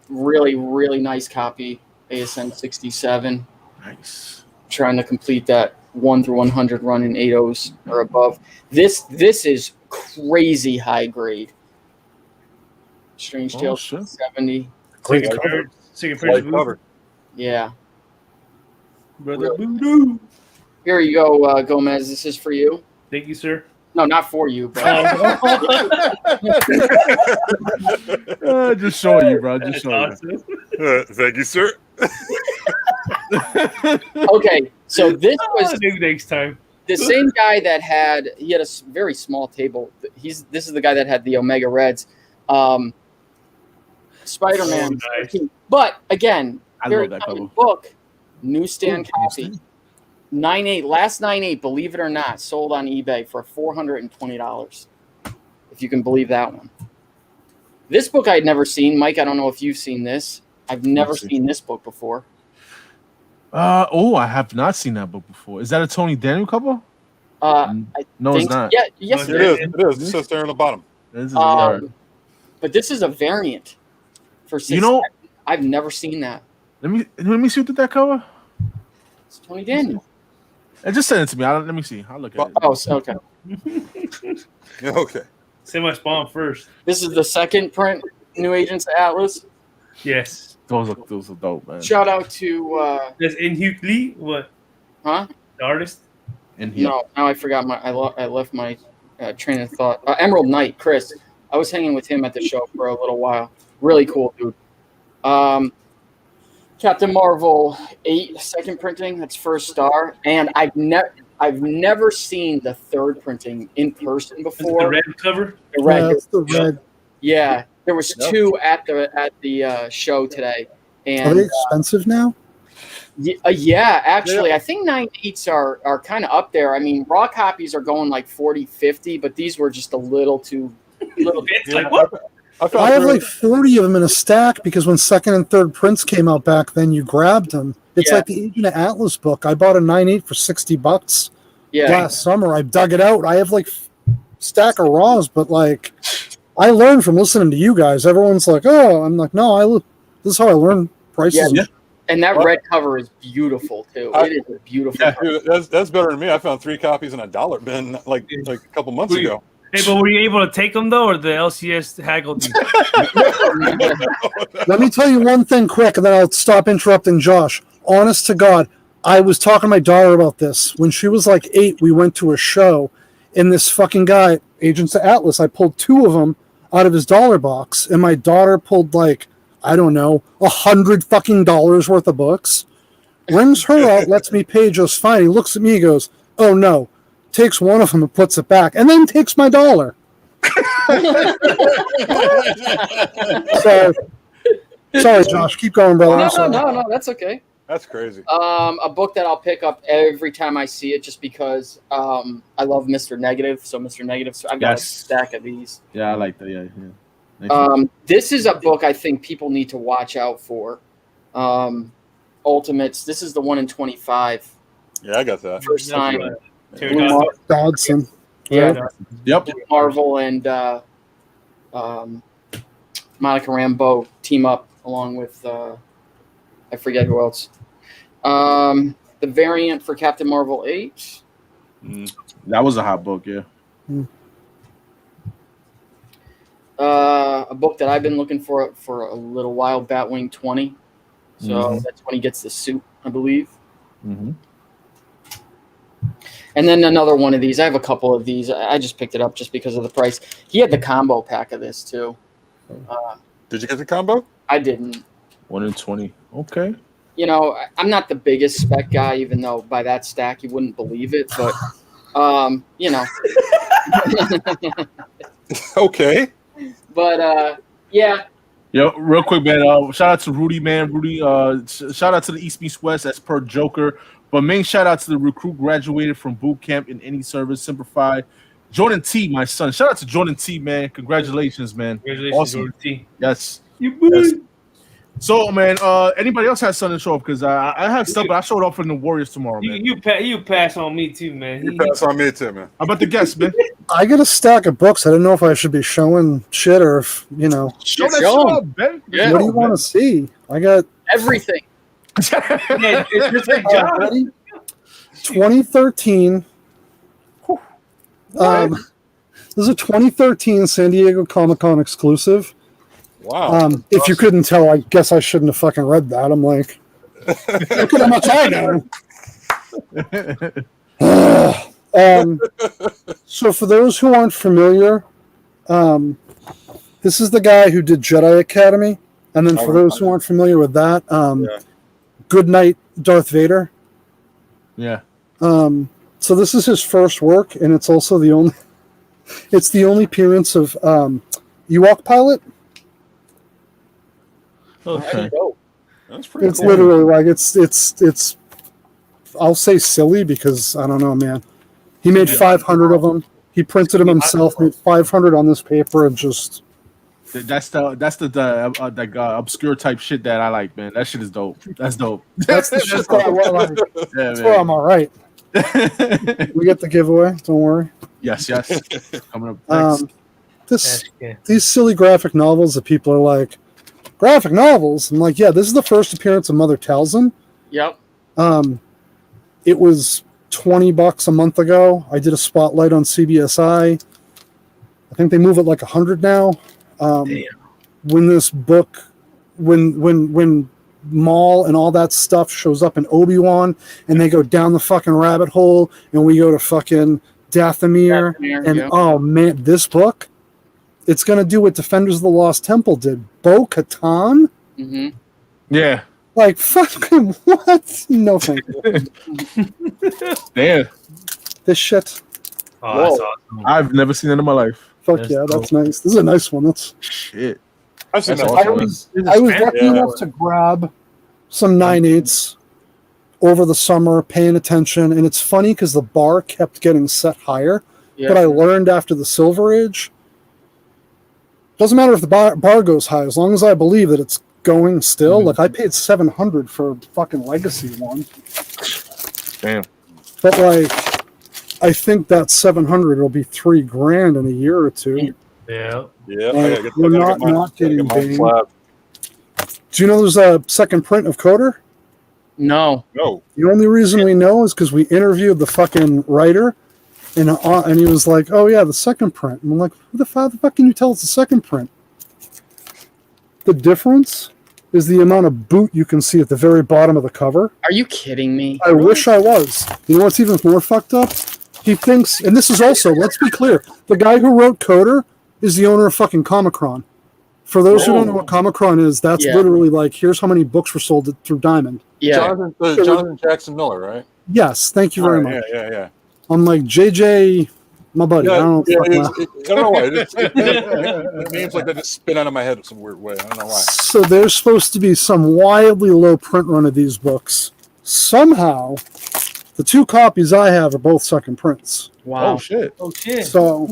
Really, really nice copy. ASM 67. Nice. Trying to complete that 1 through 100 run in 8.0s or above. This is crazy high grade. Strange Tales 70. Second cover. Yeah. Brother Voodoo. Here you go, Gomez. This is for you. Thank you, sir. No, not for you, but just showing you, bro. Just showing you. Thank you, sir. Okay, so this was next time. The same guy that had a very small table. This is the guy that had the Omega Reds, Spider-Man. Oh, nice. But again, I very love that cover. book, newsstand copy, 9/8, last 9/8. Believe it or not, sold on eBay for $420. If you can believe that one. This book I had never seen, Mike. I don't know if you've seen this. I've never seen this book before. I have not seen that book before. Is that a Tony Daniel cover? No, it's not. Yeah, yes, it is. It is. It says there on the bottom. But this is a variant for 6. I've never seen that. Let me see what that cover. It's Tony Daniel. Just send it to me. Let me see. I'll look at it. Oh, okay. Okay. Say my spawn first. This is the second print. New Agents of Atlas. Yes. Those are dope, man. Shout out to That's in Hugh Lee. What? huh? The artist? No, now I forgot I left my train of thought. Emerald Knight, Chris. I was hanging with him at the show for a little while. Really cool dude. Captain Marvel 8 second printing. That's first star, and I've never seen the third printing in person before. The red cover. The red. Yeah, it's the red. Yeah, there was two at the show today. And Are they expensive now? yeah, actually, I think 9/8s are kind of up there. I mean, raw copies are going like 40, 50, but these were just a little too. It's like what? I have like 40 of them in a stack because when second and third prints came out back then, you grabbed them. It's like the Agent of Atlas book. I bought a 9/8 for $60 last summer. I dug it out. I have like stack of raws, but like I learned from listening to you guys. Everyone's like, "Oh," I'm like, "No, this is how I learn prices." Yeah. And that red cover is beautiful too. It is a beautiful. Yeah, dude, that's better than me. I found 3 copies in a dollar bin like a couple months ago. Hey, but were you able to take them though, or the LCS haggled you? Let me tell you one thing quick, and then I'll stop interrupting Josh. Honest to God, I was talking to my daughter about this. When she was like 8, we went to a show, and this fucking guy, Agents of Atlas, I pulled 2 of them out of his dollar box, and my daughter pulled like, I don't know, $100 fucking worth of books. Rings her out, lets me pay just fine. He looks at me, he goes, "Oh no." Takes one of them and puts it back, and then takes my $1. So, sorry, Josh. Keep going, brother. No, that's okay. That's crazy. A book that I'll pick up every time I see it, just because I love Mr. Negative. So Mr. Negative. So I've got a stack of these. Yeah, I like that. Yeah. This is a book I think people need to watch out for. Ultimates. This is the 1 in 25. Yeah, I got that. First time. Dodson. Yeah. Yep. Marvel and Monica Rambeau team up along with I forget who else. The variant for Captain Marvel 8. That was a hot book, yeah. A book that I've been looking for a little while, Batwing 20. So that's when he gets the suit, I believe. Mm-hmm. And then another one of these. I have a couple of these. I just picked it up just because of the price. He had the combo pack of this too. Did you get the combo? I didn't. 1 in 20. Okay. You know, I'm not the biggest spec guy, even though by that stack you wouldn't believe it. But, you know. Okay. But, yeah. Yo, real quick, man. Shout out to Rudy, man. Rudy, shout out to the East Meets West as per Joker. But main shout out to the recruit graduated from boot camp in any service, simplified. Jordan T, my son. Shout out to Jordan T, man. Congratulations, man. Congratulations, awesome. Jordan T. Yes. Yes. So, man, anybody else has something to show up? Because I have stuff, but I showed up for the Warriors tomorrow, man. You pass on me too, man. You pass on me too, man. How about the guests, man? I got a stack of books. I don't know if I should be showing shit or if, you know. Show that shit up, Ben. Yeah. What do you want to see? I got everything. Yeah, it's your job. ready? 2013. This is a 2013 San Diego Comic-Con exclusive. Wow. If you couldn't tell, I guess I shouldn't have fucking read that. I'm like, look at how much I know. So for those who aren't familiar, this is the guy who did Jedi Academy. And then for those who aren't familiar with that, Good Night, Darth Vader. Yeah. So this is his first work, and it's also the only appearance of Ewok Pilot. Okay. That's pretty It's cool. literally like it's I'll say silly because I don't know, man. He made 500 of them. He printed them himself, made 500 on this paper, and just That's the obscure type shit that I like, man. That shit is dope. That's dope. that's the shit that I like. Yeah, That's where I'm all right. We get the giveaway. Don't worry. Yes. Coming up next. These silly graphic novels that people are like, graphic novels. I'm like, yeah, this is the first appearance of Mother Talzin. Yep. It was $20 a month ago. I did a spotlight on CBSI. I think they move it like 100 now. when this book, when Maul and all that stuff shows up in Obi-Wan, and they go down the fucking rabbit hole, and we go to fucking Dathomir, and oh man, this book, it's gonna do what Defenders of the Lost Temple did. Bo-Katan? Mm-hmm. Yeah. Like, fucking what? No thank you. Damn. This shit. Oh, that's awesome. I've never seen it in my life. Fuck That's yeah, cool. that's nice. This is a nice one. That's Shit. I've seen That's that. awesome. I was lucky enough to grab some 9/8s over the summer, paying attention, and it's funny because the bar kept getting set higher. Yeah. But I learned after the Silver Age, doesn't matter if the bar goes high, as long as I believe that it's going still. Like, I paid $700 for a fucking Legacy one. Damn. But like, I think that $700 will be $3,000 in a year or two. Yeah. Yeah, We're not getting Bane. slab. Do you know there's a second print of Coder? No. No. The only reason we know is because we interviewed the fucking writer, and he was like, "Oh yeah, the second print." And I'm like, "Who the fuck can you tell it's the second print?" The difference is the amount of boot you can see at the very bottom of the cover. Are you kidding me? I wish I was. You know what's even more fucked up? He thinks, and this is also, let's be clear, the guy who wrote Coder is the owner of fucking Comicron. For those who don't know what Comicron is, that's literally like, here's how many books were sold through Diamond. Yeah. Jonathan Jackson Miller, right? Yes, thank you very much. Yeah. I'm like, JJ, my buddy. I don't know. I don't know why. It names like that just spin out of my head in some weird way. I don't know why. So there's supposed to be some wildly low print run of these books. Somehow, the two copies I have are both second prints. Wow. Oh shit. Oh shit. So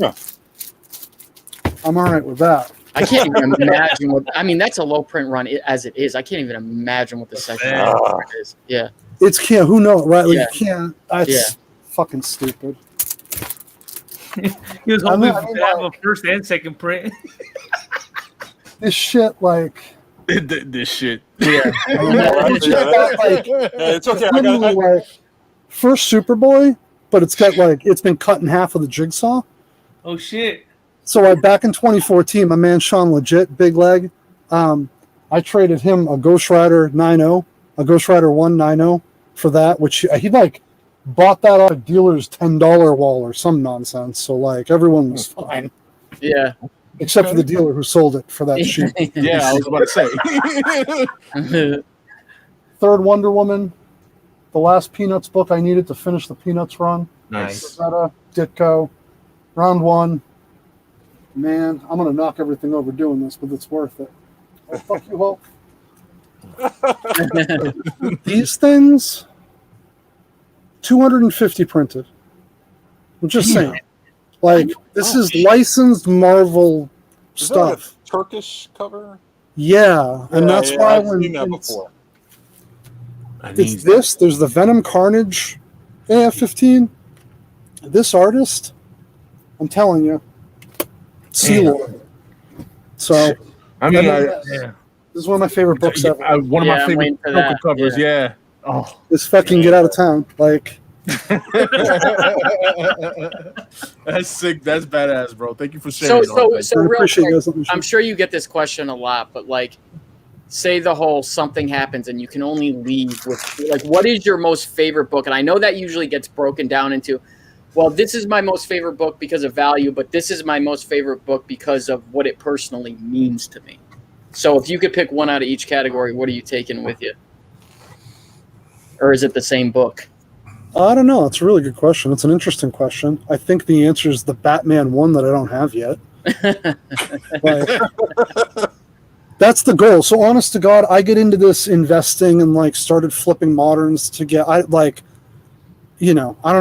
I'm all right with that. I can't even imagine what. I mean, that's a low print run as it is. I can't even imagine what the second print is. Yeah. It's can't. Who knows, right? Like, you can't. That's fucking stupid. He was hoping to have a first and second print. This shit, like. This shit. Yeah. It's okay. I got it. Like, first Superboy, but it's got like it's been cut in half with a jigsaw. Oh shit. So back in 2014, my man Sean Legit, Big Leg, I traded him a Ghost Rider 9.0, a Ghost Rider 1.90 for that, which he like bought that off a dealer's $10 wall or some nonsense. So like everyone was fine. Yeah. Except for the dealer who sold it for that sheet. Yeah, I was about to say. Third Wonder Woman, the last Peanuts book I needed to finish the Peanuts run. Nice. Rosetta, Ditko, round one. Man, I'm going to knock everything over doing this, but it's worth it. Oh, fuck you, Hulk. These things, 250 printed. I'm just saying. Like, this is licensed Marvel Is stuff. that a Turkish cover? Yeah, and that's why I've when seen that before. it's this, there's the Venom Carnage AF-15. This artist, I'm telling you, Sea-Lord. So, I mean, this is one of my favorite books ever. One of my favorite Joker covers. Yeah. Oh, This fucking get out of town. Like, that's sick. That's badass, bro. Thank you for sharing. So I real appreciate you quick, guys. I'm sure you get this question a lot, but like, say the whole something happens and you can only leave with like, what is your most favorite book? And I know that usually gets broken down into, well, this is my most favorite book because of value, but this is my most favorite book because of what it personally means to me. So if you could pick one out of each category, what are you taking with you? Or is it the same book? I don't know. It's a really good question. It's an interesting question. I think the answer is the Batman one that I don't have yet. Like, that's the goal. So honest to God, I get into this investing and like started flipping moderns to get, I don't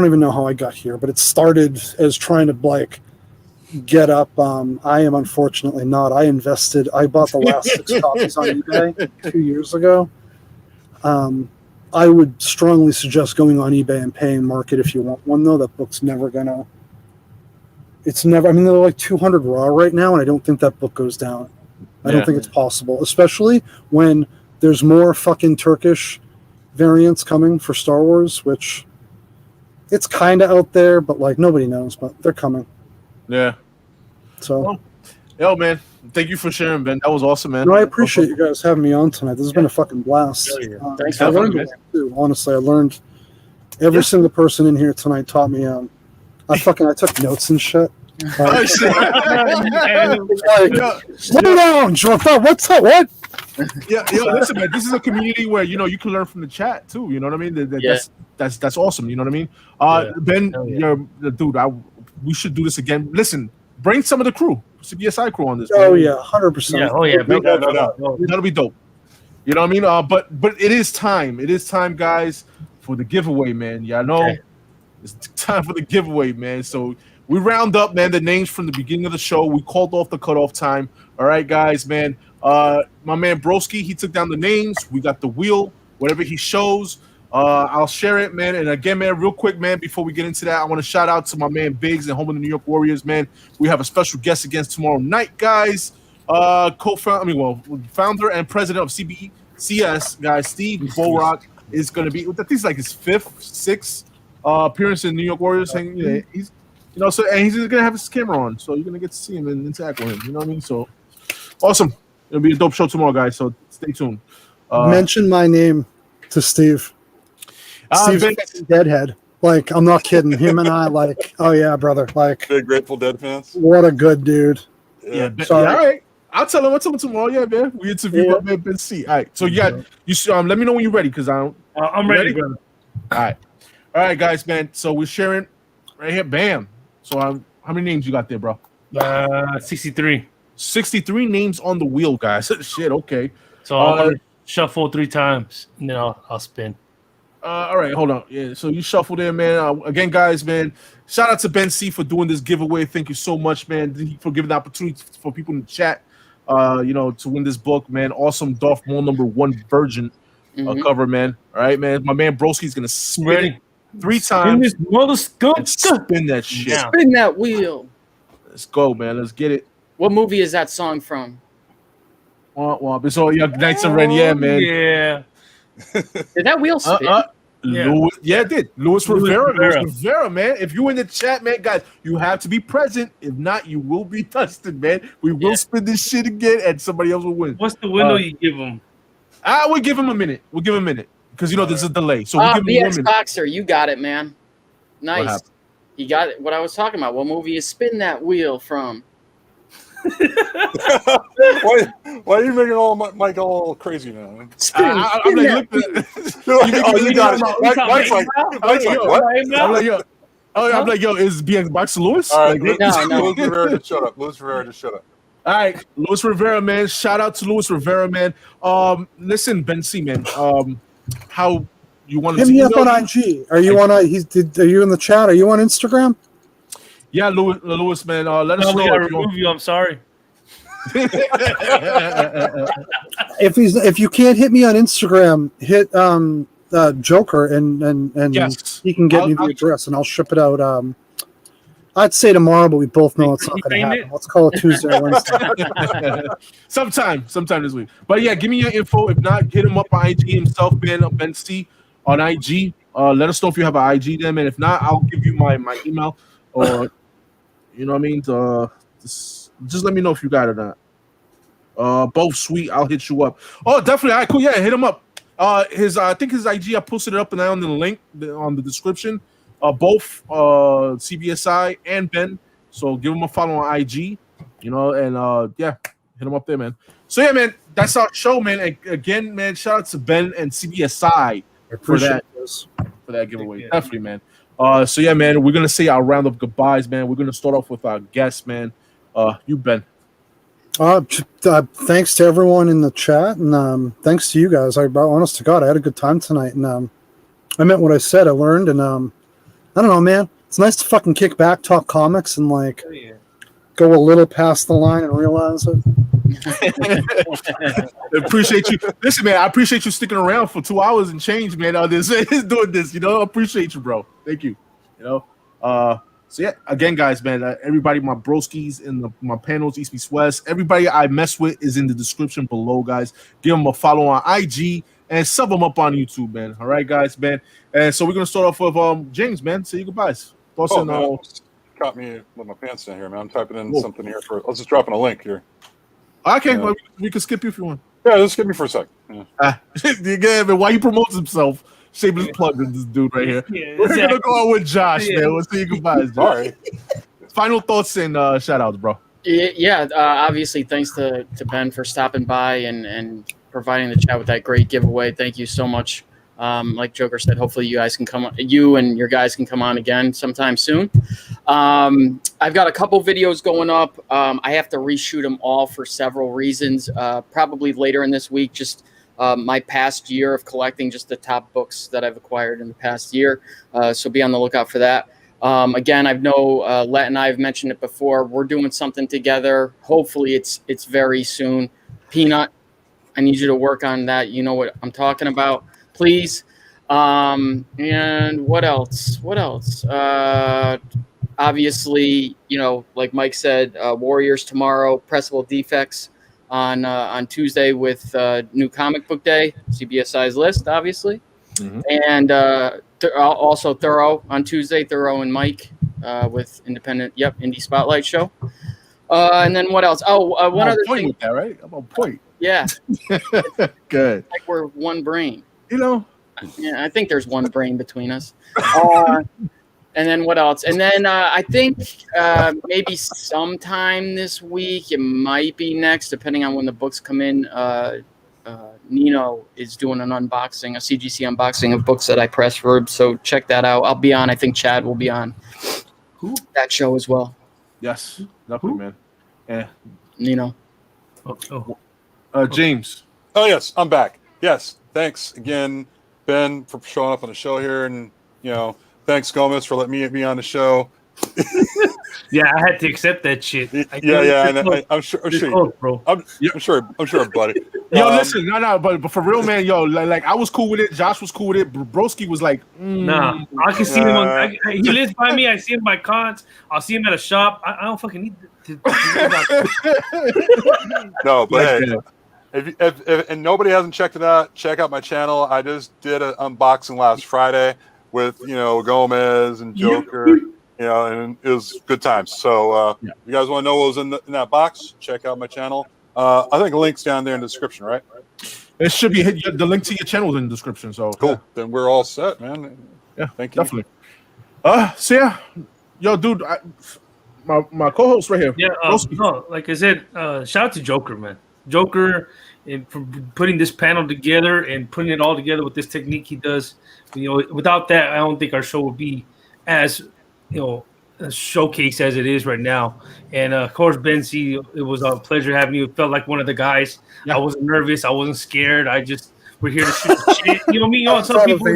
even know how I got here, but it started as trying to like get up. I am unfortunately not. I bought the last 6 copies on eBay 2 years ago. I would strongly suggest going on eBay and paying market if you want one, though. That book's never gonna. It's never. I mean, they're like 200 raw right now, and I don't think that book goes down. I don't think it's possible, especially when there's more fucking Turkish variants coming for Star Wars, which it's kind of out there, but like nobody knows, but they're coming. Yeah. So, Yo, man, thank you for sharing, Ben. That was awesome, man. No, I appreciate you guys having me on tonight. This has been a fucking blast. Thanks I for learned coming. a lot too. Honestly, I learned every single person in here tonight taught me. I took notes and shit. Oh, shit. Slow down, Jordan. What's up? What? Yeah, listen, man. This is a community where you can learn from the chat too. You know what I mean? That's awesome. You know what I mean? Ben, you're the dude. We should do this again. Listen, bring some of the crew, CBSI crew on this. Oh man. yeah, 100%. Yeah, oh yeah, That'll be dope. You know what I mean? But it is time. It is time, guys, for the giveaway, man. Yeah, I know it's time for the giveaway, man. So we round up, man, the names from the beginning of the show. We called off the cutoff time. All right, guys, man. My man Broski, he took down the names. We got the wheel, whatever he shows. I'll share it, man. And again, man, real quick, man, before we get into that, I want to shout out to my man Biggs and home of the New York Warriors, man. We have a special guest against tomorrow night, guys. Founder and president of CBCS, guys, Steve Borock is going to be. I think it's like his sixth appearance in New York Warriors. He's, and he's going to have his camera on, so you're going to get to see him and interact with him. You know what I mean? So awesome. It'll be a dope show tomorrow, guys. So stay tuned. Mention my name to Steve. Steve's fucking deadhead. Like, I'm not kidding. Him and I, like, oh yeah, brother. Like, Big Grateful Dead fans. what a good dude. Yeah, Sorry. all right. I'll tell him tomorrow. Yeah, man. We interview my man Ben C. All right. So you let me know when you're ready, because I'm ready, brother. All right, guys, man. So we're sharing right here. Bam. So how many names you got there, bro? 63. 63 names on the wheel, guys. Shit. Okay. So I'm gonna shuffle 3 times, and then I'll spin. All right, hold on. Yeah, so you shuffled in, man. Again, guys, man, shout out to Ben C for doing this giveaway. Thank you so much, man, for giving the opportunity for people in the chat, to win this book, man. Awesome Darth Maul #1 Virgin cover, man. All right, man. My man Broski's gonna spin it 3 times. Spin that shit. Yeah. Spin that wheel. Let's go, man. Let's get it. What movie is that song from? It's all your Knights of Ren, yeah, man. Yeah. Did that wheel spin? It did. Louis Rivera, man. If you in the chat, man, guys, you have to be present. If not, you will be dusted, man. We will spin this shit again, and somebody else will win. What's the window you give them? We'll give him a minute. Because there's a delay. So we'll give him 1 minute. Boxer, you got it, man. Nice. You got it. What I was talking about. What movie is Spin That Wheel from? Why are you making Mike all crazy now? I'm like, you got it. Mike's like, what? I'm like, yo, is BX Boxer Lewis? All right, no. Louis Rivera, just shut up. Louis Rivera, just shut up. All right, Louis Rivera, man. Shout out to Louis Rivera, man. Listen, Ben C, man. How you want to hit me up on IG? Are you are you in the chat? Are you on Instagram? Yeah, Louis, man. Let us know. Remove you. I'm sorry. If you can't hit me on Instagram, hit Joker and yes. he can get me the address and I'll ship it out. I'd say tomorrow, but we both know it's not going to happen. Let's call it Tuesday or Wednesday. sometime this week. But yeah, give me your info. If not, hit him up on IG himself, Ben C on IG. Let us know if you have an IG then, and if not, I'll give you my email, or you know what I mean. Just let me know if you got it or not. Both sweet. I'll hit you up. Oh, definitely. All right, cool. Yeah, hit him up. I think his IG. I posted it up and down in the link on the description. Both CBSI and Ben. So give him a follow on IG. And hit him up there, man. So yeah, man, that's our show, man. And again, man, shout out to Ben and CBSI for that giveaway. Yeah. Definitely, man. So yeah, man, we're gonna say our round of goodbyes, man. We're gonna start off with our guest, man. You, Ben. Thanks to everyone in the chat, and thanks to you guys. Honest to God, I had a good time tonight, and I meant what I said. I learned, and I don't know, man. It's nice to fucking kick back, talk comics, and go a little past the line and realize it. Appreciate you. Listen, man, I appreciate you sticking around for 2 hours and change, man. Doing this, I appreciate you, bro. Thank you. So yeah, again, guys, man, everybody, my broskies in my panels, East Meets West, everybody I mess with is in the description below, guys. Give them a follow on IG and sub them up on YouTube, man. All right, guys, man. And so we're gonna start off with James, man. Say your goodbyes. caught me with my pants down here, man. I'm typing in something here for. Let's just drop in a link here. Okay, well, we can skip you if you want. Yeah, just give me for a sec. Yeah. Again, man, why he promotes himself? Shameless plug to this dude right here. Yeah, We're gonna go out with Josh, man. We'll see you goodbye. All right. Final thoughts and shout outs, bro. Yeah, obviously, thanks to Ben for stopping by and providing the chat with that great giveaway. Thank you so much. Like Joker said, hopefully you and your guys can come on again sometime soon. I've got a couple videos going up. I have to reshoot them all for several reasons. Probably later in this week, just my past year of collecting, just the top books that I've acquired in the past year. So be on the lookout for that. Again, I know LETT and I have mentioned it before. We're doing something together. Hopefully it's very soon. Peanut, I need you to work on that. You know what I'm talking about, please. And what else? Obviously, like Mike said, Warriors tomorrow, Pressable Defects on Tuesday with New Comic Book Day, CBSI's list, obviously. Mm-hmm. And also Thoro on Tuesday, Thoro and Mike with Indie Spotlight Show. And then what else? One other thing. With that, right? I'm on point. Yeah. Good. Like we're one brain. Yeah, I think there's one brain between us. And then what else? And then I think maybe sometime this week, it might be next, depending on when the books come in. Nino is doing an unboxing, a CGC unboxing of books that I pressed for him. So check that out. I'll be on. I think Chad will be on that show as well. Yes, definitely, man. Yeah, Nino. James. Oh yes, I'm back. Yes, thanks again, Ben, for showing up on the show here, and thanks Gomez for letting me be on the show. Yeah, I had to accept that shit. I'm sure, bro. I'm sure, buddy. Yo, listen, no, but for real, man, like I was cool with it. Josh was cool with it. Broski was like, nah, I can see him. He lives by me. I see him by cons. I'll see him at a shop. I don't fucking need to. No, but hey, if and nobody hasn't checked it out, check out my channel. I just did an unboxing last Friday with Gomez and Joker. And it was good times. So you guys want to know what was in that box? Check out my channel. I think the link's down there in the description, right? It should be the link to your channel is in the description. So cool. Yeah. Then we're all set, man. Yeah, thank you. Definitely. So yeah, yo, dude, my co-host right here. Yeah, no, like I said, shout out to Joker, man. Joker, and for putting this panel together and putting it all together with this technique he does. Without that, I don't think our show would be as a showcase as it is right now. And of course, Ben C, it was a pleasure having you. It felt like one of the guys. Yeah. I wasn't nervous. I wasn't scared. We're here to shoot the shit. You know me. Some people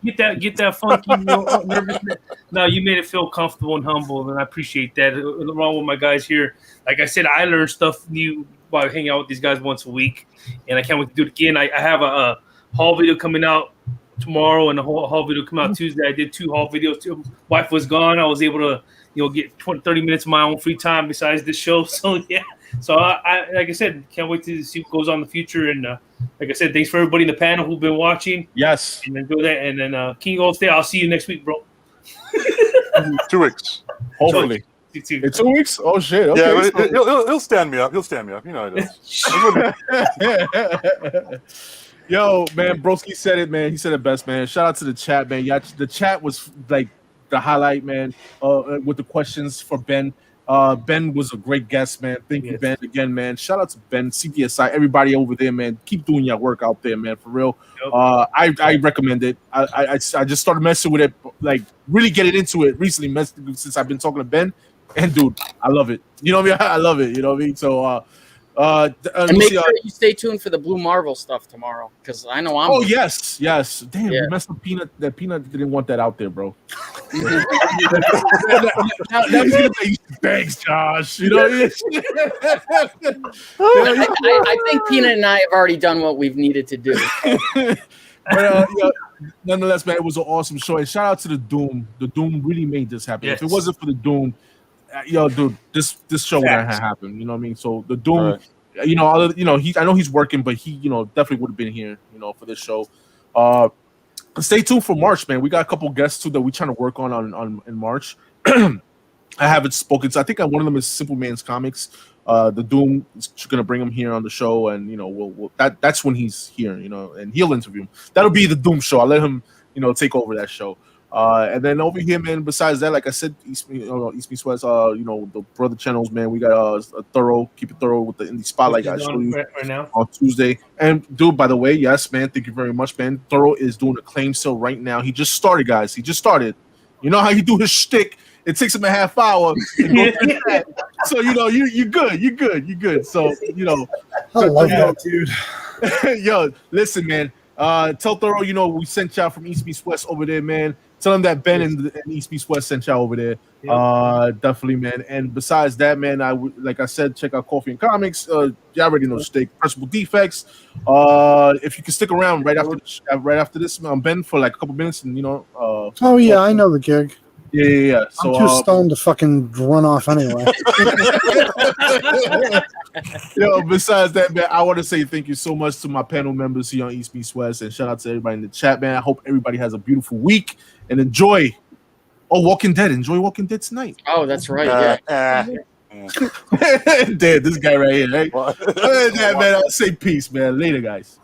get that funky nervousness. No, you made it feel comfortable and humble, and I appreciate that. Along with my guys here, like I said, I learned stuff new by hanging out with these guys once a week, and I can't wait to do it again. I have a haul video coming out tomorrow and the whole haul video come out Tuesday. I did 2 haul videos. Wife was gone. I was able to get 30 minutes of my own free time besides this show. So yeah, so I like I said, can't wait to see what goes on in the future. And like I said, thanks for everybody in the panel who've been watching. Yes, and then do that. And then King Gold Stay, I'll see you next week, bro. 2 weeks, hopefully. In 2 weeks? Oh shit! Okay. Yeah, but he'll stand me up. He'll stand me up. It is. Yo, man, Broski said it, man. He said it best, man. Shout out to the chat, man. Yeah, the chat was like the highlight, man. With the questions for Ben. Ben was a great guest, man. Thank you, Ben, again, man. Shout out to Ben, CBSI, everybody over there, man. Keep doing your work out there, man. For real. Yep. I recommend it. I just started messing with it, like really getting into it recently, since I've been talking to Ben. And dude, I love it. You know what I mean? I love it. You know what I mean? So. And make sure you stay tuned for the Blue Marvel stuff tomorrow, because I know I'm. Oh yes. Damn, we messed up Peanut. That Peanut didn't want that out there, bro. Thanks, Josh. I think Peanut and I have already done what we've needed to do. But nonetheless, man, it was an awesome show. And shout out to the Doom. The Doom really made this happen. Yes. If it wasn't for the Doom. Dude, this show would have happened. You know what I mean? So the Doom, right. I know he's working, but he, definitely would have been here, for this show. Stay tuned for March, man. We got a couple guests too that we're trying to work on in March. I haven't spoken to. I think one of them is Simple Man's Comics. The Doom is gonna bring him here on the show, and that's when he's here, and he'll interview him. That'll be the Doom show. I'll let him, take over that show. And then over here, man. Besides that, like I said, East Meets West. The brother channels, man. We got a Thoro. Keep it thorough with the indie spotlight, guys. Right now on Tuesday. And dude, by the way, yes, man. Thank you very much, man. Thoro is doing a claim sale right now. He just started, guys. He just started. You know how you do his shtick. It takes him a half hour. So you're good. You're good. So I love that, dude. Yo, listen, man. Tell Thoro, we sent y'all from East Meets West over there, man. Tell him that Ben and East Meets West sent y'all over there. Yep. Definitely, man. And besides that, man, like I said, check out Coffee and Comics. You already know Pressable Defects. If you can stick around right after this, Ben, for like a couple minutes, and oh yeah, I know the gig. Yeah. So I'm too stoned to fucking run off anyway. Besides that, man, I want to say thank you so much to my panel members here on East Meets West, and shout out to everybody in the chat, man. I hope everybody has a beautiful week and enjoy. Walking Dead. Enjoy Walking Dead tonight. Oh, that's right. Yeah. Dead. This guy right here. Right? Other than that, man, I'll say peace, man. Later, guys.